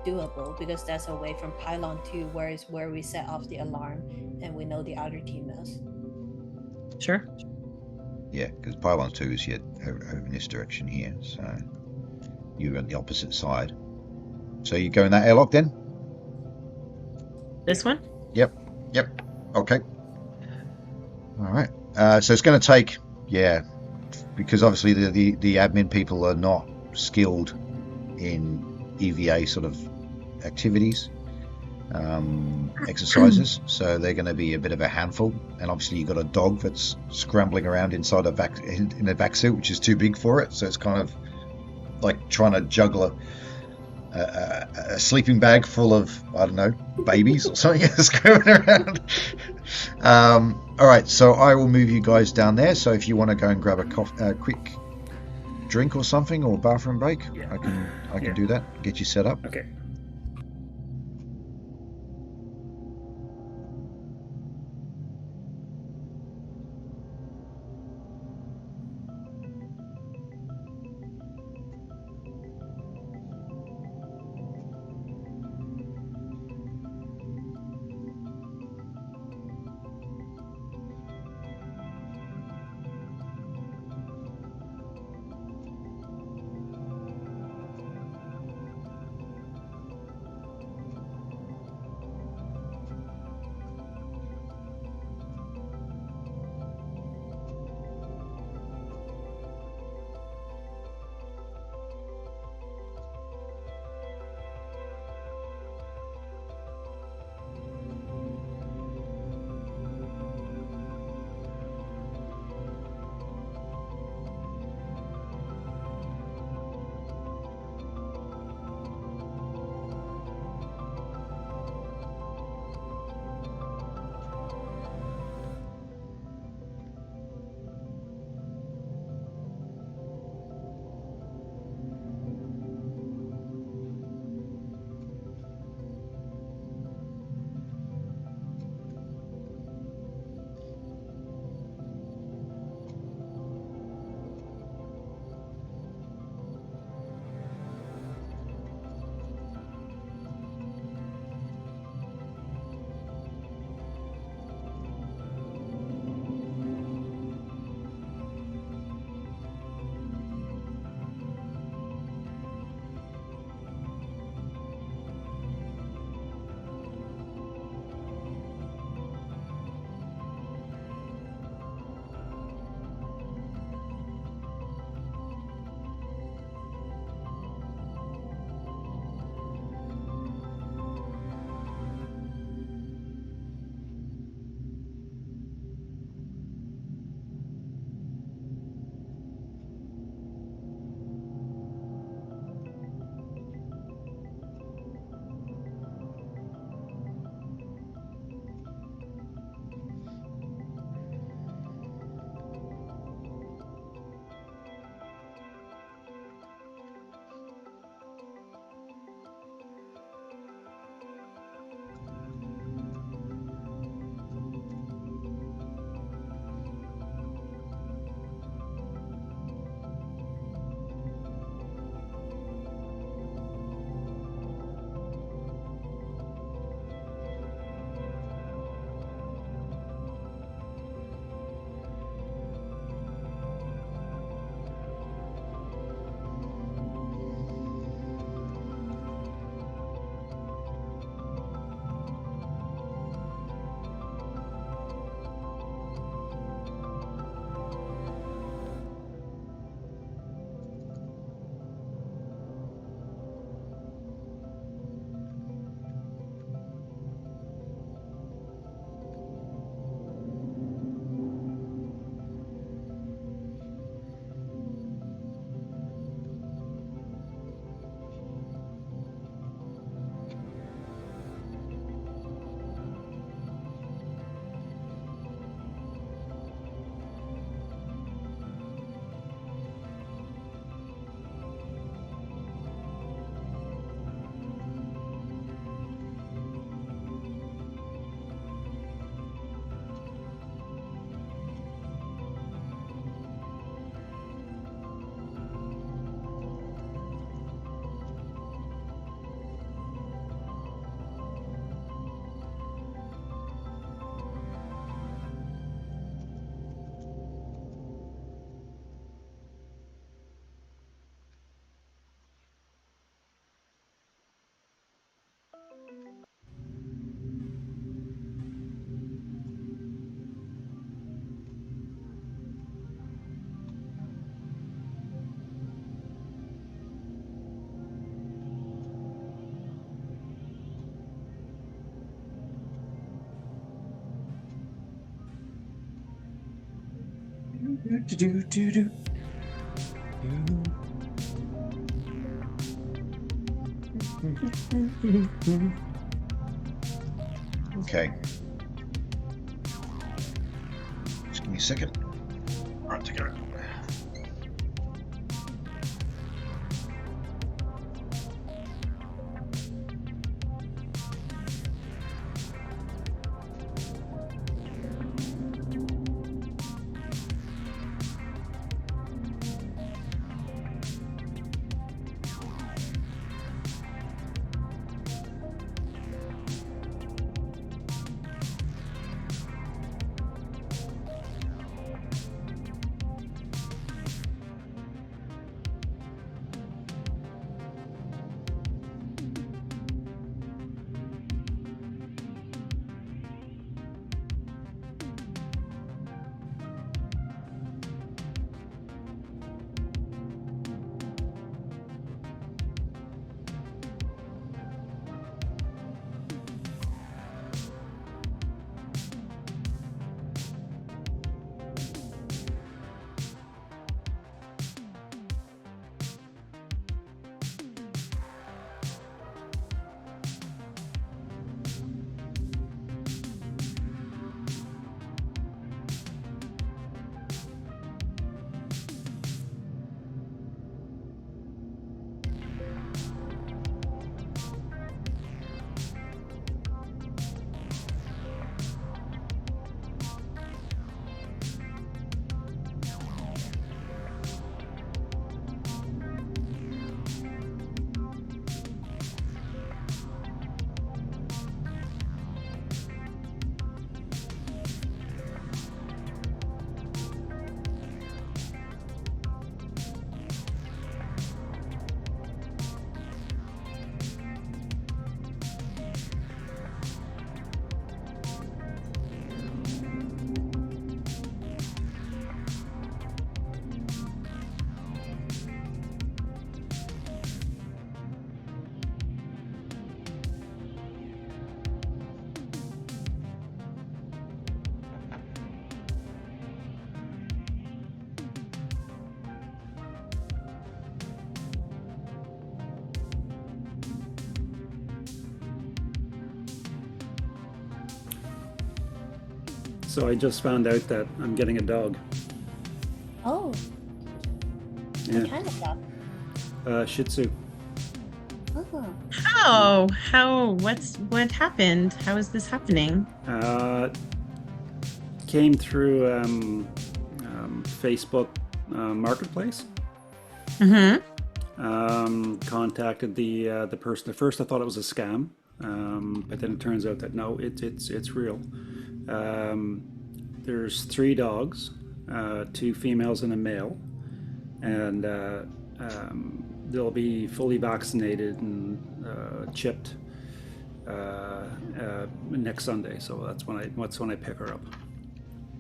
doable, because that's away from pylon 2, where we set off the alarm, and we know the other team is. Sure. Yeah, because pylon 2 is over in this direction here. So You're at the opposite side. So you go in that airlock then? This one? Yep. Okay. All right. So it's going to take, because obviously the admin people are not skilled in EVA sort of activities, exercises, so they're going to be a bit of a handful. And obviously you've got a dog that's scrambling around inside in a vac suit, which is too big for it. So it's kind of like trying to juggle a sleeping bag full of, I don't know, babies or something that's going around. All right, so I will move you guys down there. So if you want to go and grab a quick drink or something, or bathroom break, I can do that. Get you set up. Okay. Okay. Just give me a second. Right to go. So I just found out that I'm getting a dog. Oh, Yeah. what kind of dog? Shih Tzu. Oh, What happened? How is this happening? Came through Facebook Marketplace. Mm-hmm. Contacted the person. At first, I thought it was a scam, but then it turns out that no, it's real. There's 3 dogs, 2 females and a male, and they'll be fully vaccinated and chipped next Sunday. So that's when I pick her up.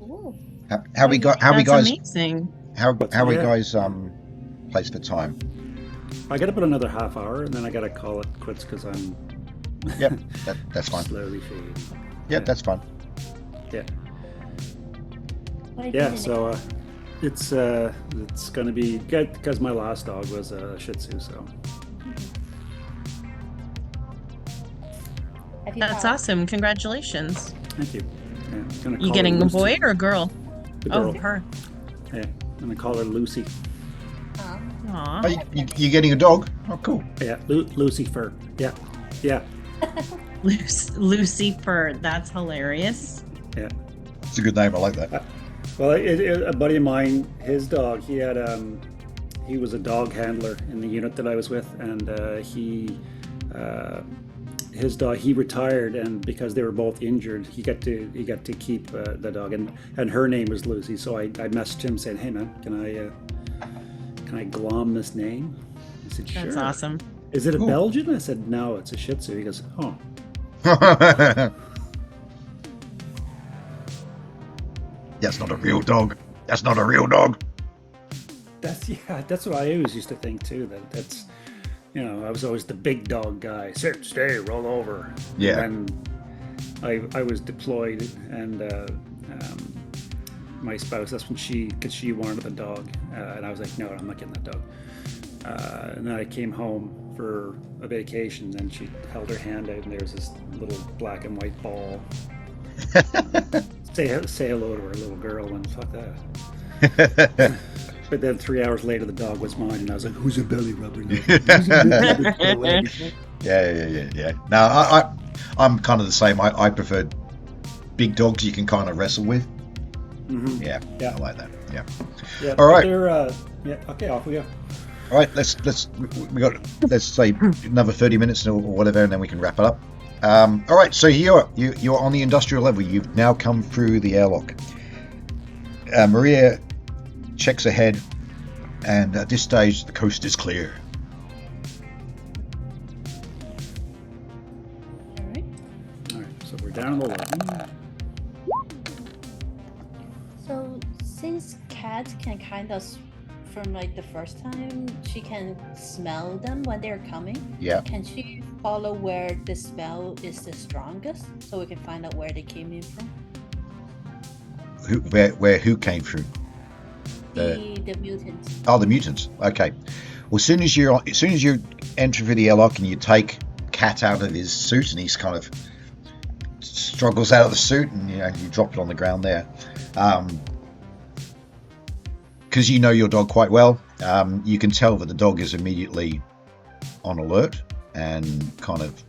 ooh. How we guys Amazing. how we Yeah. guys place for time? I got about another half hour, and then I got to call it quits because I'm Yep, that's fine. slowly fading. Yep, that's fine. Yeah. What are you Yeah, doing? so it's gonna be good because my last dog was a Shih Tzu. So Have you That's thought- awesome. Congratulations. thank you. Yeah, I'm gonna You call getting her a Lucy. boy or a girl? The girl. Oh, her. Yeah, I'm gonna call her Lucy. Aw. Oh, you getting a dog? Oh, cool. Yeah, Lucifer. Yeah, yeah, Lucifer. That's hilarious. yeah. It's a good name. I like that. Well, a buddy of mine, his dog, he was a dog handler in the unit that I was with, and his dog, he retired, and because they were both injured, he got to keep the dog, and her name was Lucy. So I messaged him saying, "Hey man, can I glom this name?" He said, "Sure." That's awesome. Is it a Cool. Belgian? I said, "No, it's a Shih Tzu." He goes, "Oh." That's not a real dog. That's not a real dog. That's what I always used to think too. That's I was always the big dog guy. Sit, stay, roll over. Yeah. And I was deployed, and my spouse. That's when because she wanted the dog, and I was like, no, I'm not getting that dog. And then I came home for a vacation, and she held her hand out, and there's this little black and white ball. Say hello to her little girl, and fuck that. But then 3 hours later, the dog was mine, and I was like, "Who's a belly rubber now?" Yeah. No, I'm kind of the same. I prefer big dogs you can kind of wrestle with. Mm-hmm. Yeah, I like that. Yeah. All right. Okay, off we go. All right, let's say another 30 minutes or whatever, and then we can wrap it up. All right, so you're on the industrial level. You've now come through the airlock. Maria checks ahead, and at this stage, the coast is clear. All right, so we're down the line. So since cats can kind of, from like the first time, she can smell them when they're coming. Yeah. Can she follow where the smell is the strongest, so we can find out where they came in from? Who came through? The mutants. Oh, the mutants. Okay. Well, as soon as you enter through the airlock and you take Cat out of his suit, and he's kind of struggles out of the suit, and you drop it on the ground there. Because you know your dog quite well, you can tell that the dog is immediately on alert, and kind of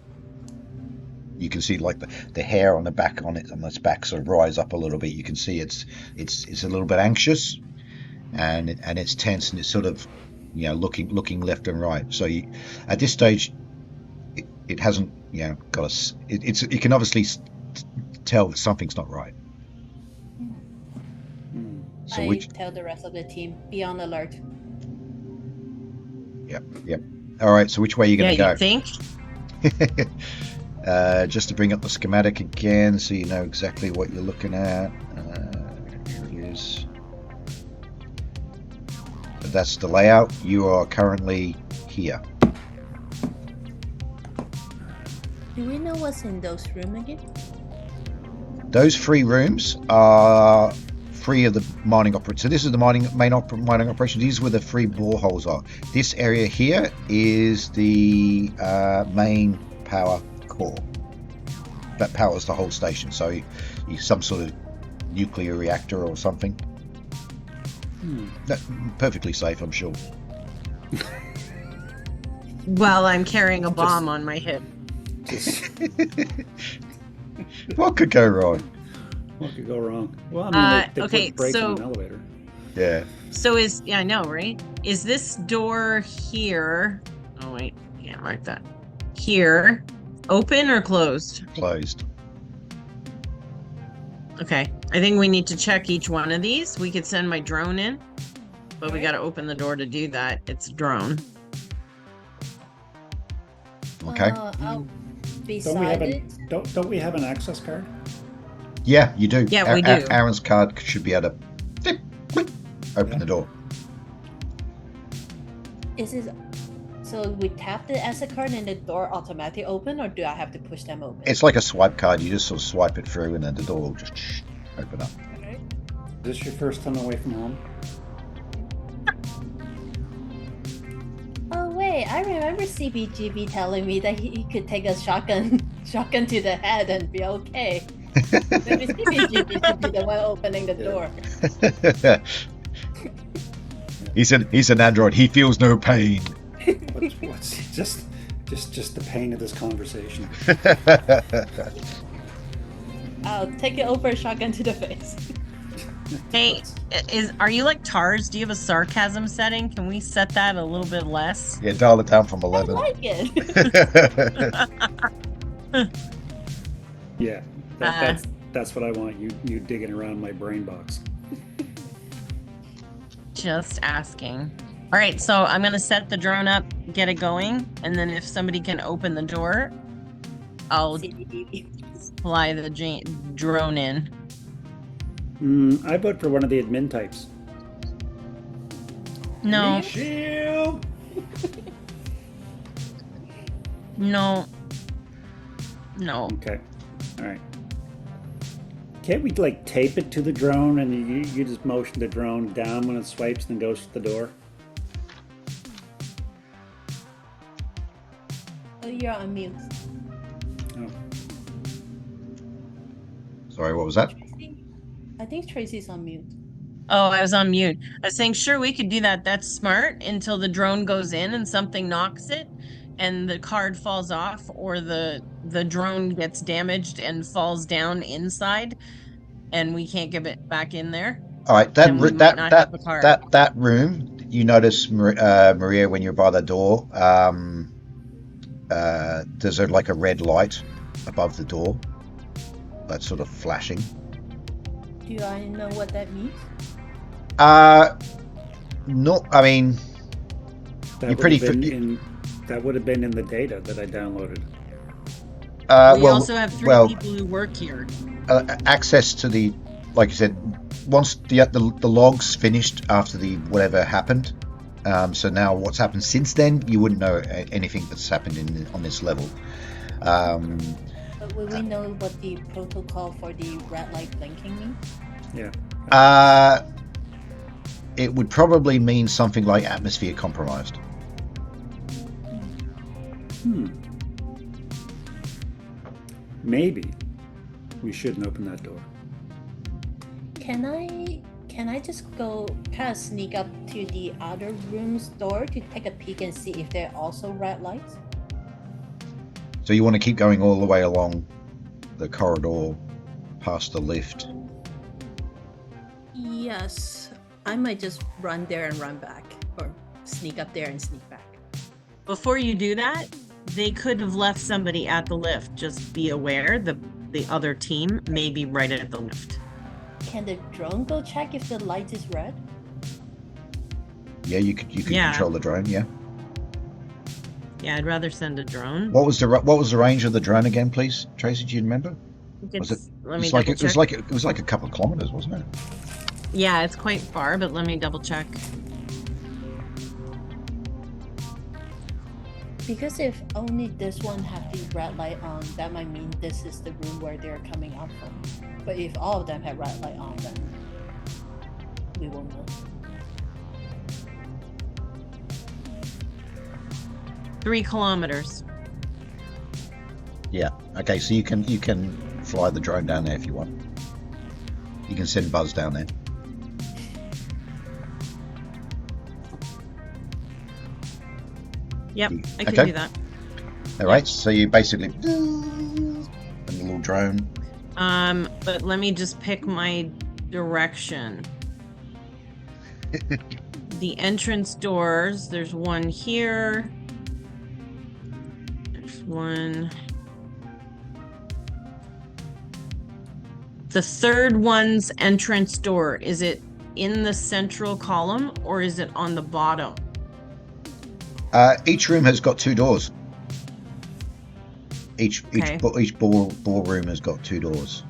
you can see like the hair on the back on its back sort of rise up a little bit. You can see it's a little bit anxious, and it's tense, and it's sort of looking left and right. So at this stage, it hasn't got a. You can obviously tell that something's not right. So I tell the rest of the team, be on alert. Yep. All right, so which way are you going to go? You think? Just to bring up the schematic again, so you know exactly what you're looking at. Here it is. But that's the layout. You are currently here. Do we know what's in those rooms again? Those 3 rooms are 3 of the mining operations. So this is the mining operation. These are where the 3 boreholes are. This area here is the main power core that powers the whole station. So you some sort of nuclear reactor or something. Perfectly safe, I'm sure. Well, I'm carrying a bomb on my hip. What could go wrong? What could go wrong? Well, I mean, they okay, put brakes so on an elevator. Yeah. So I know, right? Is this door here? Oh wait, can't mark that. Here, open or closed? Closed. Okay, I think we need to check each one of these. We could send my drone in, but we got to open the door to do that. It's a drone. Okay. Don't we have an access card? Yeah, you do. Yeah, we do. Aaron's card should be able to open the door. Is it so we tap the asset card and the door automatically open, or do I have to push them open? It's like a swipe card. You just sort of swipe it through, and then the door will just open up. Okay. Is this your first time away from home? Oh wait, I remember CBGB telling me that he could take a shotgun to the head and be okay. Maybe CBGB should be the one opening the door. He's an android. He feels no pain. What's just the pain of this conversation. I'll take it over a shotgun to the face. Hey, are you like TARS? Do you have a sarcasm setting? Can we set that a little bit less? Yeah, dial it down from I 11. like it. Yeah, that's what I want. You digging around my brain box. Just asking. All right, so I'm gonna set the drone up, get it going, and then if somebody can open the door, I'll fly the drone in. I vote for one of the admin types. No. Shield. No. Okay. All right. Can't we like tape it to the drone and you just motion the drone down when it swipes and then goes to the door? Oh, you're on mute. Oh. Sorry, what was that? I think Tracy's on mute. Oh, I was on mute. I was saying, sure, we could do that. That's smart until the drone goes in and something knocks it and the card falls off, or the drone gets damaged and falls down inside and we can't get it back in there. All right, that room, you notice, Maria, when you're by the door, there's like a red light above the door that's sort of flashing. Do I know what that means? No, I mean, That would have been in the data that I downloaded. We also have three people who work here. Access to the, like you said, once the logs finished after the whatever happened. So now what's happened since then, you wouldn't know anything that's happened on this level. But will we know what the protocol for the red light blinking means? Yeah. It would probably mean something like atmosphere compromised. Maybe we shouldn't open that door. Can I just go kind of sneak up to the other room's door to take a peek and see if they're also red lights? So you want to keep going all the way along the corridor past the lift? Yes. I might just run there and run back, or sneak up there and sneak back. Before you do that, they could have left somebody at the lift. Just be aware the other team may be right at the lift. Can the drone go check if the light is red? Yeah, you could control the drone. Yeah. Yeah, I'd rather send a drone. What was the range of the drone again, please, Tracy? Do you remember? Was it? It was like a couple of kilometers, wasn't it? Yeah, it's quite far, but let me double check. Because if only this one have the red light on, that might mean this is the room where they're coming out from. But if all of them have red light on, then we won't know. 3 kilometers. Yeah. Okay, so you can fly the drone down there if you want. You can send Buzz down there. Yep, I can do that. All right, so you basically and the little drone. But let me just pick my direction. The entrance doors, there's one here. There's one. The third one's entrance door, is it in the central column or is it on the bottom? Each room has got 2 doors. Each ballroom has got 2 doors.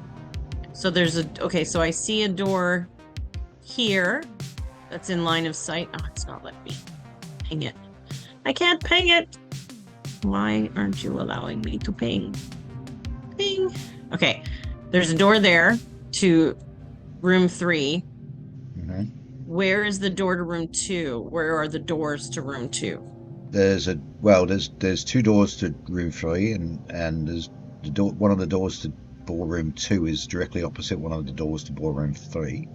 So there's so I see a door here that's in line of sight. Oh, it's not letting me ping it. I can't ping it. Why aren't you allowing me to ping? Ping. Okay, there's a door there to room 3. Mm-hmm. Where is the door to room 2? Where are the doors to room 2? There's 2 doors to room 3, and there's the door. One of the doors to ballroom 2 is directly opposite one of the doors to ballroom 3.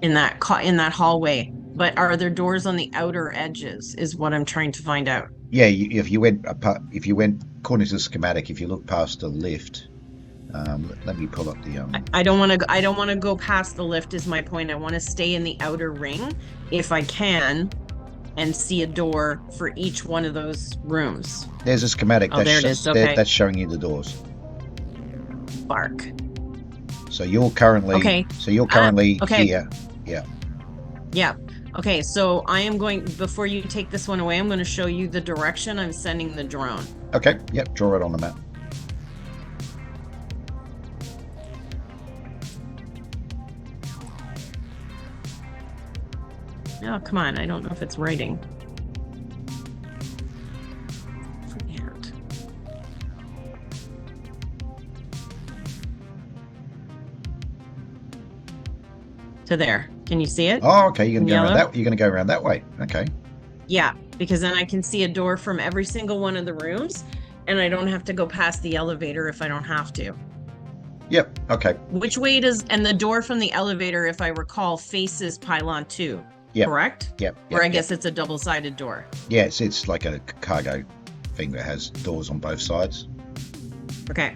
In that hallway, but are there doors on the outer edges? Is what I'm trying to find out. Yeah, if you went according to the schematic, if you look past the lift, let me pull up the. I don't want to go past the lift. Is my point. I want to stay in the outer ring if I can, and see a door for each one of those rooms. There's a schematic. Oh, there it is. Okay. That's showing you the doors. Bark. So you're currently. Okay. So you're currently okay. here. Yeah. Yeah. Okay. So I am going. Before you take this one away, I'm going to show you the direction I'm sending the drone. Okay. Yep. Draw it on the map. Oh, come on. I don't know if it's writing. to there. Can you see it? Oh, okay. You're Yellow? going to go around that way. Okay. Yeah, because then I can see a door from every single one of the rooms, and I don't have to go past the elevator if I don't have to. Yep. Okay. Which way and the door from the elevator, if I recall, faces pylon 2, Yep. correct? Yep. Or I guess it's a double-sided door. Yeah, it's like a cargo thing that has doors on both sides. Okay.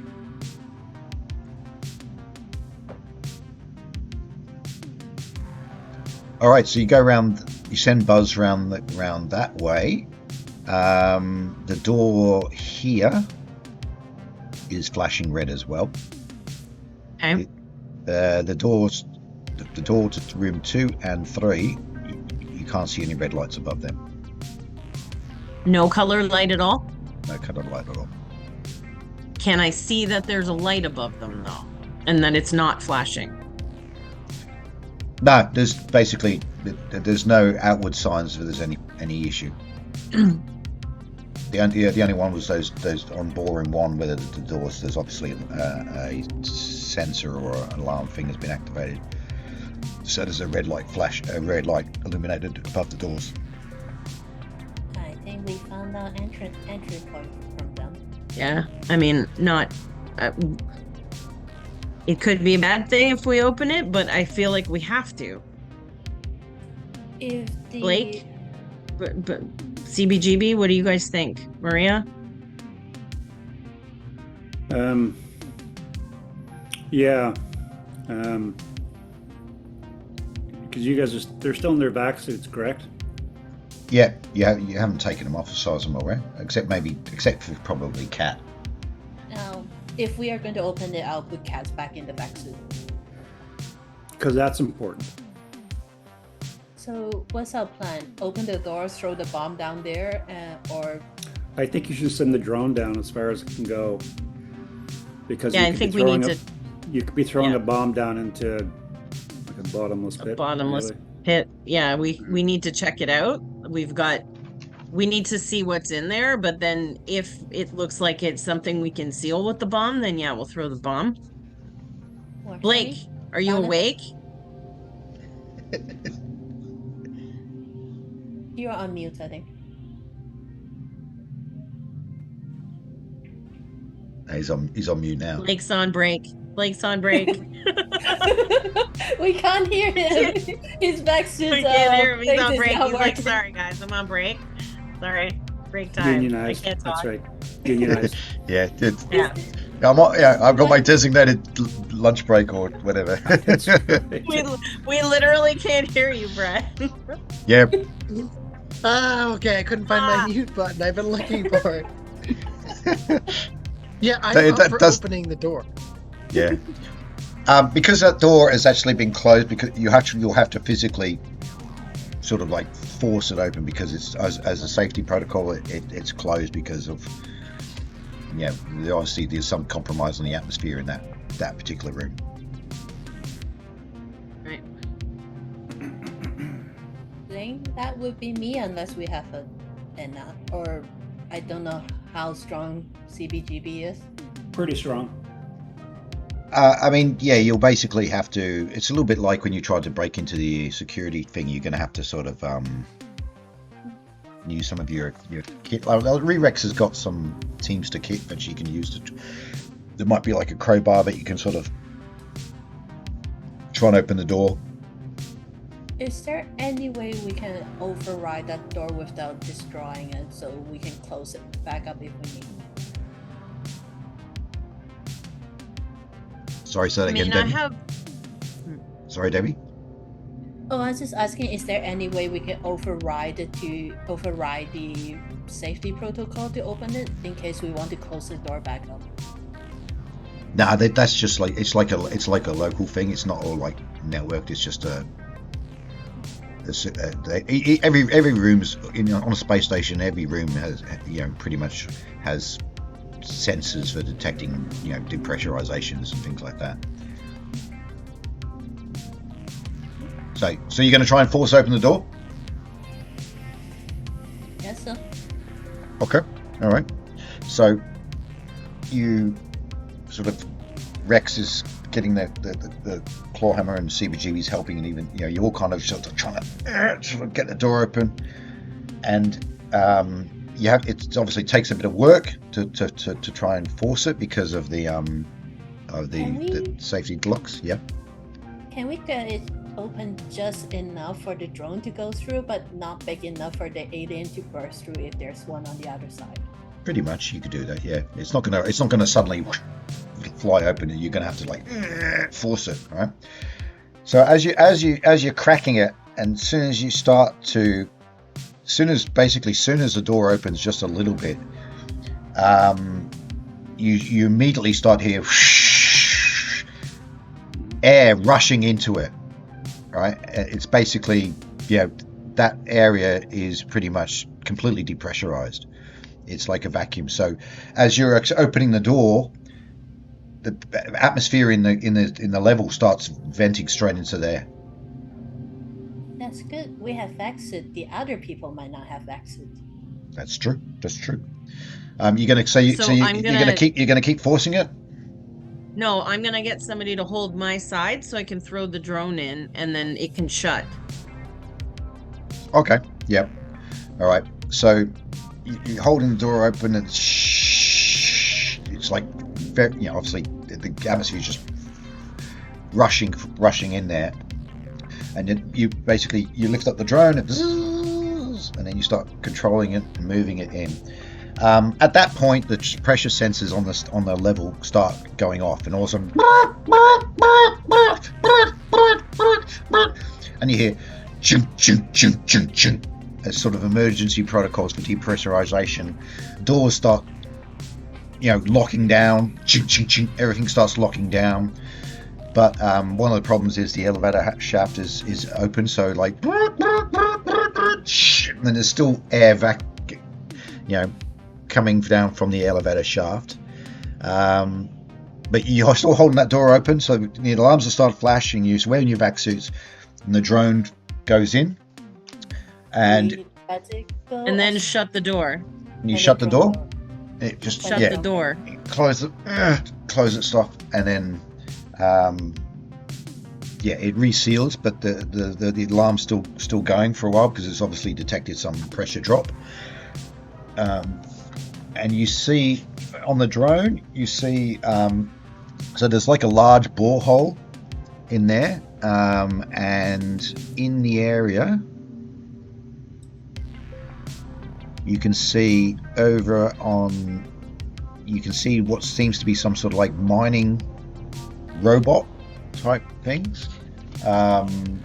All right, so you go around. You send Buzz round that way. The door here is flashing red as well. Okay. The door to room 2 and 3, you can't see any red lights above them. No color light at all? No color light at all. Can I see that there's a light above them, though? And that it's not flashing? No, there's no outward signs that there's any issue. The only one was those on ballroom 1 where the doors, there's obviously a sensor or an alarm thing has been activated. So there's a red light illuminated above the doors. I think we found our entry point from them. Yeah, I mean, not... it could be a bad thing if we open it, but I feel like we have to. If the... Blake? But CBGB, what do you guys think? Maria? Yeah. Because you guys they're still in their vac suits, correct? Yeah, you haven't taken them off as far as I'm aware, except for probably Cat. Now, if we are going to open it, I'll put Cats back in the vac suit. Because that's important. So, what's our plan? Open the doors, throw the bomb down there, or... I think you should send the drone down as far as it can go. Because Yeah, I think we need to... You could be throwing a bomb down into like a bottomless pit. A bottomless really. pit. Yeah, we need to check it out. We need to see what's in there, but then if it looks like it's something we can seal with the bomb, then yeah, we'll throw the bomb. Blake, are you awake? You're on mute, I think. He's on mute now. Blake's on break. We can't hear him. His back suit's We can't hear him. He's on is break. not He's like, working. sorry guys, I'm on break. Sorry. Break time. Unionized. I can't talk. That's right. Unionized. Yeah, Yeah. I've got my designated lunch break or whatever. That's right. We literally can't hear you, Brett. Yeah. Okay, I couldn't find my mute button. I've been looking for it. Yeah, I'm up for opening the door. Yeah. Because that door has actually been closed, because you'll have to physically sort of like force it open, because it's as a safety protocol it's closed because of obviously there's some compromise on the atmosphere in that particular room. Right. Think that would be me unless we have or I don't know how strong CBGB is. Pretty strong. I mean, yeah, you'll basically have to. It's a little bit like when you try to break into the security thing. You're going to have to sort of use some of your kit. Rerex has got some Teamster kit that she can use to. There might be like a crowbar that you can sort of try and open the door. Is there any way we can override that door without destroying it, so we can close it back up if we need? Sorry, say that again, Debbie. Sorry, Debbie. Oh, I was just asking, is there any way we can override the safety protocol to open it in case we want to close the door back up? Nah, that's just like it's like a local thing. It's not all like networked. It's just every room's on a space station. Every room has pretty much has sensors for detecting depressurizations and things like that. So you're going to try and force open the door? Yes, sir. Okay, all right. So you sort of Rex is getting the clawhammer and CBGB's helping, and even you're all kind of sort of trying to sort of get the door open, and it obviously takes a bit of work to try and force it because of the safety locks. Yeah. Can we get it open just enough for the drone to go through, but not big enough for the alien to burst through if there's one on the other side? Pretty much, you could do that. Yeah, it's not gonna suddenly fly open, and you're gonna have to like force it, right? So as you're cracking it, and as soon as the door opens just a little bit, you immediately start hearing air rushing into it, right? It's basically, that area is pretty much completely depressurized. It's like a vacuum. So as you're opening the door, the atmosphere in the level starts venting straight into there. That's good. We have vac-suit. The other people might not have vac-suit. That's true. You're gonna keep forcing it? No, I'm gonna get somebody to hold my side so I can throw the drone in, and then it can shut. Okay. Yep. All right. So you're holding the door open, and it's like very, obviously the atmosphere is just rushing in there, and then you lift up the drone, and then you start controlling it and moving it in. At that point, the pressure sensors on the level start going off, and all of a sudden, and you hear chunk chunk chunk chunk chunk as sort of emergency protocols for depressurization. Doors start, locking down. Chink chink chink. Everything starts locking down. But one of the problems is the elevator shaft is open, so like, and then there's still air coming down from the elevator shaft. But you're still holding that door open, so the alarms will start flashing. You're wearing your vac suits, and the drone goes in, and then shut the door. You shut the door. It just shut the door. Close it stuff, and then it reseals, but the alarm's still going for a while because it's obviously detected some pressure drop. And you see on the drone, so there's like a large borehole in there, and in the area you can see what seems to be some sort of like mining robot type things. And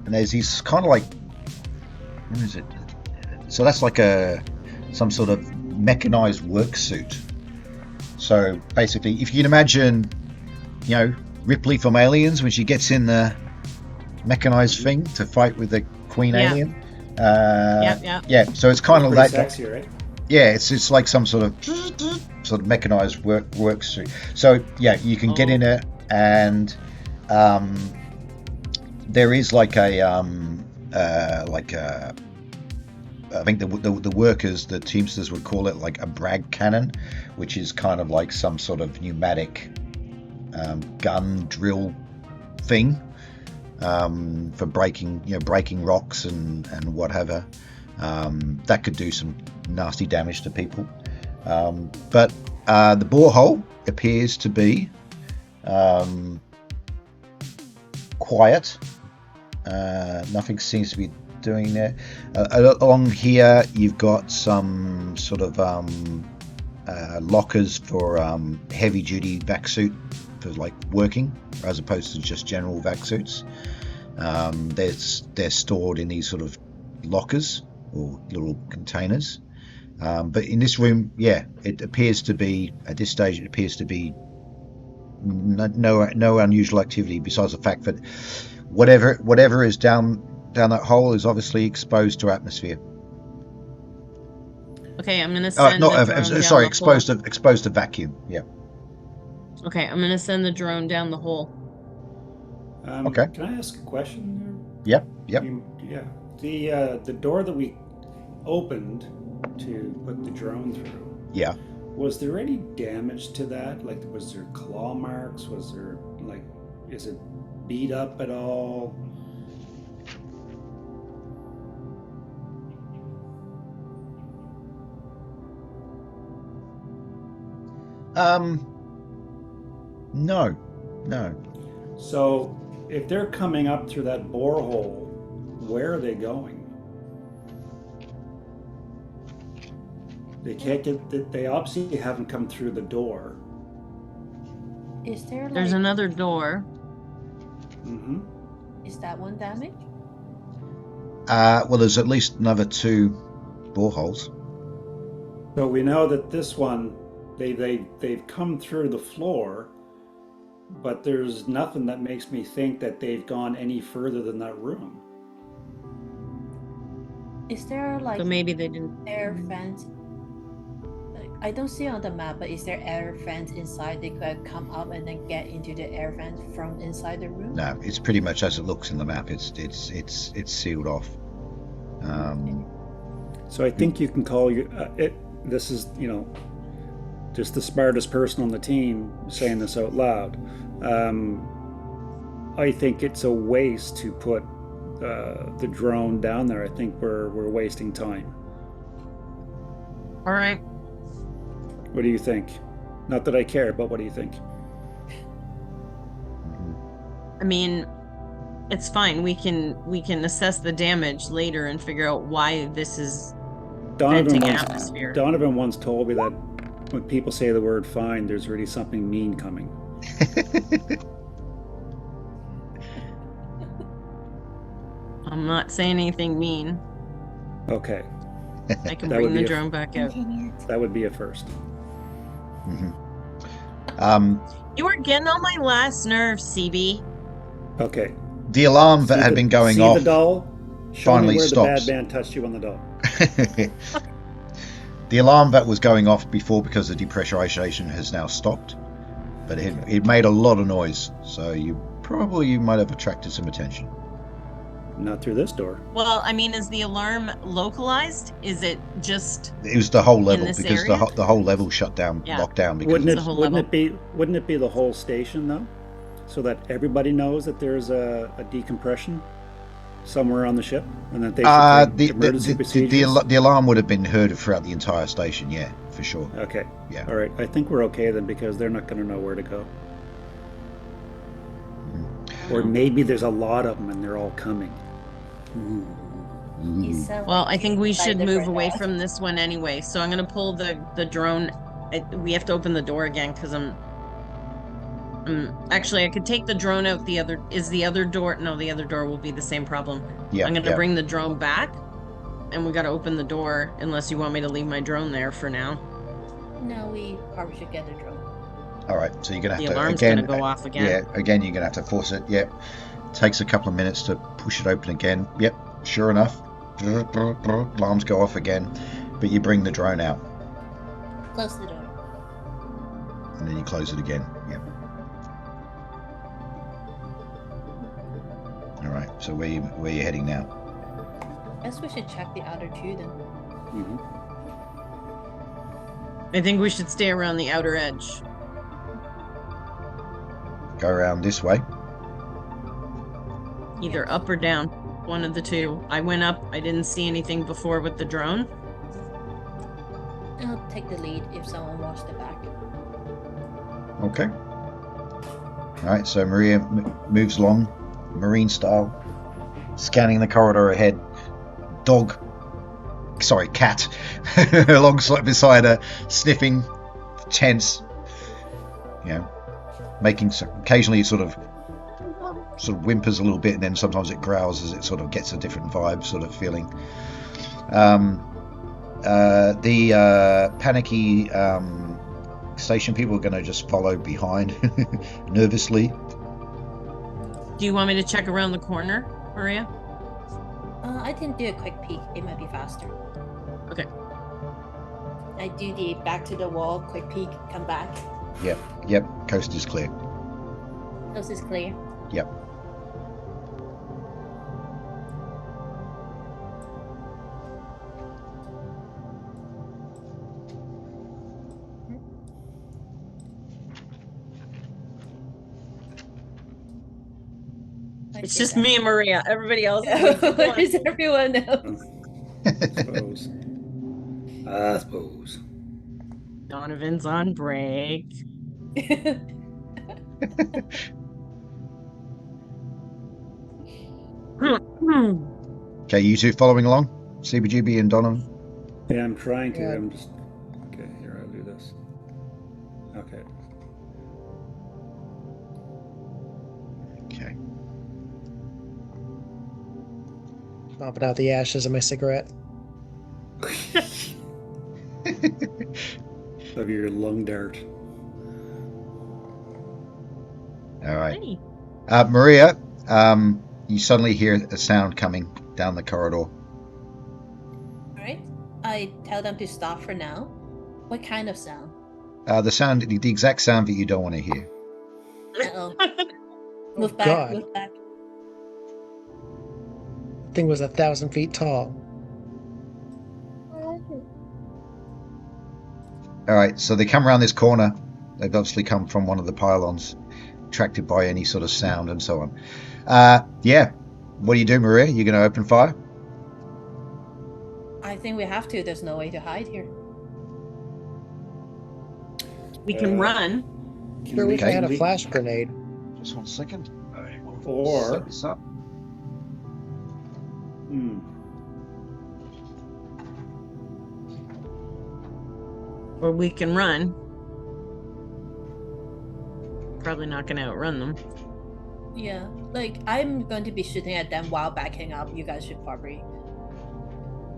there's these kind of like, what is it? So that's like some sort of mechanized work suit. So basically, if you can imagine, Ripley from Aliens when she gets in the mechanized thing to fight with the Queen Alien. Yeah. So it's kind of like sexy, right? Yeah, it's like some sort of mechanized work suit. So you can get in it, and there is like a I think the workers, the Teamsters would call it like a brag cannon, which is kind of like some sort of pneumatic gun drill thing for breaking rocks and whatever. That could do some nasty damage to people. But the borehole appears to be quiet. Nothing seems to be doing there. Along here you've got some sort of lockers for heavy duty vac suit for like working, as opposed to just general vac suits. They're stored in these sort of lockers or little containers. But in this room, it appears to be, at this stage, no unusual activity, besides the fact that whatever is down that hole is obviously exposed to atmosphere. Okay, I'm gonna send. Exposed to vacuum. Yeah. Okay, I'm gonna send the drone down the hole. Okay. Can I ask a question? Yep. The door that we opened to put the drone through. Yeah. Was there any damage to that? Like, was there claw marks? Was there, like, is it beat up at all? No. So, if they're coming up through that borehole, where are they going? They can't get. They obviously haven't come through the door. Is there like? There's another door. Mm-hmm. Is that one damaged? Well, there's at least another 2 boreholes. So we know that this one, they've come through the floor, but there's nothing that makes me think that they've gone any further than that room. Is there like? So maybe they didn't. Air fence? I don't see on the map, but is there air fence inside? They could come up and then get into the air vent from inside the room. No, it's pretty much as it looks in the map. It's sealed off. So I think you can call you. This is just the smartest person on the team saying this out loud. I think it's a waste to put the drone down there. I think we're wasting time. All right. What do you think? Not that I care, but what do you think? I mean, it's fine. We can assess the damage later and figure out why this is venting atmosphere. Donovan once told me that when people say the word fine, there's really something mean coming. I'm not saying anything mean. Okay. I can bring the drone back out. That would be a first. You were getting on my last nerve, CB. Okay. The alarm that had been going off the doll? Show finally me where stops. The bad man touched you on the doll. The alarm that was going off before because of depressurization has now stopped, but it made a lot of noise, so you might have attracted some attention. Not through this door. Well, I mean, is the alarm localized? Is it just? It was the whole level this because area? the whole level shut down, locked down. Because Wouldn't the whole level? Wouldn't it be the whole station though, so that everybody knows that there's a decompression somewhere on the ship, and that they should take emergency procedures? The alarm would have been heard throughout the entire station. Yeah, for sure. Okay. Yeah. All right. I think we're okay then because they're not going to know where to go. Or maybe there's a lot of them and they're all coming. Well, I think we should move away from this one anyway. So I'm going to pull the drone. We have to open the door again because actually I could take the drone out. The other door? No, the other door will be the same problem. Yeah. I'm going to bring the drone back, and we got to open the door unless you want me to leave my drone there for now. No, we probably should get the drone. All right, so you're gonna have the to alarm's again. Gonna go off again. Yeah, again you're gonna have to force it. Yep. Takes a couple of minutes to push it open again. Yep. Sure enough, alarms go off again, but you bring the drone out. Close the door. And then you close it again. Yep. All right. So where you heading now? I guess we should check the other two then. Mm-hmm. I think we should stay around the outer edge. Go around this way. Either up or down. One of the two. I went up. I didn't see anything before with the drone. I'll take the lead if someone watched the back. Okay. All right. So Maria moves along, marine style, scanning the corridor ahead. Cat, alongside beside her, sniffing, tense. You know, making occasionally sort of whimpers a little bit, and then sometimes it growls as it sort of gets a different vibe, sort of feeling. The panicky station people are going to just follow behind nervously. Do you want me to check around the corner, Maria? I can do a quick peek. It might be faster. Okay. I do the back to the wall, quick peek, come back. Yep. Coast is clear. Coast is clear. Yep. It's just me and Maria. Everybody else Where is everyone else? I suppose. Donovan's on break. Okay, you two following along? CBGB and Donovan? Yeah, I'm trying to. Yeah. I'm just. Okay, here, I'll do this. Okay. Okay. Mopping out the ashes of my cigarette. Of your lung dart. All right. Hey. Maria, you suddenly hear a sound coming down the corridor. Alright. I tell them to stop for now. What kind of sound? The exact sound that you don't want to hear. Uh-oh. Move back, God. move back. Thing was 1,000 feet tall. All right, so they come around this corner. They've obviously come from one of the pylons, attracted by any sort of sound and so on. Yeah. What do you do, Maria? You going to open fire? I think we have to. There's no way to hide here. We can run. Sure, we Okay. had a flash grenade. Just 1 second. Or- set this up. Or we can run. Probably not going to outrun them. Yeah. Like, I'm going to be shooting at them while backing up. You guys should probably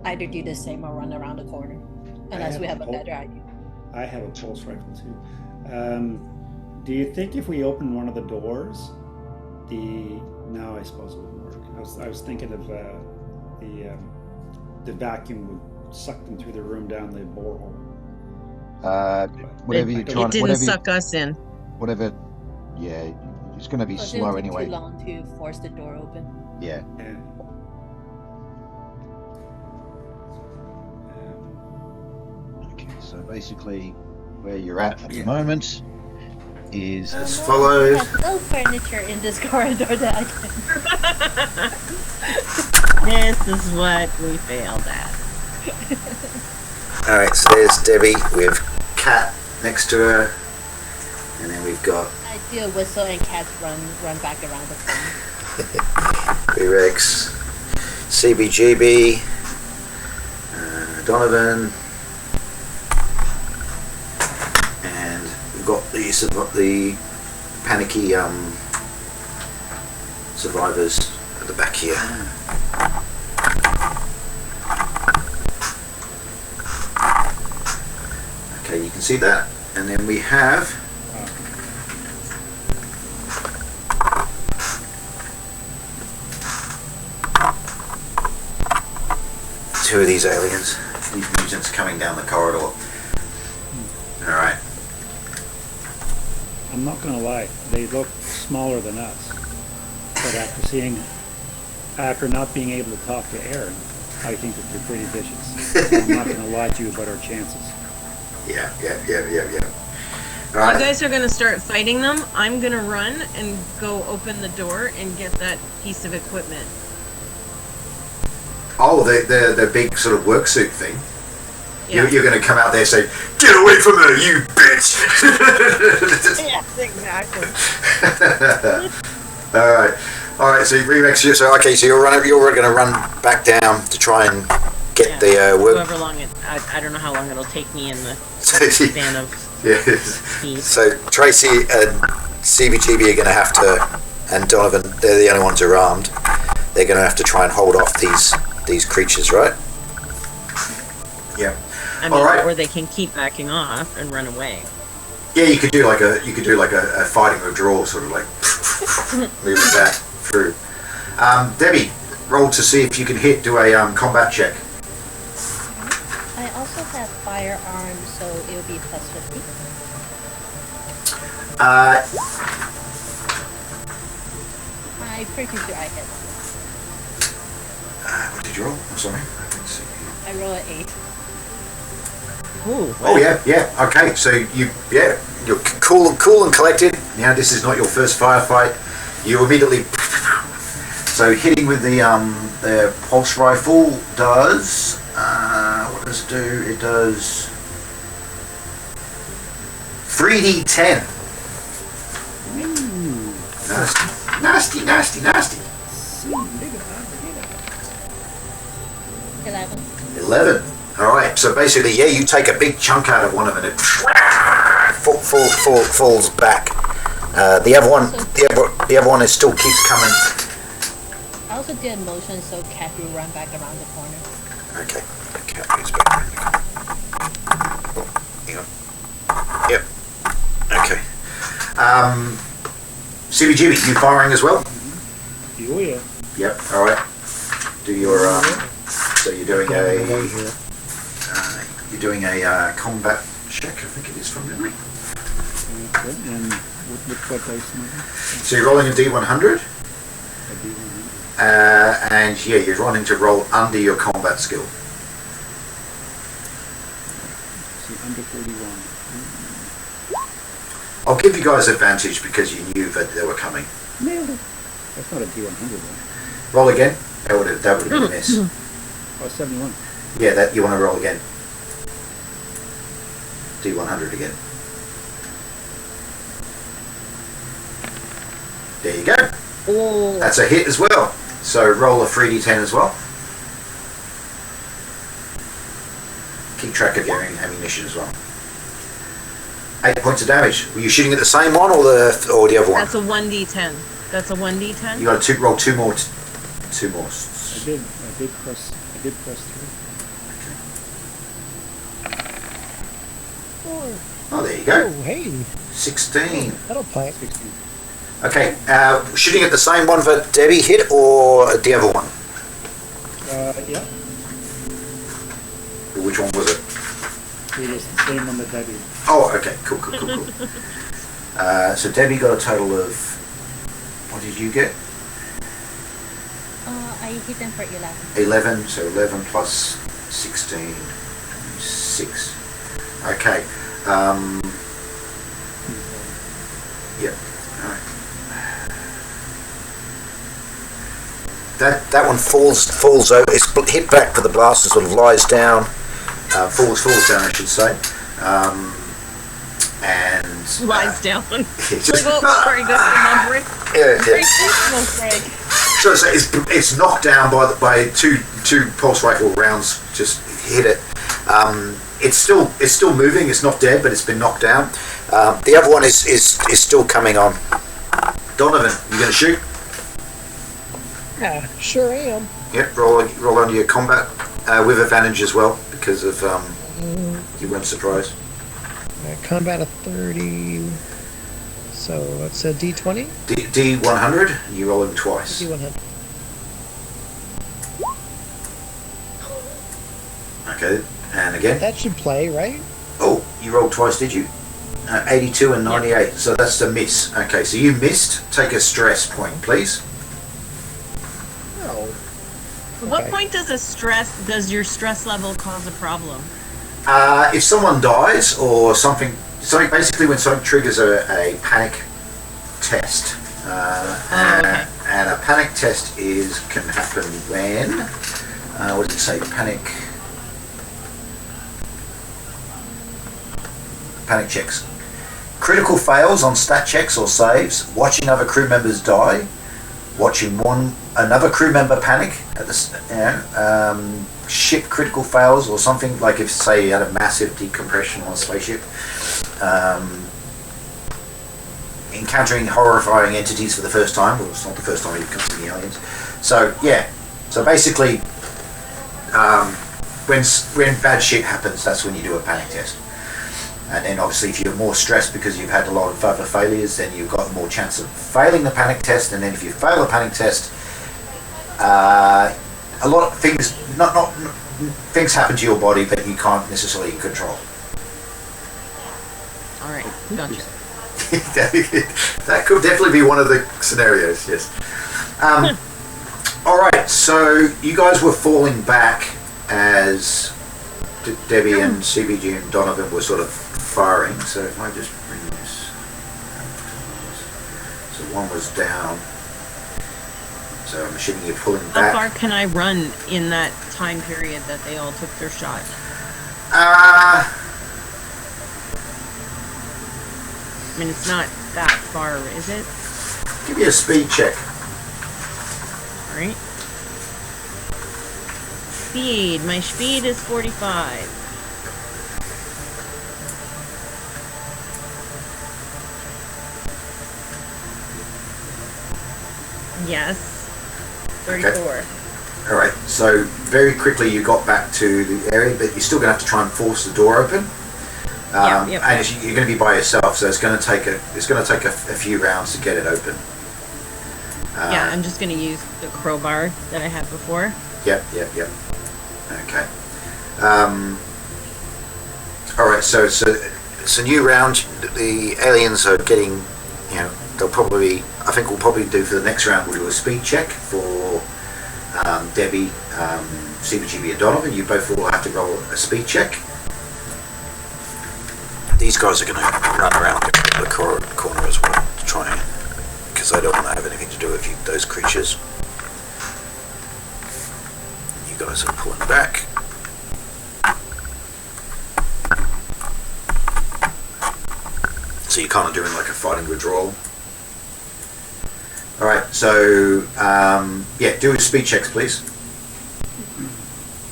either do the same or run around the corner. Unless we have a better idea. I have a pulse rifle too. Do you think if we open one of the doors, no, I suppose it wouldn't work. I was thinking of the vacuum would suck them through the room down the borehole. Whatever you It try. didn't suck us in. Whatever. Yeah, it's going to be But slow it'll take anyway. too long to force the door open. Yeah. Yeah. Okay, so basically, where you're at the moment is as No, follows. we have no furniture in this corridor that I can. This is what we failed at. All right, so there's Debbie with Cat next to her, and then we've got I do a whistle and cats run back around the corner. Rex, CBGB, Donovan, and we've got the panicky survivors at the back here. Okay, you can see that, and then we have two of these aliens, these mutants coming down the corridor. Alright. I'm not gonna lie, they look smaller than us. But after not being able to talk to Aaron, I think that they're pretty vicious. I'm not gonna lie to you about our chances. Yeah. You Alright. guys are going to start fighting them. I'm going to run and go open the door and get that piece of equipment. Oh, the big sort of work suit thing. Yeah. You're going to come out there and say, "Get away from her, you bitch!" Yes, exactly. All right. So Rex, so you're going to run back down to try and get the work. However long I don't know how long it'll take me in the span of speed. So Tracy and CBGB are going to have to, and Donovan, they're the only ones who are armed. They're going to have to try and hold off these creatures, right? Yeah. I mean, or they can keep backing off and run away. Yeah, you could do like a fighting withdrawal, sort of like moving back through. Debbie, roll to see if you can do a combat check. I also have firearms, so it will be plus 50. I'm pretty sure I hit. What did you roll? I'm sorry. I can't see. I roll an 8. Ooh. Oh yeah. Okay, so you're cool and collected. Now this is not your first firefight. You immediately So hitting with the pulse rifle does what does it do? It does 3d10. Nasty. 11. All right. So basically, yeah, you take a big chunk out of one of it, and it falls back. The other one is still keeps coming. I also did motion so Cat will run back around the corner. Okay. The cat moves back. Oh, hang on. Yep. Okay. CBGB, you firing as well? Oh yeah. Yep. All right. Do your so you're doing a combat check. I think it is from memory. Okay. And what dice am I? So you're rolling a D100. A D100. And yeah, you're wanting to roll under your combat skill. See, under 31. I'll give you guys advantage because you knew that they were coming. Nailed it. That's not a D100 though. Roll again. That would have been a miss. Oh, 71. Yeah, that you want to roll again. D100 again. There you go. Oh. That's a hit as well. So roll a 3d10 as well. Keep track of your ammunition as well. 8 points of damage. Were you shooting at the same one or the other one? That's a 1d10. That's a 1d10. You got to roll two more. Two more. I did press 3. Oh, Oh, there you go. hey. 16. That'll play. 16. Okay. Shooting at the same one that Debbie hit or the other one? Yeah. Which one was it? It was the same one that Debbie. Oh, okay. Cool. So Debbie got a total of. What did you get? I hit them for 11. 11. So 11 plus 16. 6. Okay. Yep. All right. That one falls over. It's hit back for the blast and sort of lies down. Falls down, I should say. And Lies down. just, Like, oh, sorry, that's remembering. yeah. Break. So it's knocked down by two pulse rifle rounds. Just hit it. It's still moving. It's not dead, but it's been knocked down. The other one is still coming on. Donovan, you going to shoot? Yeah, sure am. Yep. Roll under your combat with advantage as well because of you weren't surprised. Combat of 30. So it's a D20? D100. You roll them twice. D100. Okay. And again. That should play, right? Oh, you rolled twice, did you? 82 and 98. Yep. So that's a miss. Okay, so you missed. Take a stress point, please. Oh. What point does your stress level cause a problem? If someone dies or something, basically when something triggers a panic test, okay. and a panic test can happen when, what did it say, panic checks. Critical fails on stat checks or saves, watching other crew members die, watching another crew member panic at the ship critical fails or something, like if say you had a massive decompression on a spaceship, encountering horrifying entities for the first time. Well, it's not the first time you've come to the aliens. So yeah, so basically when bad shit happens, that's when you do a panic test. And then obviously if you're more stressed because you've had a lot of other failures, then you've got more chance of failing the panic test. And then if you fail the panic test, a lot of things, things happen to your body that you can't necessarily control. All right, gotcha. That could definitely be one of the scenarios, yes. All right, so you guys were falling back as Debbie and CBG and Donovan were sort of firing. So if I just bring this, so one was down. So I'm assuming you're pulling How back. far can I run in that time period that they all took their shot? Uh, I mean, it's not that far, is it? give me a speed check. All right. Speed. My speed is 45. Yes. 34. Okay. All right. So very quickly you got back to the area, but you're still going to have to try and force the door open. Yep. And you're going to be by yourself, so it's going to take a few rounds to get it open. Yeah, I'm just going to use the crowbar that I had before. Yep. Okay. All right. So it's a new round. The aliens are getting, they'll probably. I think we'll probably do for the next round. We'll do a speed check for Debbie, CBGB, and Donovan. You both will have to roll a speed check. These guys are going to run around the corner as well to try and, because they don't want to have anything to do with those creatures. You guys are pulling back. So you're kind of doing like a fighting withdrawal. Alright, so do speed checks, please.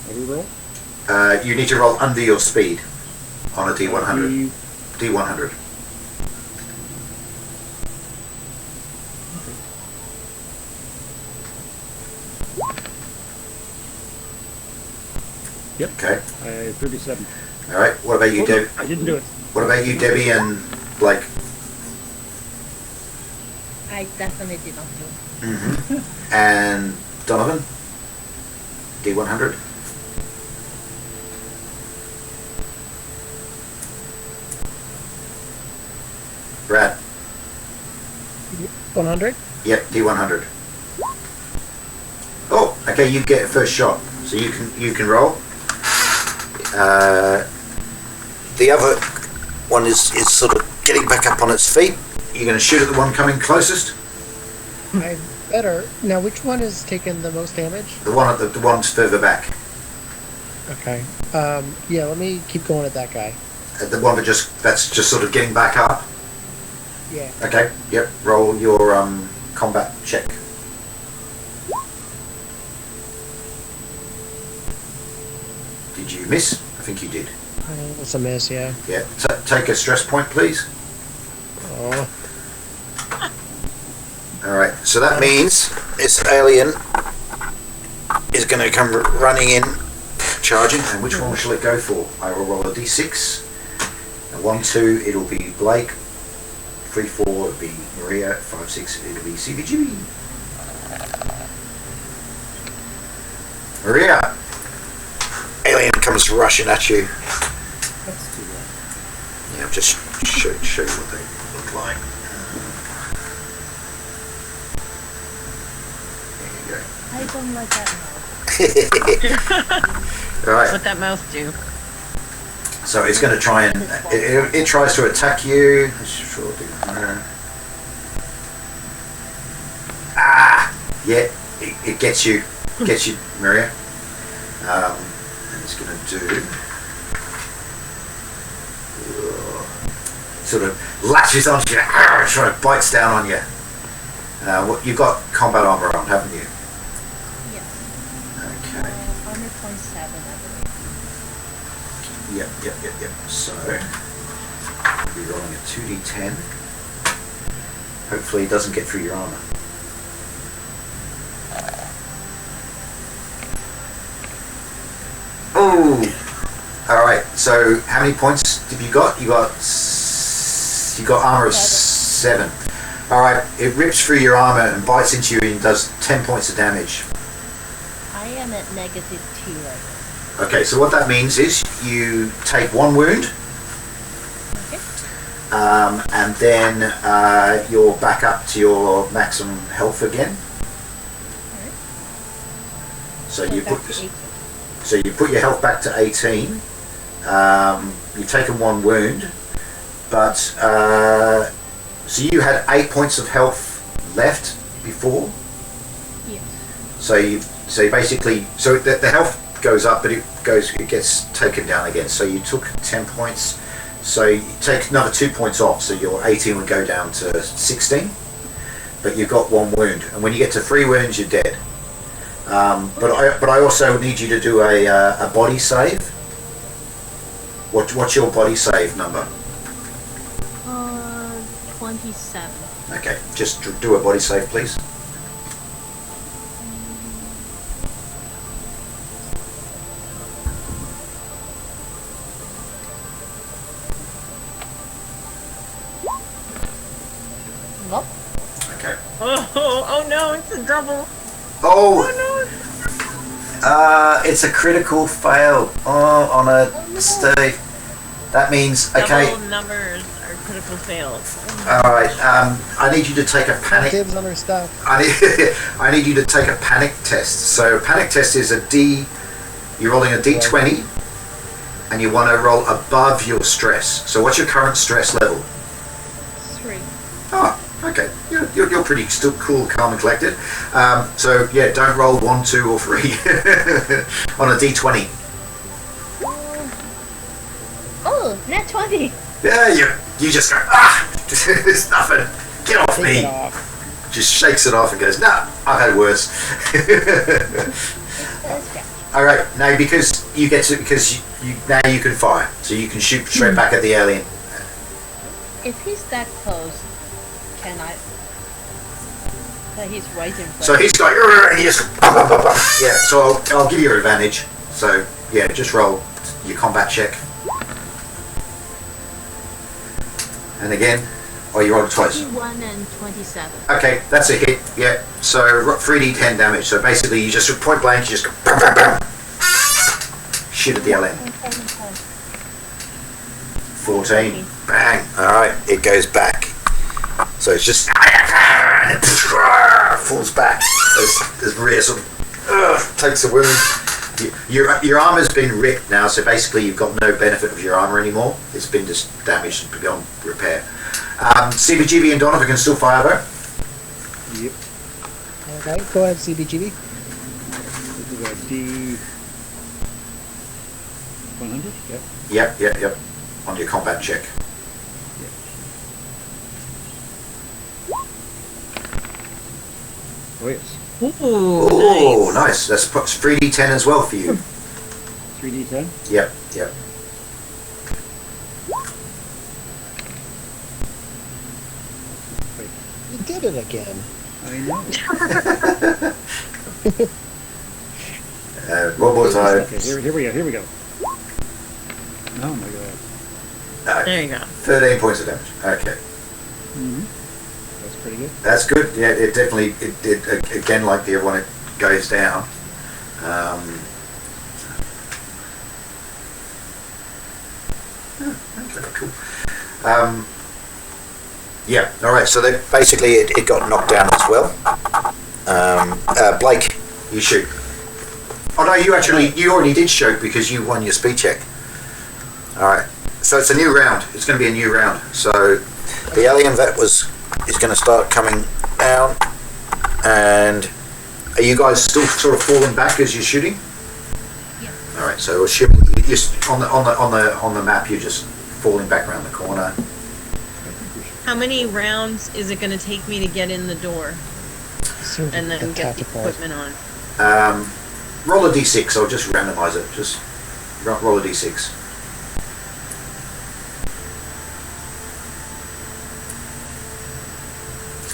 What do we roll? You need to roll under your speed on a D100. D100. Yep. Okay. 37. Alright, what about you, Debbie? I didn't do it. What about you, Debbie and Blake? I definitely did not do it. Mm-hmm. And Donovan? D100? Brad? 100? Yep, D100. Oh, okay, you get first shot. So you can roll. The other one is sort of getting back up on its feet. You're going to shoot at the one coming closest? I better. Now, which one is taking the most damage? The one's further back. Okay. Yeah, let me keep going at that guy. The one that's just sort of getting back up. Yeah. Okay. Yep. Roll your combat check. Did you miss? I think you did. It's a miss, yeah. Yeah. Take a stress point, please. Oh. All right. So that means this alien is going to come running in, charging. And which one shall it go for? I will roll a d6. And 1, 2, it'll be Blake. 3, 4, it'll be Maria. 5, 6, it'll be CBG. Maria. Alien comes rushing at you. Let's do that. Yeah, I'll just show you what they look like. There you go. I don't like that mouth. All right. What that mouse do? So it's going to try and it tries to attack you. Sure do. Yeah, it gets you, Maria. And it's going to do sort of latches onto you, sort of bites down on you. You've got combat armor on, haven't you? Yes. Okay. Armor point 7, I believe. Yep. So, we'll be rolling a 2d10. Hopefully it doesn't get through your armor. Oh! Alright, so how many points have you got? You got armor of 7. Alright, it rips through your armor and bites into you and does 10 points of damage. I am at -2 right now. Okay, so what that means is you take 1 wound. Okay. And then you're back up to your maximum health again. Alright. So So you back put to 18. So you put your health back to 18. You've taken 1 wound, but so you had 8 points of health left before. Yes. So you basically the health goes up, but it gets taken down again. So you took 10 points. So you take another 2 points off. So your 18 would go down to 16. But you've got 1 wound, and when you get to 3 wounds, you're dead. But I also need you to do a body save. What's your body save number? 27. Okay, just do a body save, please. Nope. Okay. Oh no, it's a double. Oh, no. It's a critical fail. Oh, on a stave. That means, okay. Double numbers are critical fails. Alright, I need you to take a panic. Dibs on her stuff. I need you to take a panic test. So panic test is you're rolling a d20 and you want to roll above your stress. So what's your current stress level? 3. Oh, okay. You're pretty still cool, calm and collected. So yeah, don't roll 1, 2 or 3 on a d20. Oh, net 20. Yeah, you just go, it's nothing. Get off me. Just shakes it off and goes, nah, I've had worse. All right, now because you now you can fire, so you can shoot straight back at the alien. If he's that close, can I? He's right in front. So he's got, and he just, yeah. So I'll give you an advantage. So yeah, just roll your combat check. And again, you rolled twice. 21 and 27. Okay, that's a hit. Yeah. So 3d10 damage. So basically, you just point blank, you just go bam, bam, bam. Shoot at the alien. 14. Bang. All right, it goes back. So it's just falls back as Rhea sort of takes a wound. Your armor's been ripped now, so basically you've got no benefit of your armor anymore. It's been just damaged and beyond repair. CBGB and Donovan can still fire though. Yep. Okay, go ahead, CBGB. This is a D100. Yep. Yep. On your combat check. Yep. Oh yes. Ooh, Nice. That's 3d10 as well for you. 3d10. Yep. You did it again. I know. One more time. Okay, here we go. Oh my god. there you go. 13 points of damage. Okay. Mm-hmm. That's pretty good. That's good. Yeah, it definitely, it again, like the other one, it goes down. Okay, cool. Yeah, alright, so then basically it got knocked down as well. Blake, you shoot. Oh no, you already did shoot because you won your speed check. Alright, so it's a new round. It's going to be a new round. So the alien vet is going to start coming down, and are you guys still sort of falling back as you're shooting? Yeah. All right. So assuming you're on the map, you're just falling back around the corner. How many rounds is it going to take me to get in the door and then get the equipment on? Roll a d6. I'll just randomize it. Just roll a d6. It's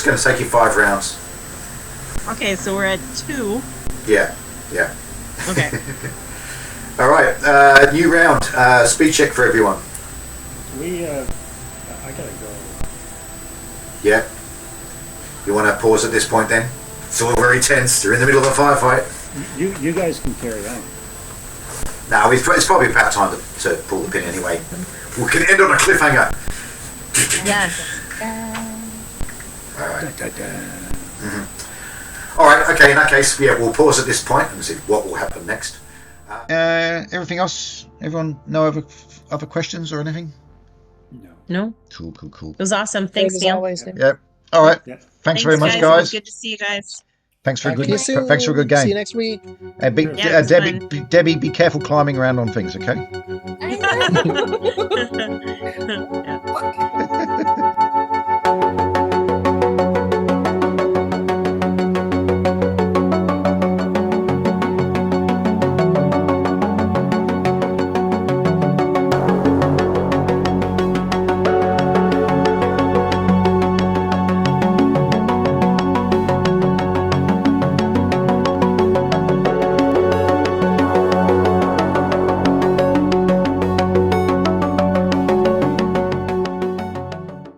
going to take you 5 rounds. Okay, so we're at 2. Yeah. Okay. All right. New round. Speed check for everyone. I gotta go. Yeah. You want to pause at this point then? It's all very tense. You're in the middle of a firefight. You guys can carry on. No, it's probably about time to pull the pin anyway. We can end on a cliffhanger. Yes. All right. Mm-hmm. All right. Okay. In that case, yeah, we'll pause at this point and see what will happen next. Everything else? Everyone? No other questions or anything? No. Cool. It was awesome. Thanks, Neil. Always, Yep. All right. Yeah. Thanks very much, guys. Good to see you guys. Thanks for a Talk good. to you Thanks for a good game. See you next week. Yeah, it's Debbie, be careful climbing around on things, okay? I know.